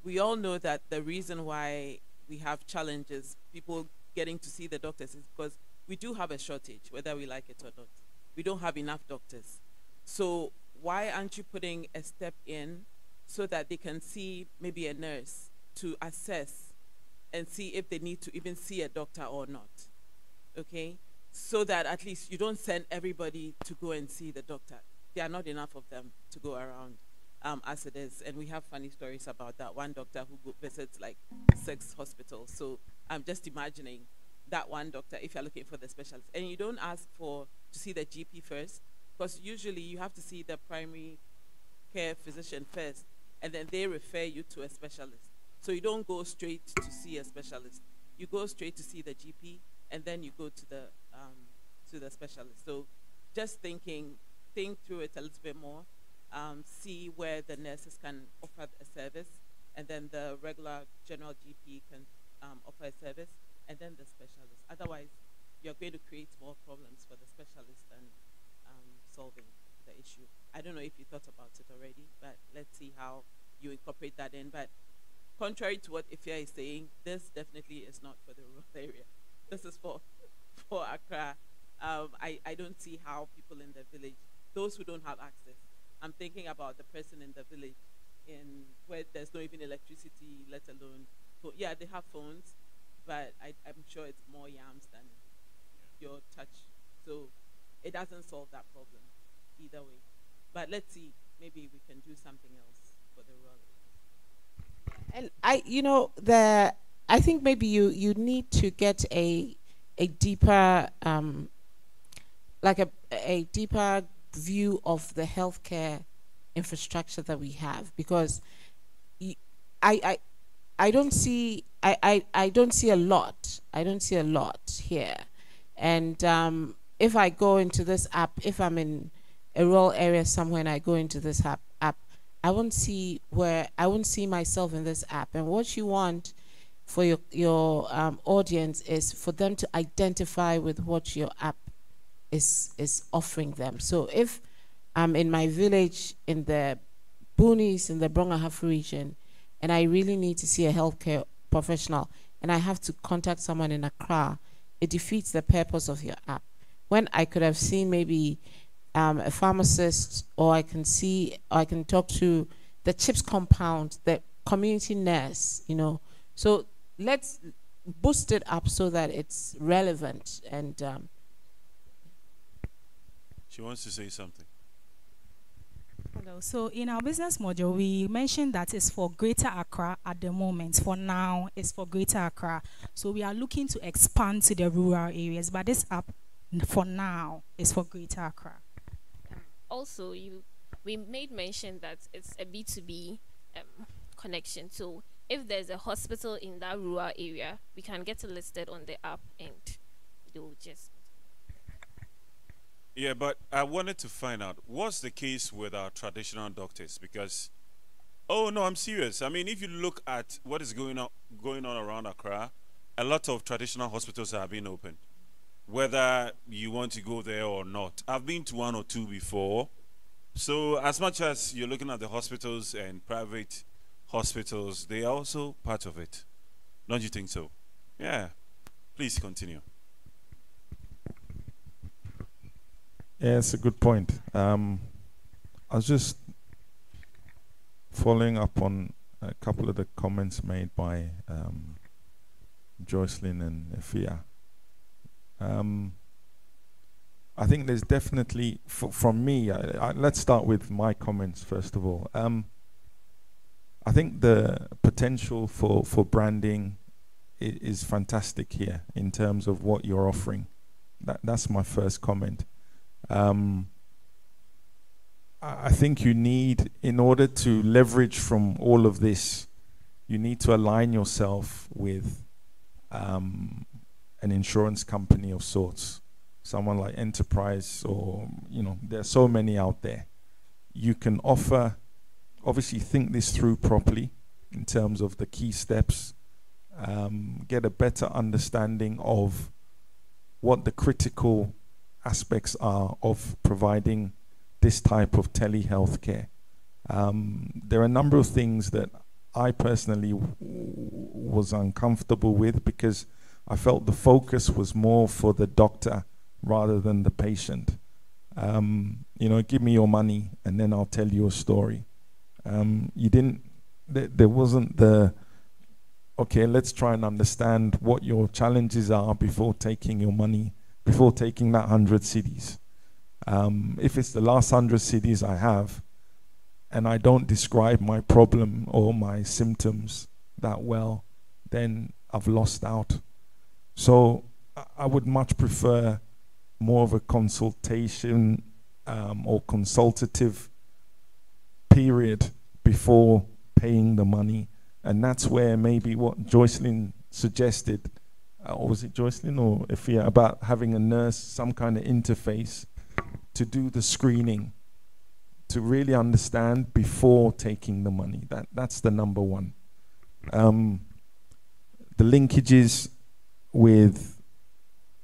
We all know that the reason why we have challenges, people getting to see the doctors, is because we do have a shortage, whether we like it or not. We don't have enough doctors. So why aren't you putting a step in so that they can see maybe a nurse to assess and see if they need to even see a doctor or not? Okay? So that at least you don't send everybody to go and see the doctor. There are not enough of them to go around as it is. And we have funny stories about that. One doctor who visits like 6 hospitals. So I'm just imagining that one doctor, if you're looking for the specialist. And you don't ask to see the GP first, because usually you have to see the primary care physician first, and then they refer you to a specialist. So you don't go straight to see a specialist. You go straight to see the GP, and then you go to the specialist. So just think through it a little bit more, see where the nurses can offer a service, and then the regular general GP can offer a service, and then the specialist. Otherwise, you're going to create more problems for the specialist than solving the issue. I don't know if you thought about it already, but let's see how you incorporate that in. But contrary to what Ifya is saying, this definitely is not for the rural area. This is for Accra. I don't see how people in the village, those who don't have access, I'm thinking about the person in the village where there's no even electricity, let alone, yeah, they have phones, but I'm sure it's more yams than your touch. So it doesn't solve that problem either way. But let's see, maybe we can do something else for the rural areas. And I think maybe you need to get a deeper like a deeper view of the healthcare infrastructure that we have, because I don't see a lot. I don't see a lot here. And if I go into this app, if I'm in a rural area somewhere and I go into this app, I won't see myself in this app. And what you want for your audience is for them to identify with what your app is offering them. So if I'm in my village in the boonies in the Brong-Ahafo region, and I really need to see a healthcare professional, and I have to contact someone in Accra, it defeats the purpose of your app. When I could have seen maybe a pharmacist, or I can talk to the CHIPS compound, the community nurse, So let's boost it up so that it's relevant. And she wants to say something. Hello. So in our business module, we mentioned that it's for Greater Accra at the moment. For now, it's for Greater Accra. So we are looking to expand to the rural areas, but this app, for now, is for Greater Accra. Also, we made mention that it's a B2B connection. So if there's a hospital in that rural area, we can get it listed on the app, and they'll just... Yeah, but I wanted to find out, what's the case with our traditional doctors? Because, oh no, I'm serious. I mean, if you look at what is going on around Accra, a lot of traditional hospitals are being opened, whether you want to go there or not. I've been to 1 or 2 before. So as much as you're looking at the hospitals and private hospitals, they are also part of it. Don't you think so? Yeah. Please continue. Yeah, it's a good point. I was just following up on a couple of the comments made by Jocelyn and Ifya. I think there's definitely, from me, let's start with my comments first of all. I think the potential for branding is fantastic here in terms of what you're offering. That's my first comment. I think you need, in order to leverage from all of this, you need to align yourself with an insurance company of sorts, someone like Enterprise, or there are so many out there. You can offer, obviously think this through properly in terms of the key steps, get a better understanding of what the critical aspects are of providing this type of telehealth care. There are a number of things that I personally was uncomfortable with because I felt the focus was more for the doctor rather than the patient. You know, give me your money and then I'll tell you a story. There wasn't the, okay, let's try and understand what your challenges are before taking your money, before taking that 100 cedis. If it's the last 100 cedis I have, and I don't describe my problem or my symptoms that well, then I've lost out. So I would much prefer more of a consultation or consultative period before paying the money. And that's where maybe what Joycelyn suggested, or was it Joycelyn or Ifia, about having a nurse, some kind of interface to do the screening, to really understand before taking the money. That's the number one. The linkages with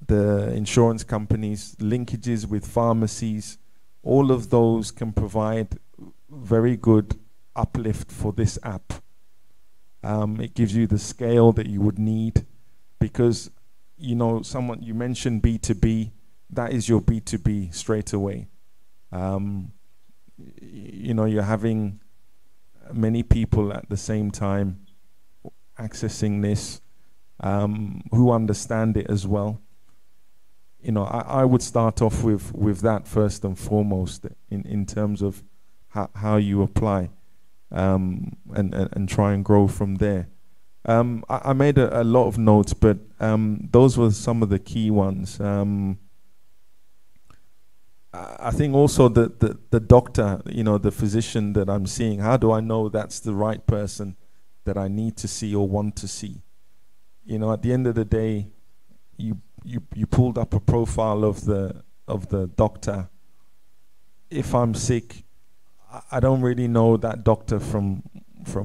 the insurance companies, linkages with pharmacies, all of those can provide very good uplift for this app. It gives you the scale that you would need because, you know, you mentioned B2B, that is your B2B straight away. You know, you're having many people at the same time accessing this who understand it as well. You know, I would start off with that first and foremost in terms of how you apply and try and grow from there. I made a lot of notes, but those were some of the key ones. I think also the doctor, you know, the physician that I'm seeing, how do I know that's the right person that I need to see or want to see? You know, at the end of the day, you pulled up a profile of the doctor. If I'm sick, I don't really know that doctor from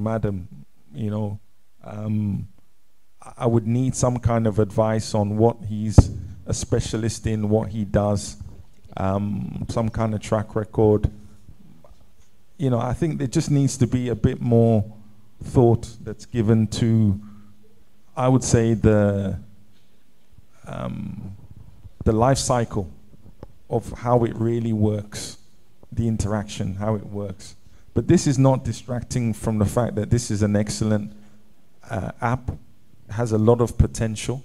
Adam, you know. I would need some kind of advice on what he's a specialist in, what he does, some kind of track record. You know, I think there just needs to be a bit more thought that's given to, I would say, the life cycle of how it really works, the interaction, how it works. But this is not distracting from the fact that this is an excellent app, has a lot of potential.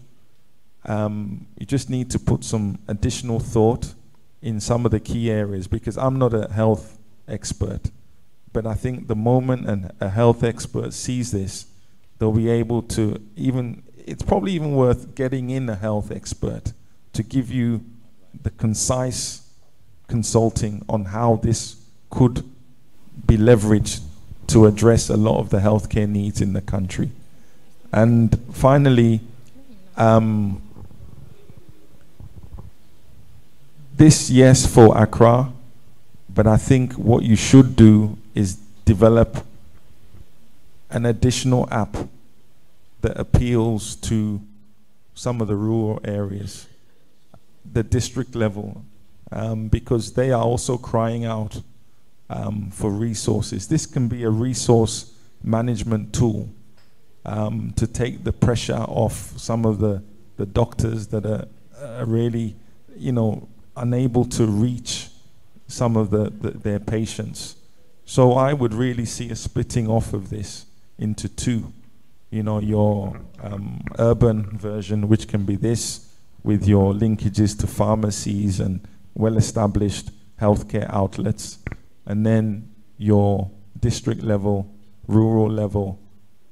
You just need to put some additional thought in some of the key areas, because I'm not a health expert, but I think the moment a health expert sees this, they'll be able to it's probably even worth getting in a health expert to give you the concise consulting on how this could be leveraged to address a lot of the healthcare needs in the country. And finally, this, yes, for Accra, but I think what you should do is develop an additional app that appeals to some of the rural areas, the district level, because they are also crying out for resources. This can be a resource management tool to take the pressure off some of the doctors that are really, you know, unable to reach some of their patients. So I would really see a splitting off of this into two. You know, your urban version, which can be this, with your linkages to pharmacies and well-established healthcare outlets, and then your district level, rural level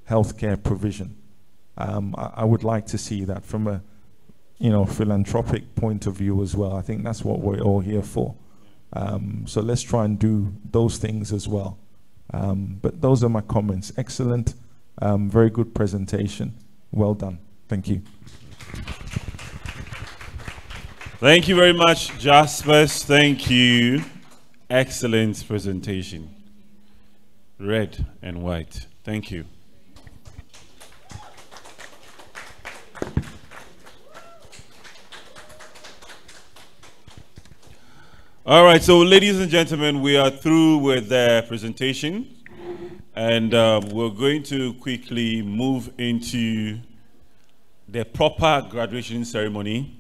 healthcare provision. I would like to see that from a, you know, philanthropic point of view as well. I think that's what we're all here for. So let's try and do those things as well. But those are my comments. Excellent, very good presentation. Well done. Thank you. Thank you very much, Jaspers. Thank you. Excellent presentation. Red and white. Thank you. All right, so ladies and gentlemen, we are through with the presentation, and we're going to quickly move into the proper graduation ceremony.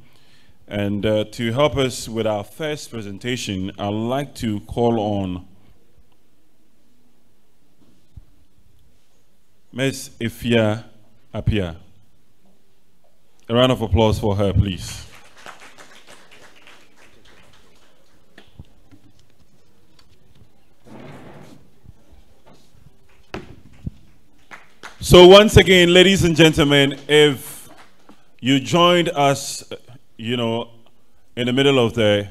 And to help us with our first presentation, I'd like to call on Ms. Ifia Apia. A round of applause for her, please. So once again, ladies and gentlemen, if you joined us, you know, in the middle of the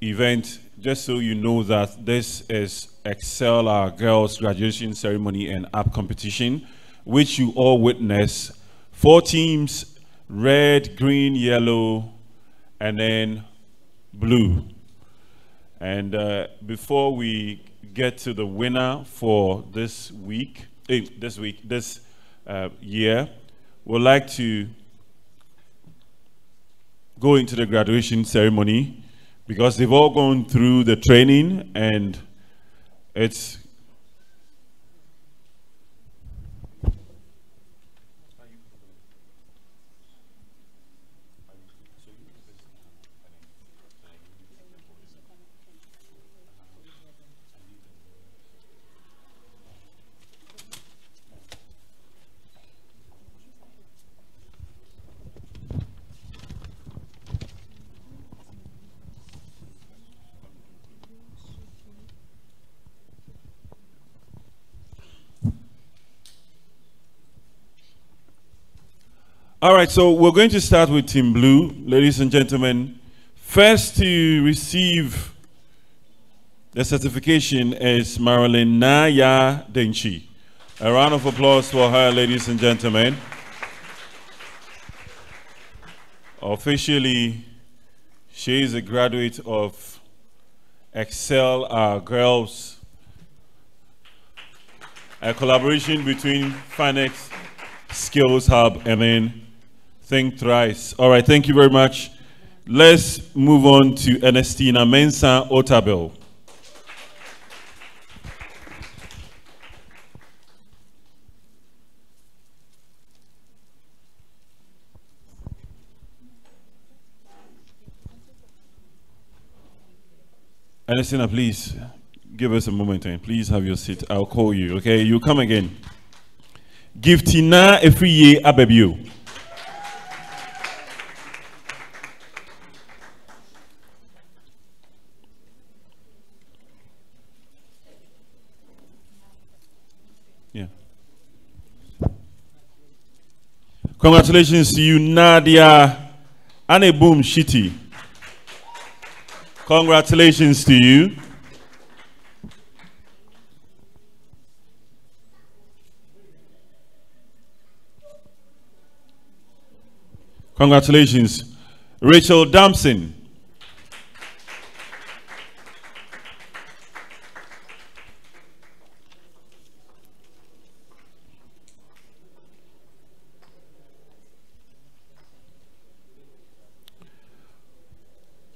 event, just so you know that this is Excel Our Girls Graduation Ceremony and App Competition, which you all witness. 4 teams, red, green, yellow, and then blue. And before we get to the winner for this week, this year, we'd like to go into the graduation ceremony because they've all gone through the training, and it's all right, so we're going to start with Team Blue, ladies and gentlemen. First to receive the certification is Marilyn Naya Denchi. A round of applause for her, ladies and gentlemen. Officially, she is a graduate of Excel Our Girls, a collaboration between Finex, Skills Hub, and then Think Thrice. All right, thank you very much. Let's move on to Ernestina Mensah Otabel. Ernestina, please give us a moment and please have your seat. I'll call you, okay? You come again. Giftina Efriye Abebio. Yeah. Congratulations to you, Nadia Aneboom Shiti. Congratulations to you. Congratulations, Rachel Damson.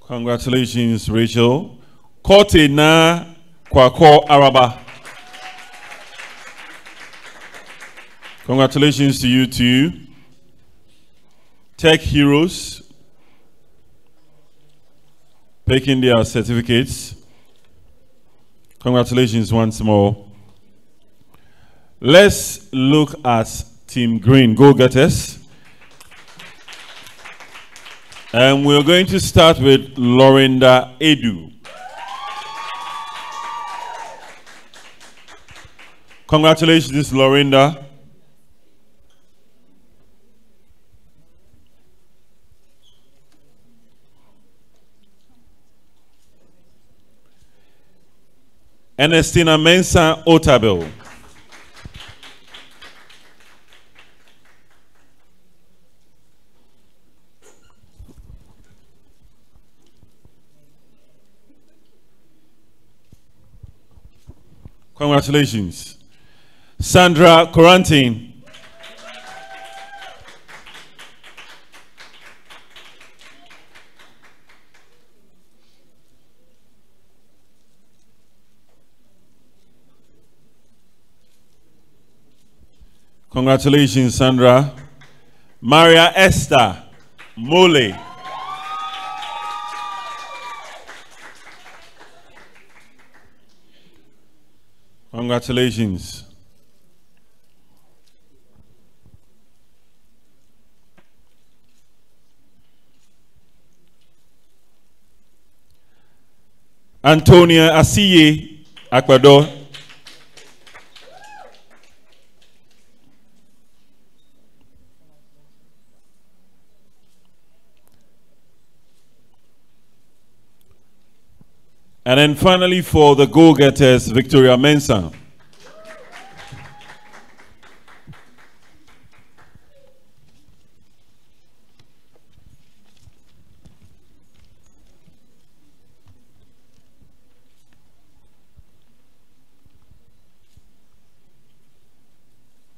Congratulations, Rachel. Kote na Kwako Araba. Congratulations to you too. Tech Heroes taking their certificates. Congratulations once more. Let's look at Team Green, go-getters. And we're going to start with Lorinda Edu. Congratulations, Lorinda. Ernestina Mensah Otabel. Congratulations. Sandra Corantin. Congratulations, Sandra. Maria Esther Mole. Congratulations. Antonia Asiye Akbado. And then finally for the go-getters, Victoria Mensah.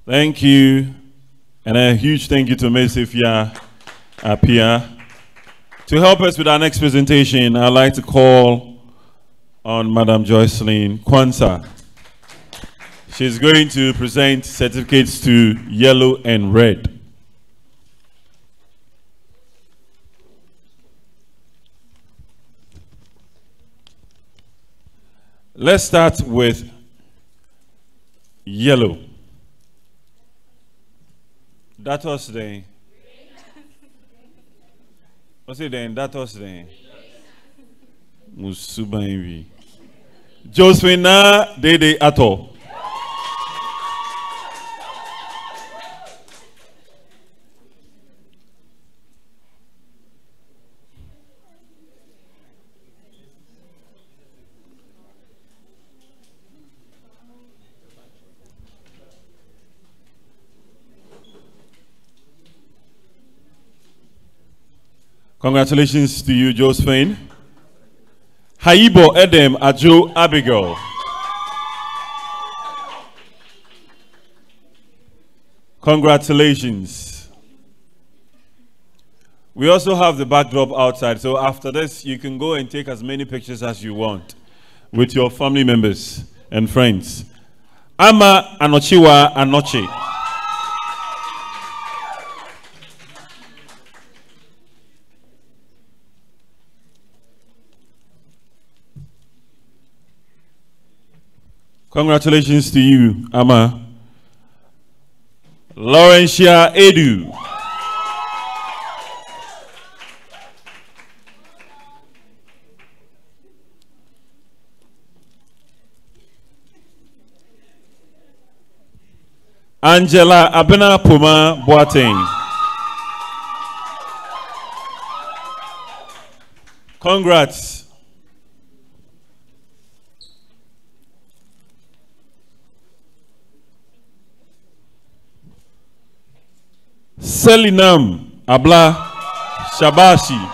Thank you. And a huge thank you to Ms. Ifya Apia. To help us with our next presentation, I'd like to call on Madam Joycelyn Kwanzaa. She's going to present certificates to yellow and red. Let's start with yellow. That was the. What's it then? That was the. Musubainvi. Josephina Dede Ato. Congratulations to you, Josephine. Haibo Edem Ajo Abigail. Congratulations. We also have the backdrop outside, so after this, you can go and take as many pictures as you want with your family members and friends. Ama Anochiwa Anochi. Congratulations to you, Ama. Laurentia Edu. Angela Abena Puma Boateng. Congrats. Selinam Abla Shabashi.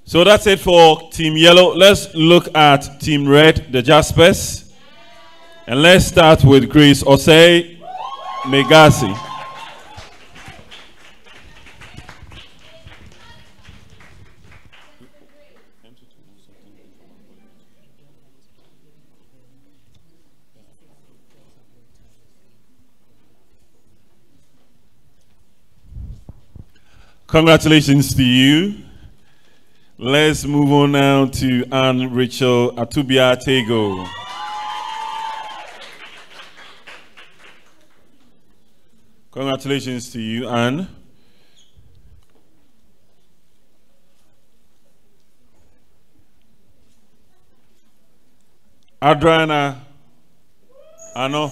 So that's it for Team Yellow. Let's look at Team Red, the Jaspers. And let's start with Grace Osei Megasi. Congratulations to you. Let's move on now to Anne Rachel Atubia Tego. Congratulations to you, Anne. Adriana Ano.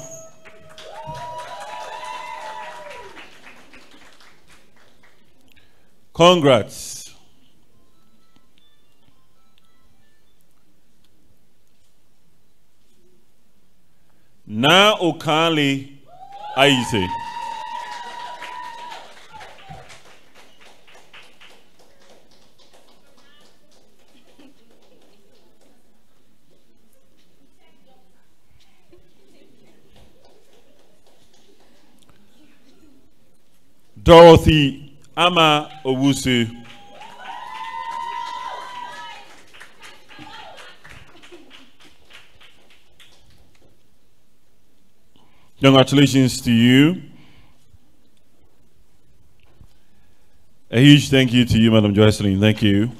Congrats. Na Okali Aise. Dorothy Ama Owusu. Congratulations to you. A huge thank you to you, Madam Joycelyn. Thank you.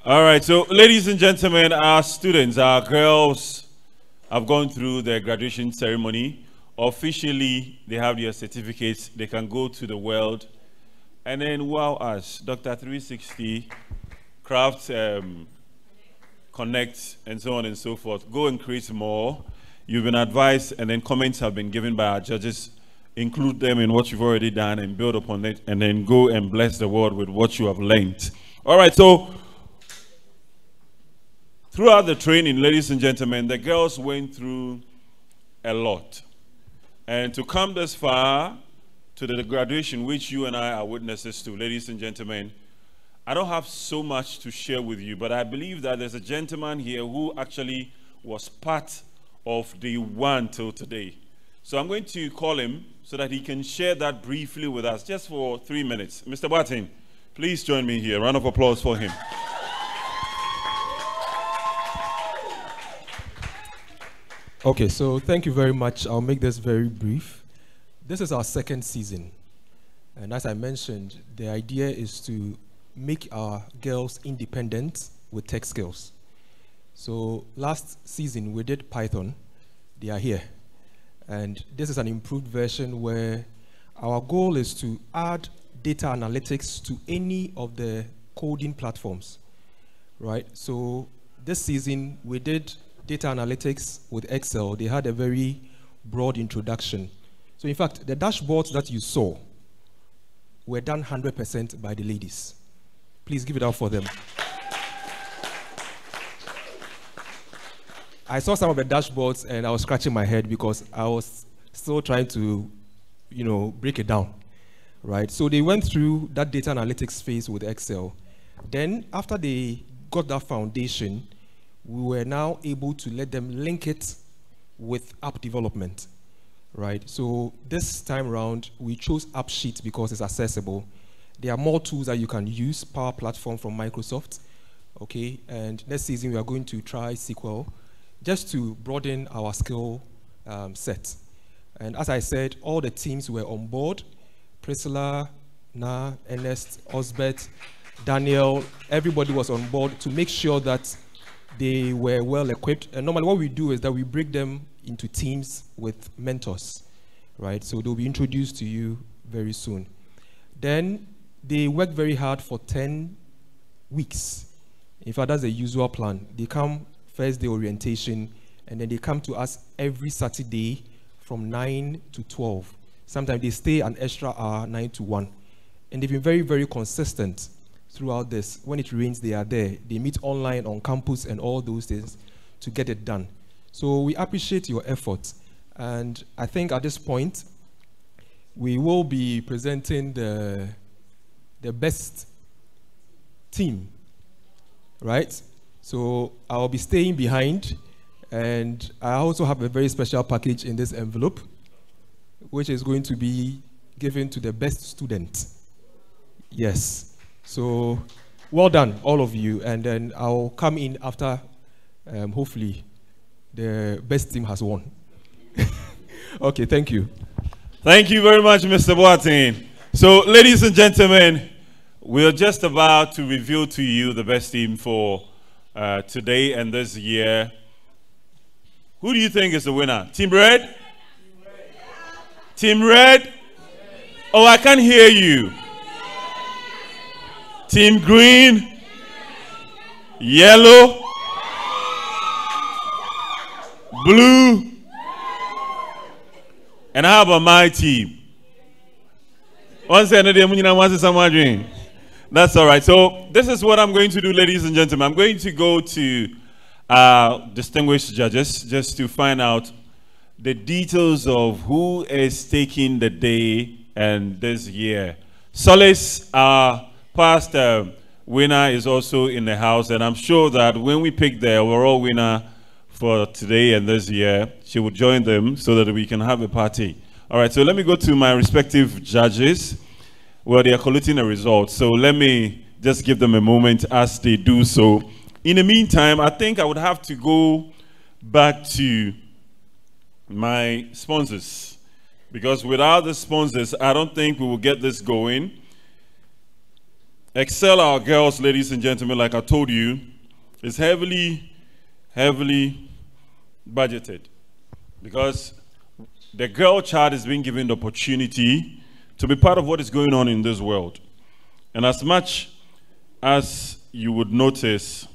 All right, so ladies and gentlemen, our students, our girls have gone through their graduation ceremony. Officially, they have their certificates. They can go to the world. And then wow us, Dr. 360, Craft, Connect, and so on and so forth. Go and create more. You've been advised, and then comments have been given by our judges. Include them in what you've already done and build upon it, and then go and bless the world with what you have learned. All right, so throughout the training, ladies and gentlemen, the girls went through a lot. And to come this far to the graduation, which you and I are witnesses to, ladies and gentlemen, I don't have so much to share with you, but I believe that there's a gentleman here who actually was part of the one till today. So I'm going to call him so that he can share that briefly with us, just for 3 minutes. Mr. Barton, please join me here. Round of applause for him. Okay, so thank you very much. I'll make this very brief. This is our second season. And as I mentioned, the idea is to make our girls independent with tech skills. So last season we did Python. They are here. And this is an improved version where our goal is to add data analytics to any of the coding platforms, right? So this season we did data analytics with Excel. They had a very broad introduction. So in fact, the dashboards that you saw were done 100% by the ladies. Please give it up for them. I saw some of the dashboards and I was scratching my head because I was still trying to, break it down, right? So they went through that data analytics phase with Excel. Then after they got that foundation, we were now able to let them link it with app development, right? So this time around, we chose AppSheet because it's accessible. There are more tools that you can use, Power Platform from Microsoft, okay? And next season, we are going to try SQL just to broaden our skill set. And as I said, all the teams were on board. Priscilla, Na, Ernest, Osbert, Daniel, everybody was on board to make sure that they were well equipped. And normally what we do is that we break them into teams with mentors, right? So they'll be introduced to you very soon. Then they work very hard for 10 weeks. In fact, that's the usual plan. They come first day orientation, and then they come to us every Saturday from 9 to 12. Sometimes they stay an extra hour, 9 to 1. And they've been very, very consistent throughout this. When it rains, they are there. They meet online, on campus, and all those things to get it done. So we appreciate your effort. And I think at this point, we will be presenting the best team, right? So I'll be staying behind, and I also have a very special package in this envelope, which is going to be given to the best student. Yes. So well done, all of you, and then I'll come in after, hopefully, the best team has won. Okay, thank you. Thank you very much, Mr. Boateng. So, ladies and gentlemen, we're just about to reveal to you the best team for today and this year. Who do you think is the winner? Team Red? Team Red? Oh, I can't hear you. Team Green? Yellow? Blue? And how about my team? That's all right. So this is what I'm going to do, ladies and gentlemen. I'm going to go to distinguished judges just to find out the details of who is taking the day and this year. Solace, our past winner, is also in the house, and I'm sure that when we pick the overall winner for today and this year, she will join them so that we can have a party. All right, so let me go to my respective judges. Well, they are collating the results, so let me just give them a moment as they do so. In the meantime, I think I would have to go back to my sponsors, because without the sponsors, I don't think we will get this going. Excel Our Girls, ladies and gentlemen, like I told you, is heavily budgeted, because the girl child is being given the opportunity to be part of what is going on in this world. And as much as you would notice,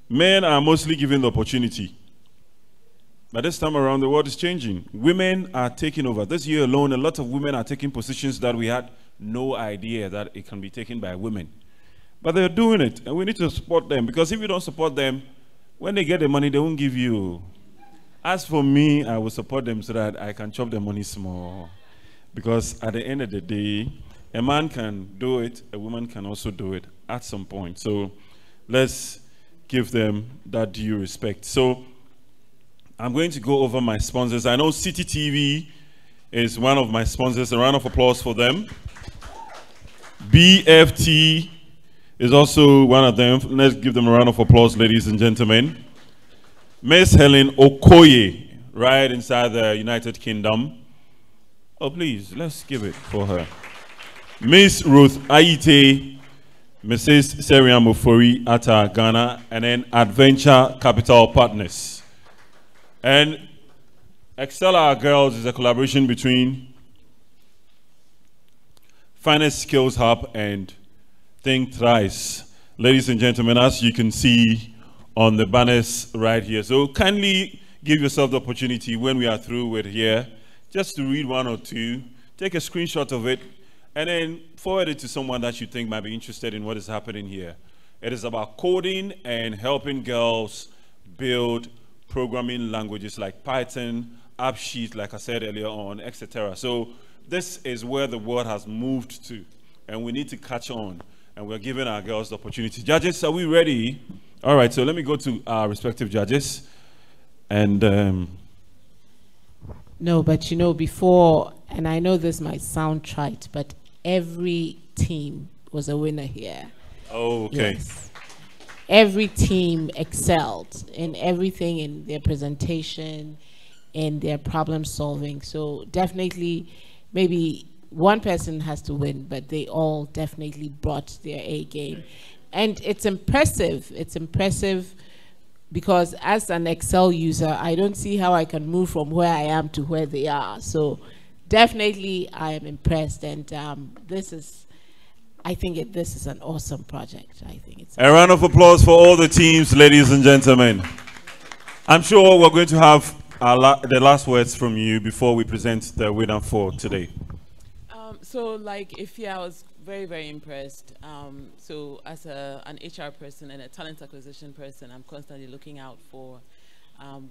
men are mostly given the opportunity. But this time around, the world is changing. Women are taking over. This year alone, a lot of women are taking positions that we had no idea that it can be taken by women. But they're doing it, and we need to support them, because if you don't support them, when they get the money, they won't give you. As for me, I will support them so that I can chop the money small. Because at the end of the day, a man can do it, a woman can also do it at some point. So let's give them that due respect. So I'm going to go over my sponsors. I know City TV is one of my sponsors. A round of applause for them. BFT is also one of them. Let's give them a round of applause, ladies and gentlemen. Miss Helen Okoye, right inside the United Kingdom. Oh, please, let's give it for her. Miss Ruth Aite, Mrs. Seriam Mufori Ata, Ghana, and then Adventure Capital Partners. And Excel Our Girls is a collaboration between Finance Skills Hub and Think Thrice. Ladies and gentlemen, as you can see on the banners right here. So kindly give yourself the opportunity when we are through with here, just to read one or two, take a screenshot of it, and then forward it to someone that you think might be interested in what is happening here. It is about coding and helping girls build programming languages like Python, AppSheet, like I said earlier on, etc. So this is where the world has moved to, and we need to catch on, and we're giving our girls the opportunity. Judges, are we ready? All right, so let me go to our respective judges. And no, but you know, before, and I know this might sound trite, but every team was a winner here. Oh, okay. Yes. Every team excelled in everything, in their presentation, in their problem solving. So definitely, maybe one person has to win, but they all definitely brought their A game. And it's impressive. It's impressive because as an Excel user, I don't see how I can move from where I am to where they are. So definitely, I am impressed. And this is, I think this is an awesome project. I think it's a round of applause for all the teams, ladies and gentlemen. I'm sure we're going to have the last words from you before we present the winner for today. So like Ifya, I was very, very impressed. So as an HR person and a talent acquisition person, I'm constantly looking out for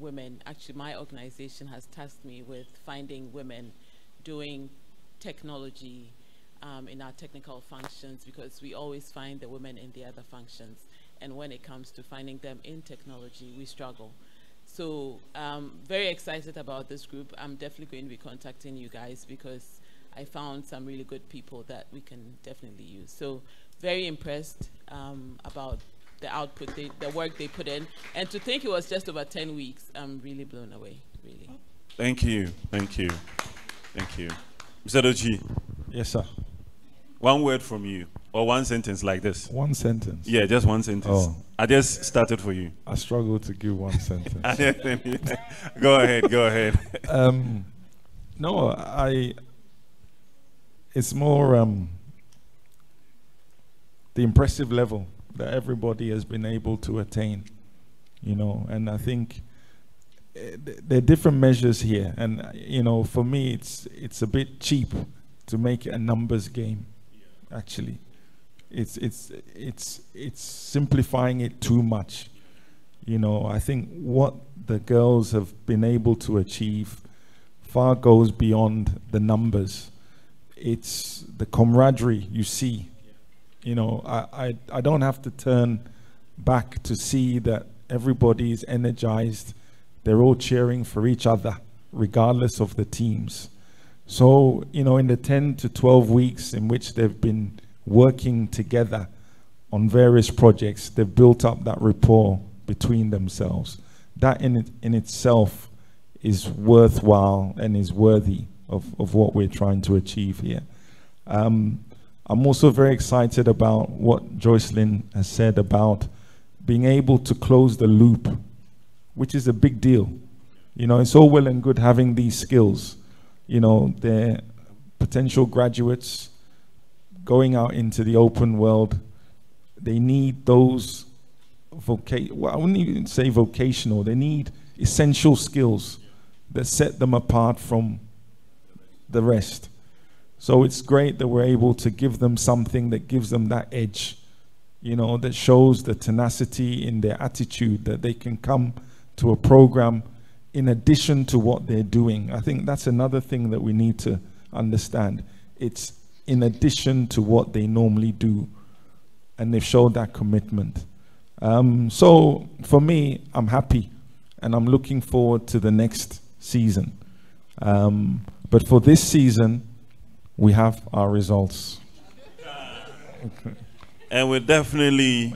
women. Actually, my organization has tasked me with finding women doing technology in our technical functions, because we always find the women in the other functions. And when it comes to finding them in technology, we struggle. So very excited about this group. I'm definitely going to be contacting you guys because I found some really good people that we can definitely use. So very impressed about the output, the work they put in. And to think it was just over 10 weeks, I'm really blown away, really. Thank you, thank you, thank you. Mr. Dochi. Yes, sir. One word from you, or one sentence like this. One sentence? Yeah, just one sentence. Oh. I just started for you. I struggle to give one sentence. Go ahead, go ahead. No, it's more the impressive level that everybody has been able to attain, you know, and I think there are different measures here, and you know, for me it's a bit cheap to make it a numbers game. Actually, it's simplifying it too much. You know, I think what the girls have been able to achieve far goes beyond the numbers. It's the camaraderie you see. You know, I don't have to turn back to see that everybody is energized. They're all cheering for each other, regardless of the teams. So, you know, in the 10 to 12 weeks in which they've been working together on various projects, they've built up that rapport between themselves. That in itself is worthwhile and is worthy of what we're trying to achieve here. I'm also very excited about what Joycelyn has said about being able to close the loop, which is a big deal. You know, it's all well and good having these skills. You know, they're potential graduates going out into the open world. They need those well, I wouldn't even say vocational. They need essential skills that set them apart from the rest. So it's great that we're able to give them something that gives them that edge, you know, that shows the tenacity in their attitude, that they can come to a program in addition to what they're doing. I think that's another thing that we need to understand. It's in addition to what they normally do, and they've showed that commitment. So for me, I'm happy, and I'm looking forward to the next season. But for this season, we have our results. And we definitely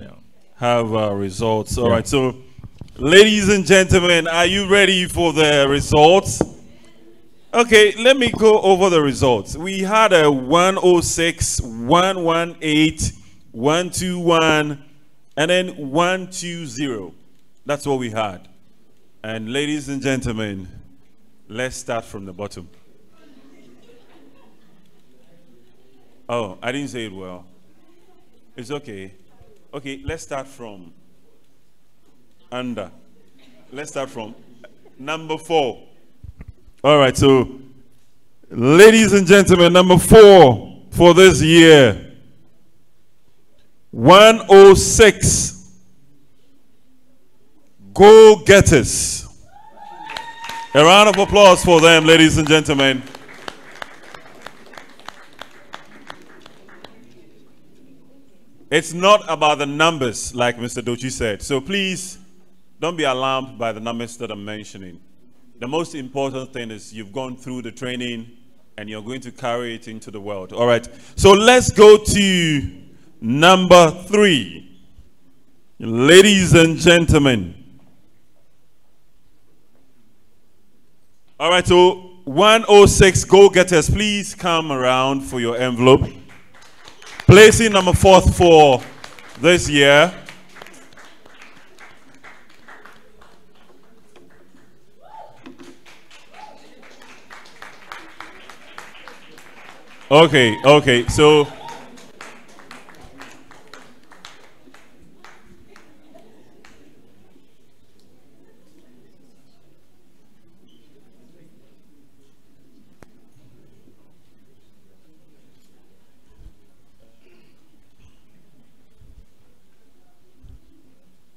have our results. All right, so ladies and gentlemen, are you ready for the results? Okay, let me go over the results. We had a 106, 118, 121, and then 120. That's what we had. And ladies and gentlemen, let's start from the bottom. Oh, I didn't say it well. It's okay. Okay, let's start from under. Let's start from number 4. All right, so ladies and gentlemen, number 4 for this year. 106 go-getters. A round of applause for them, ladies and gentlemen. It's not about the numbers, like Mr. Dochi said. So please, don't be alarmed by the numbers that I'm mentioning. The most important thing is you've gone through the training and you're going to carry it into the world. All right. So let's go to number 3. Ladies and gentlemen. All right, so 106 go-getters, please come around for your envelope. Placing number 4th for this year. Okay, so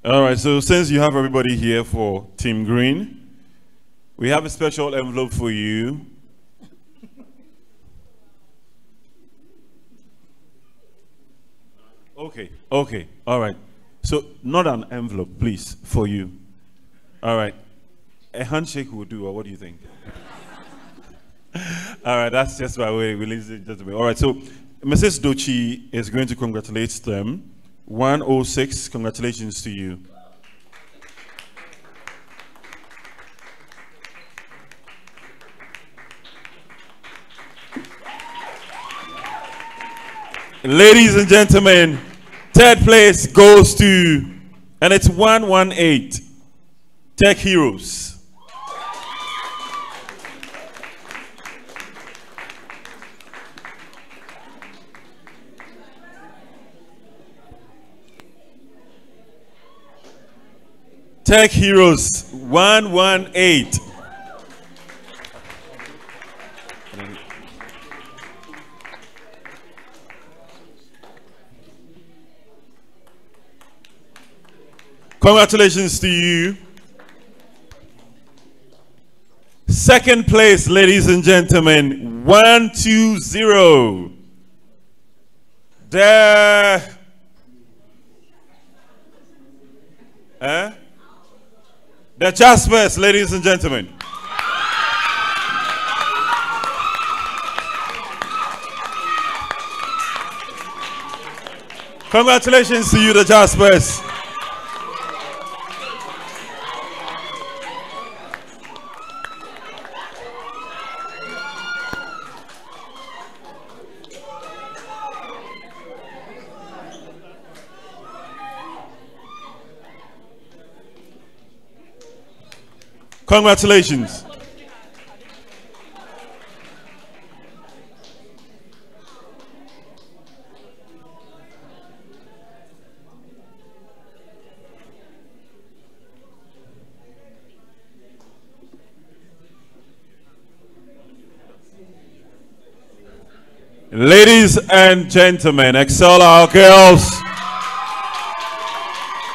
all right, so since you have everybody here for Team Green, we have a special envelope for you. Okay, all right. So not an envelope, please, for you. All right. A handshake will do, or what do you think? All right, that's just my way, ladies and gentlemen. All right, so Mrs. Dochi is going to congratulate them. 106, congratulations to you. Ladies and gentlemen, 3rd place goes to, and it's 118, Tech Heroes. Tech Heroes 118. Congratulations to you. 2nd place, ladies and gentlemen, 120. The Jaspers, ladies and gentlemen. Congratulations to you, the Jaspers. Congratulations. Ladies and gentlemen, excel our girls.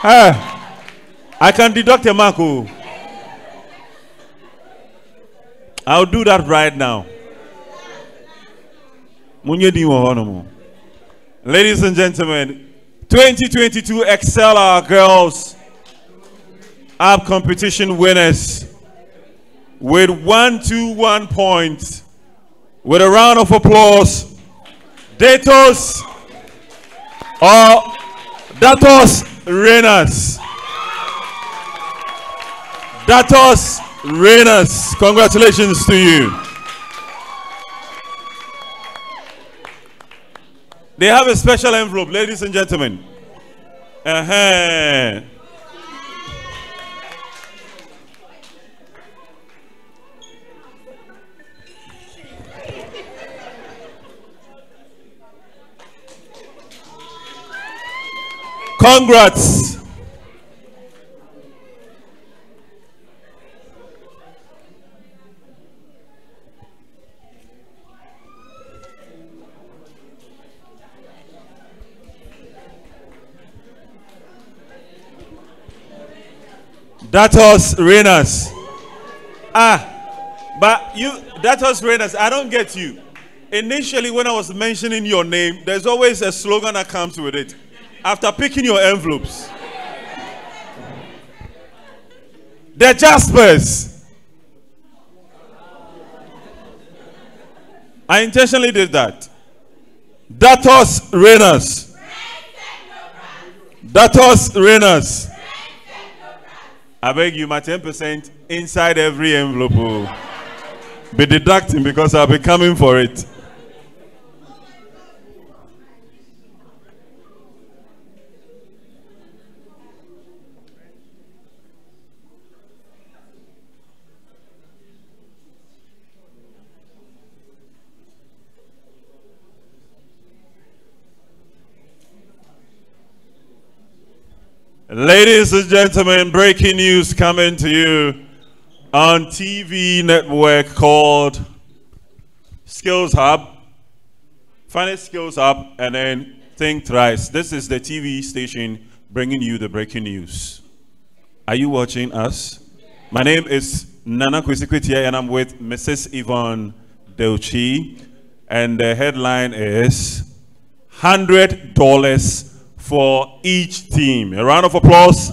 I can deduct a mark. I'll do that right now. Ladies and gentlemen, 2022 Excel Our Girls App Competition winners with 121 points. With a round of applause, Datos Renas. Datos Renas, congratulations to you. They have a special envelope, ladies and gentlemen. Congrats. Datos Renas. But you, Datos Renas, I don't get you. Initially, when I was mentioning your name, there's always a slogan that comes with it. After picking your envelopes, the Jaspers. I intentionally did that. Datos Renas. Datos Renas. I beg you, my 10% inside every envelope will be deducting because I'll be coming for it. Ladies and gentlemen, breaking news coming to you on TV network called Skills Hub. Find it Skills Hub and then think thrice. This is the TV station bringing you the breaking news. Are you watching us? My name is Nana Kwisikwitia and I'm with Mrs. Yvonne Delchi. And the headline is $100 for each team. A round of applause.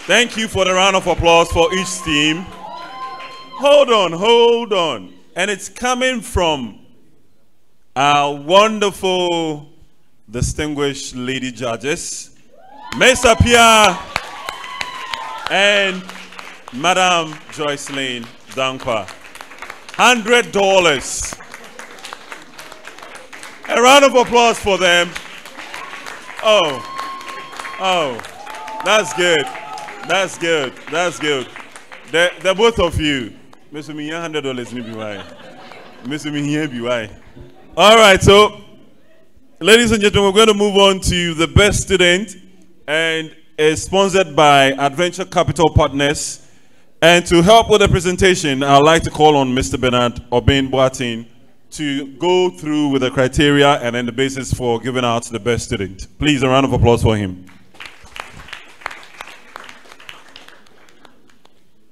Thank you for the round of applause for each team. Hold on. And it's coming from our wonderful, distinguished lady judges, Mesa Pia and Madam Joycelyn Dankwa. $100. A round of applause for them. Oh, that's good. That's good. That's good. The both of you. Mr. Me $100 maybe why. Mr. Me here be why. All right, so ladies and gentlemen, we're going to move on to the best student, and is sponsored by Adventure Capital Partners. And to help with the presentation, I'd like to call on Mr. Bernard Obin Boatin to go through with the criteria and then the basis for giving out the best student. Please, a round of applause for him.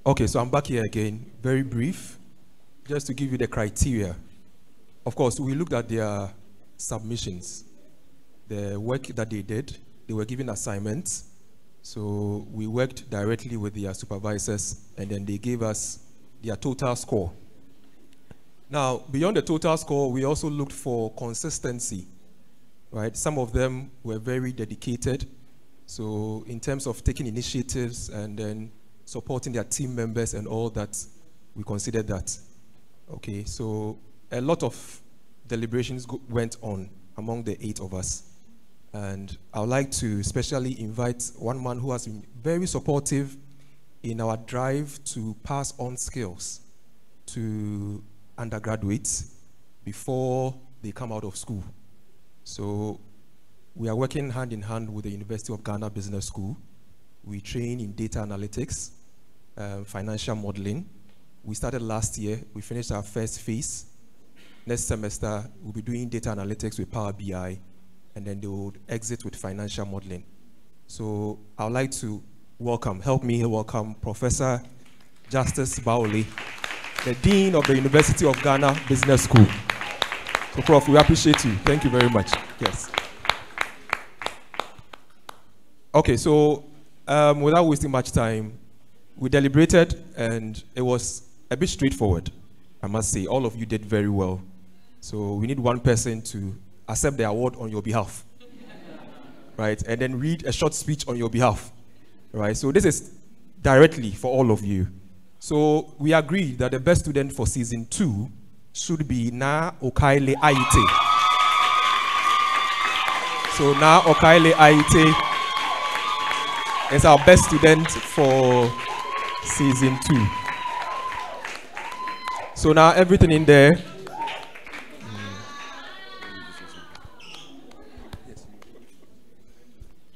Okay, so I'm back here again, very brief, just to give you the criteria. Of course, we looked at their submissions, the work that they did. They were given assignments. So we worked directly with their supervisors, and then they gave us their total score. Now, beyond the total score, we also looked for consistency, right? Some of them were very dedicated. So in terms of taking initiatives and then supporting their team members and all that, we considered that. Okay, so a lot of deliberations went on among the 8 of us. And I would like to especially invite one man who has been very supportive in our drive to pass on skills to undergraduates before they come out of school. So we are working hand in hand with the University of Ghana Business School. We train in data analytics, financial modeling. We started last year. We finished our first phase. Next semester, we'll be doing data analytics with Power BI, and then they will exit with financial modeling. So I would like to help me welcome Professor Justice Baoli, the Dean of the University of Ghana Business School. So Prof, we appreciate you. Thank you very much. Yes. Okay, so without wasting much time, we deliberated and it was a bit straightforward, I must say. All of you did very well. So we need one person to accept the award on your behalf, right? And then read a short speech on your behalf, right? So this is directly for all of you. So we agreed that the best student for season 2 should be Na Okaile Aite. So Na Okaile Aite is our best student for season 2. So now everything in there.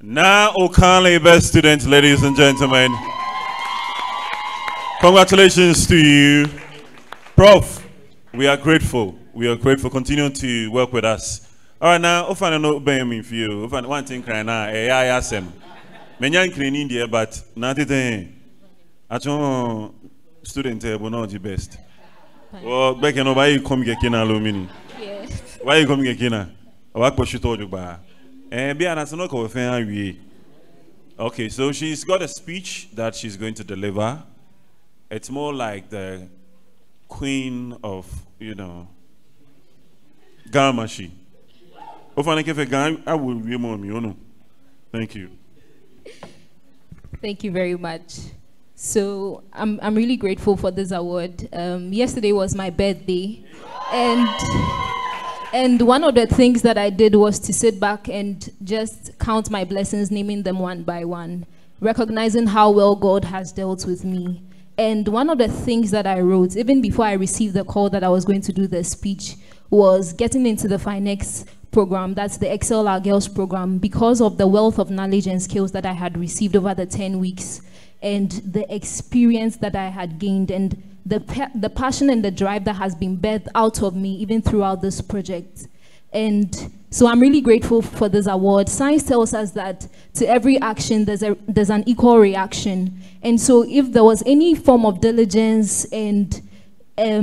Na Okaile, best student, ladies and gentlemen. Congratulations to you. Prof, we are grateful. We are grateful. Continue to work with us. All right, now, if I don't know Benjamin for you, if I one thing crying now, I ask him. Many in India, but not it. I don't student will not the best. Well, back in why you come get Alumni? Why you come get Kina? What was she told you about? And be an answer. Okay, so she's got a speech that she's going to deliver. It's more like the queen of, you know, Gamashi. I will remove you. Thank you. Thank you very much. So I'm really grateful for this award. Yesterday was my birthday, and one of the things that I did was to sit back and just count my blessings, naming them one by one, recognizing how well God has dealt with me. And one of the things that I wrote, even before I received the call that I was going to do the speech, was getting into the Finex program, that's the Excel Our Girls program, because of the wealth of knowledge and skills that I had received over the 10 weeks and the experience that I had gained and the passion and the drive that has been birthed out of me even throughout this project. And so I'm really grateful for this award. Science tells us that to every action, there's an equal reaction. And so if there was any form of diligence and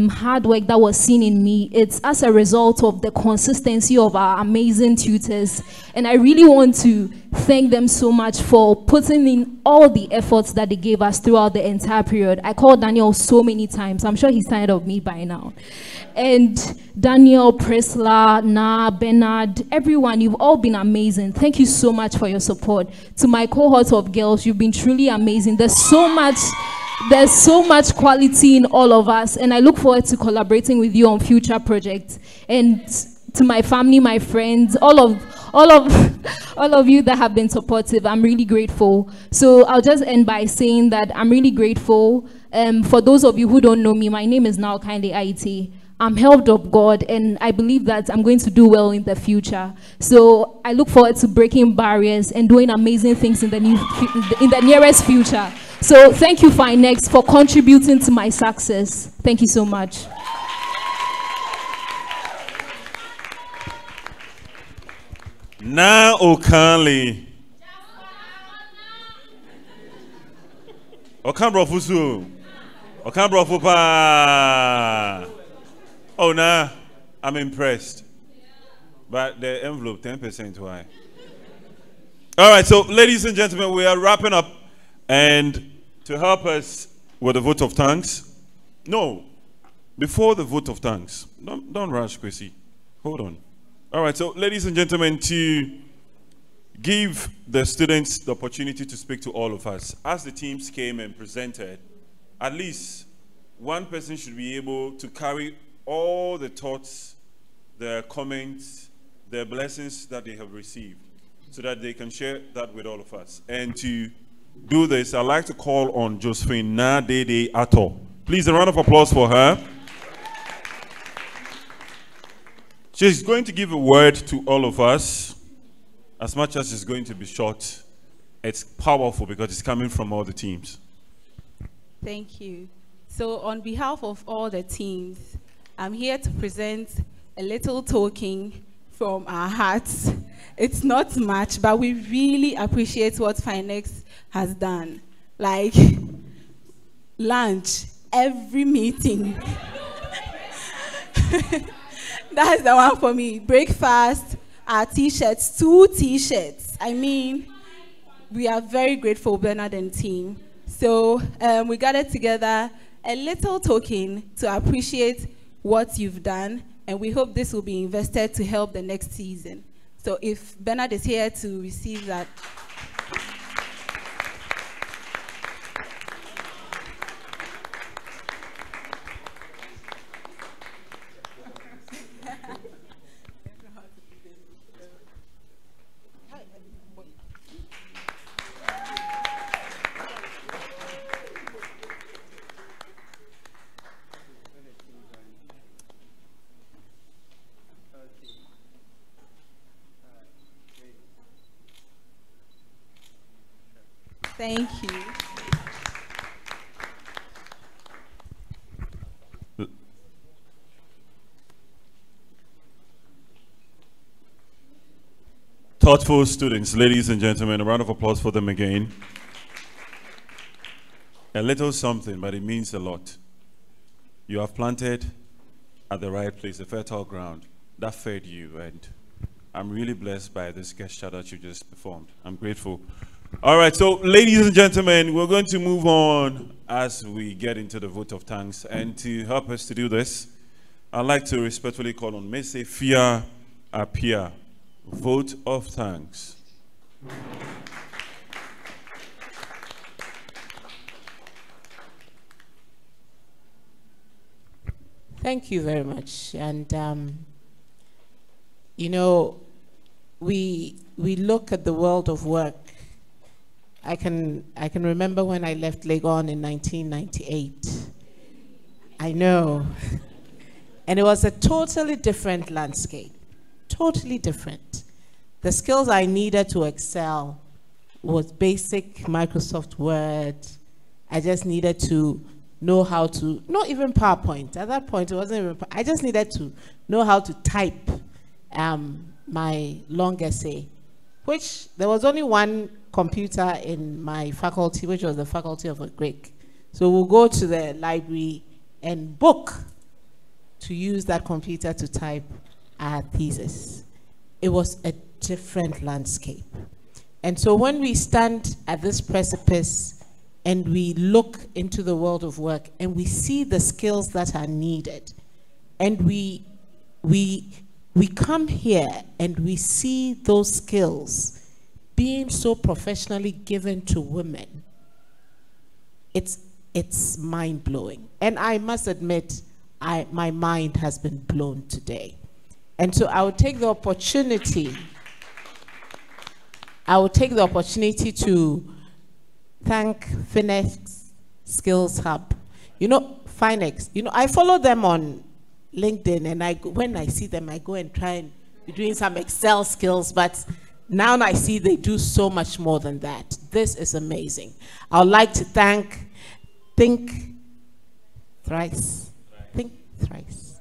hard work that was seen in me, it's as a result of the consistency of our amazing tutors. And I really want to thank them so much for putting in all the efforts that they gave us throughout the entire period. I called Daniel so many times. I'm sure he's tired of me by now. And Daniel, Priscilla, Na, Bernard, everyone, you've all been amazing. Thank you so much for your support. To my cohort of girls, you've been truly amazing. There's so much quality in all of us, and I look forward to collaborating with you on future projects. And to my family, my friends, all of you that have been supportive, I'm really grateful. So I'll just end by saying that I'm really grateful. For those of you who don't know me, my name is now Kindly IT. I'm helped of God, and I believe that I'm going to do well in the future. So I look forward to breaking barriers and doing amazing things in the nearest future. So thank you, Finex, for contributing to my success. Thank you so much. Na Okanle. Okan Brofusu. Okan Brofupa. Oh, nah, I'm impressed. But the envelope, 10% why? All right, so ladies and gentlemen, we are wrapping up. And to help us with a vote of thanks, no, before the vote of thanks, don't rush, Kwesi. Hold on. All right, so ladies and gentlemen, to give the students the opportunity to speak to all of us, as the teams came and presented, at least one person should be able to carry all the thoughts, their comments, their blessings that they have received, so that they can share that with all of us. And to do this, I'd like to call on Josephine Nadede Ato. Please, a round of applause for her. She's going to give a word to all of us. As much as it's going to be short, it's powerful because it's coming from all the teams. Thank you. So on behalf of all the teams, I'm here to present a little token from our hearts. It's not much, but we really appreciate what Finex has done. Like lunch, every meeting. That's the one for me. Breakfast, our t-shirts, 2 t-shirts. I mean, we are very grateful, Bernard and team. So we gathered together a little token to appreciate what you've done, and we hope this will be invested to help the next season. So if Bernard is here to receive that. Thank you. Thoughtful students, ladies and gentlemen, a round of applause for them again. A little something, but it means a lot. You have planted at the right place, a fertile ground that fed you, and I'm really blessed by this gesture that you just performed. I'm grateful. All right, so ladies and gentlemen, we're going to move on as we get into the vote of thanks. And to help us to do this, I'd like to respectfully call on Ms. Efia Apia, vote of thanks. Thank you very much. And, you know, we look at the world of work. I can remember when I left Legon in 1998. I know. And it was a totally different landscape, totally different. The skills I needed to excel was basic Microsoft Word. I just needed to know how to, not even PowerPoint. At that point, it wasn't even, I just needed to know how to type my long essay, which there was only one computer in my faculty, which was the Faculty of Greek. So we'll go to the library and book to use that computer to type our thesis. It was a different landscape. And so when we stand at this precipice and we look into the world of work and we see the skills that are needed, and we come here and we see those skills being so professionally given to women, it's mind-blowing. And I must admit, my mind has been blown today. And so I will take the opportunity to thank Finex Skills Hub. You know, Finex, you know, I follow them on LinkedIn, and when I see them, I go and try and be doing some Excel skills, but now I see they do so much more than that. This is amazing. I would like to thank Think Thrice. Think Thrice.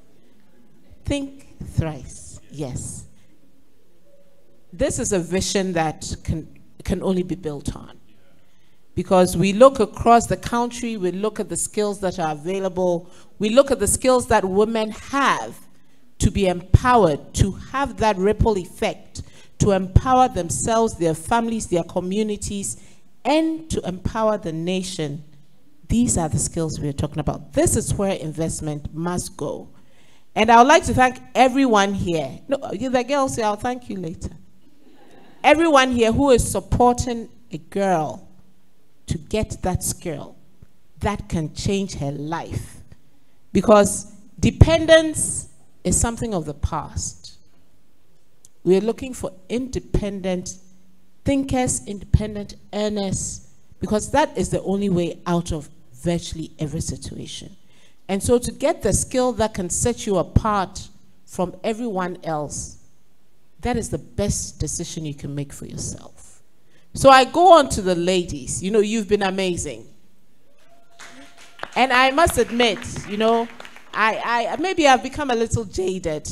Think Thrice, yes. This is a vision that can only be built on. Because we look across the country, we look at the skills that are available, we look at the skills that women have to be empowered, to have that ripple effect, to empower themselves, their families, their communities, and to empower the nation, These are the skills we're talking about. This is where investment must go. And I would like to thank everyone here. No, the girls, I'll thank you later. Everyone here who is supporting a girl to get that skill that can change her life. Because dependence is something of the past. We're looking for independent thinkers, independent earners, because that is the only way out of virtually every situation. And so to get the skill that can set you apart from everyone else, that is the best decision you can make for yourself. So I go on to the ladies. You know, you've been amazing. And I must admit, you know, maybe I've become a little jaded,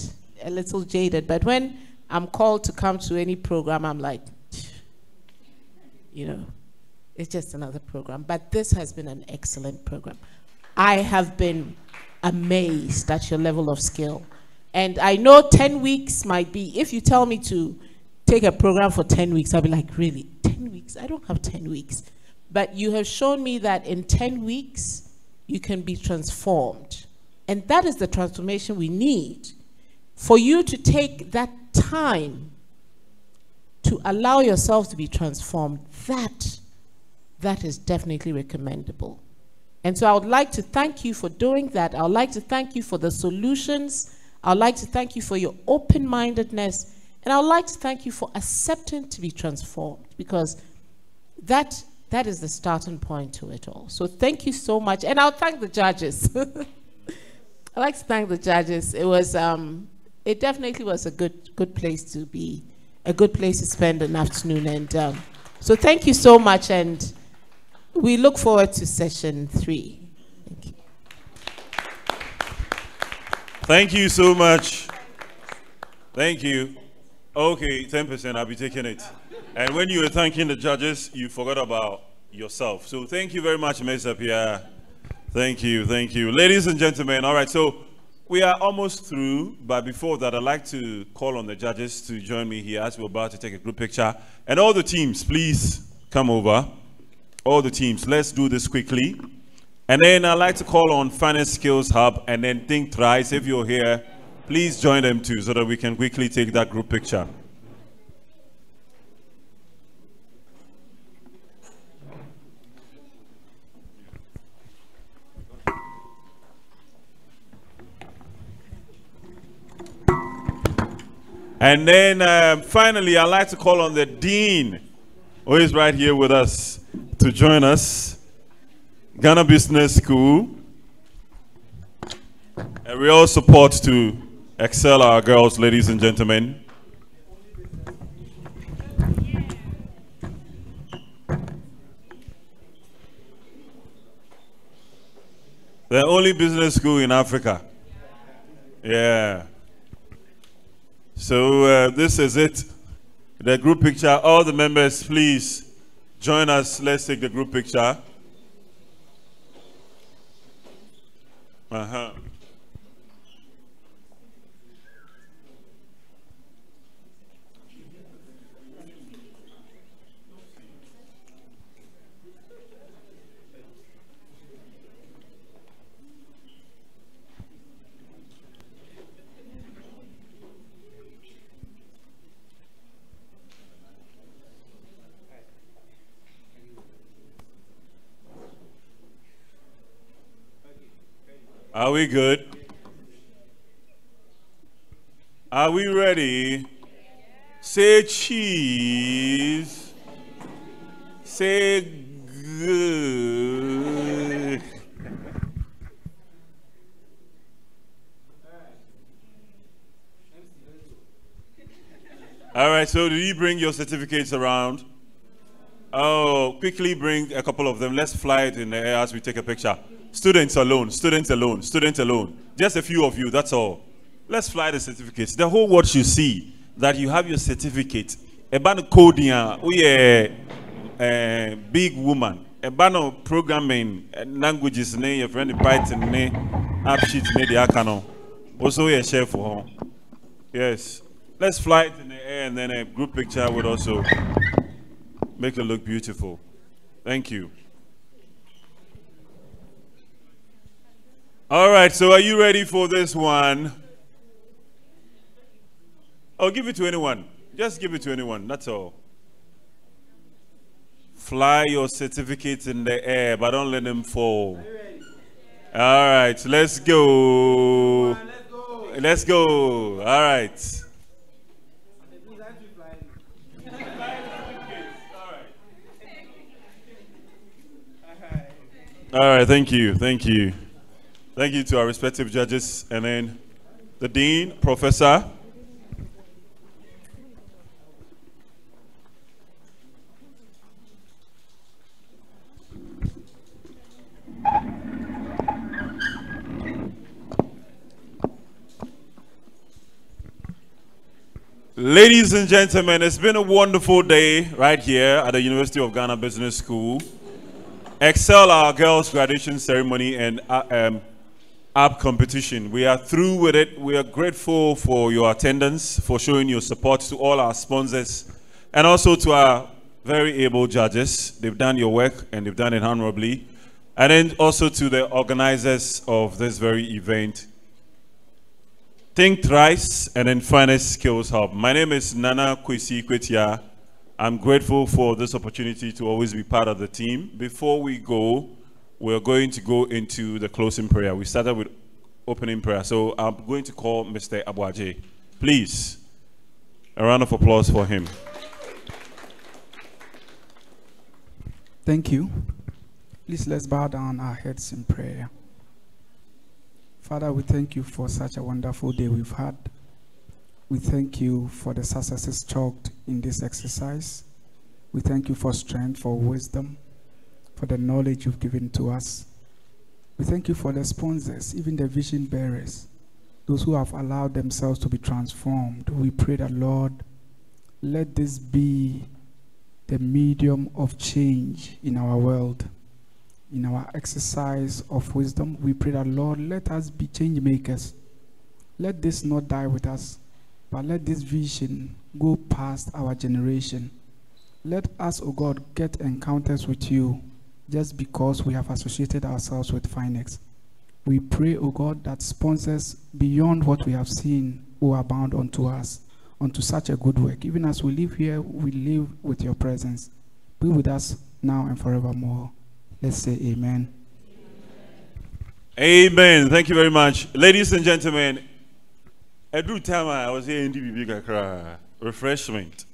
but when I'm called to come to any program, I'm like, you know, it's just another program. But this has been an excellent program. I have been amazed at your level of skill. And I know 10 weeks might be, if you tell me to take a program for 10 weeks, I'll be like, really, 10 weeks? I don't have 10 weeks. But you have shown me that in 10 weeks, you can be transformed. And that is the transformation we need. For you to take that time to allow yourself to be transformed, that is definitely recommendable. And so I would like to thank you for doing that. I would like to thank you for the solutions. I would like to thank you for your open-mindedness. And I would like to thank you for accepting to be transformed, because that is the starting point to it all. So thank you so much. And I'll thank the judges. I'd like to thank the judges. It was, it definitely was a good place to be, a good place to spend an afternoon. And so thank you so much. And we look forward to session 3. Thank you. Thank you so much. Thank you. Okay, 10%, I'll be taking it. And when you were thanking the judges, you forgot about yourself. So thank you very much, Mr. Pierre. Thank you, thank you. Ladies and gentlemen, all right, so we are almost through, but before that, I'd like to call on the judges to join me here as we're about to take a group picture. And all the teams, please come over. All the teams, let's do this quickly. And then I'd like to call on Finance Skills Hub and then Think Thrice. If you're here, please join them too so that we can quickly take that group picture. And then finally, I'd like to call on the Dean, who is right here with us, to join us. Ghana Business School. And we all support to excel our girls, ladies and gentlemen. The only business school in Africa. Yeah. So this is it. The group picture. All the members, please join us. Let's take the group picture. Are we good? Are we ready? Say cheese. Say good. All right, so do you bring your certificates around? Oh, quickly bring a couple of them. Let's fly it in the air as we take a picture. Students alone, students alone, students alone. Just a few of you, that's all. Let's fly the certificates. The whole world should see that you have your certificate. A band coding, we a big woman. A band of programming languages, your friend Python, AppSheet, the Akano. Also a chef for home. Yes. Let's fly it in the air, and then a group picture would also make it look beautiful. Thank you. All right, so are you ready for this one? Oh, give it to anyone. Just give it to anyone, that's all. Fly your certificates in the air, but don't let them fall. All right, let's go. Let's go. All right. All right, thank you. Thank you. Thank you to our respective judges, and then the Dean, Professor. Ladies and gentlemen, it's been a wonderful day right here at the University of Ghana Business School. Excel our girls' graduation ceremony and app competition. We are through with it. We are grateful for your attendance, for showing your support to all our sponsors, and also to our very able judges. They've done your work and they've done it honorably. And then also to the organizers of this very event. Think Thrice and then Finance Skills Hub. My name is Nana Kwesi Kwetia. I'm grateful for this opportunity to always be part of the team. Before we go, we're going to go into the closing prayer. We started with opening prayer. So I'm going to call Mr. Abuaje. Please, a round of applause for him. Thank you. Please let's bow down our heads in prayer. Father, we thank you for such a wonderful day we've had. We thank you for the successes chalked in this exercise. We thank you for strength, for wisdom, for the knowledge you've given to us. We thank you for the sponsors, even the vision bearers, those who have allowed themselves to be transformed. We pray that, Lord, let this be the medium of change in our world. In our exercise of wisdom, we pray that, Lord, let us be change makers. Let this not die with us, but let this vision go past our generation. Let us, O God, get encounters with you just because we have associated ourselves with Finex. We pray, O God, that sponsors beyond what we have seen will abound unto us, unto such a good work. Even as we live here, we live with your presence. Be with us now and forevermore. Let's say amen. Amen. Thank you very much. Ladies and gentlemen, every time I was here in DBB refreshment,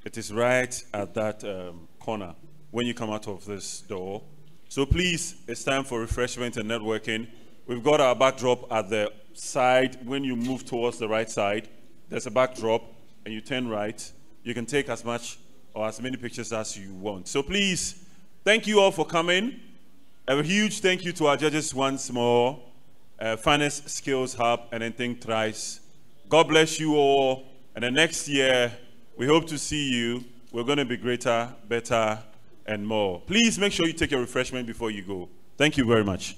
it is right at that corner when you come out of this door. So please, it's time for refreshment and networking. We've got our backdrop at the side. When you move towards the right side, there's a backdrop and you turn right. You can take as much or as many pictures as you want. So please, thank you all for coming. A huge thank you to our judges once more. Finance Skills Hub and then Think Thrice. God bless you all. And then next year, we hope to see you. We're going to be greater, better, and more. Please make sure you take your refreshment before you go. Thank you very much.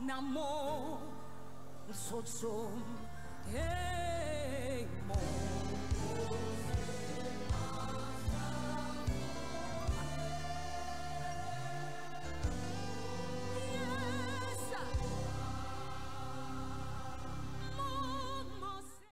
Namo, so, hey, mo.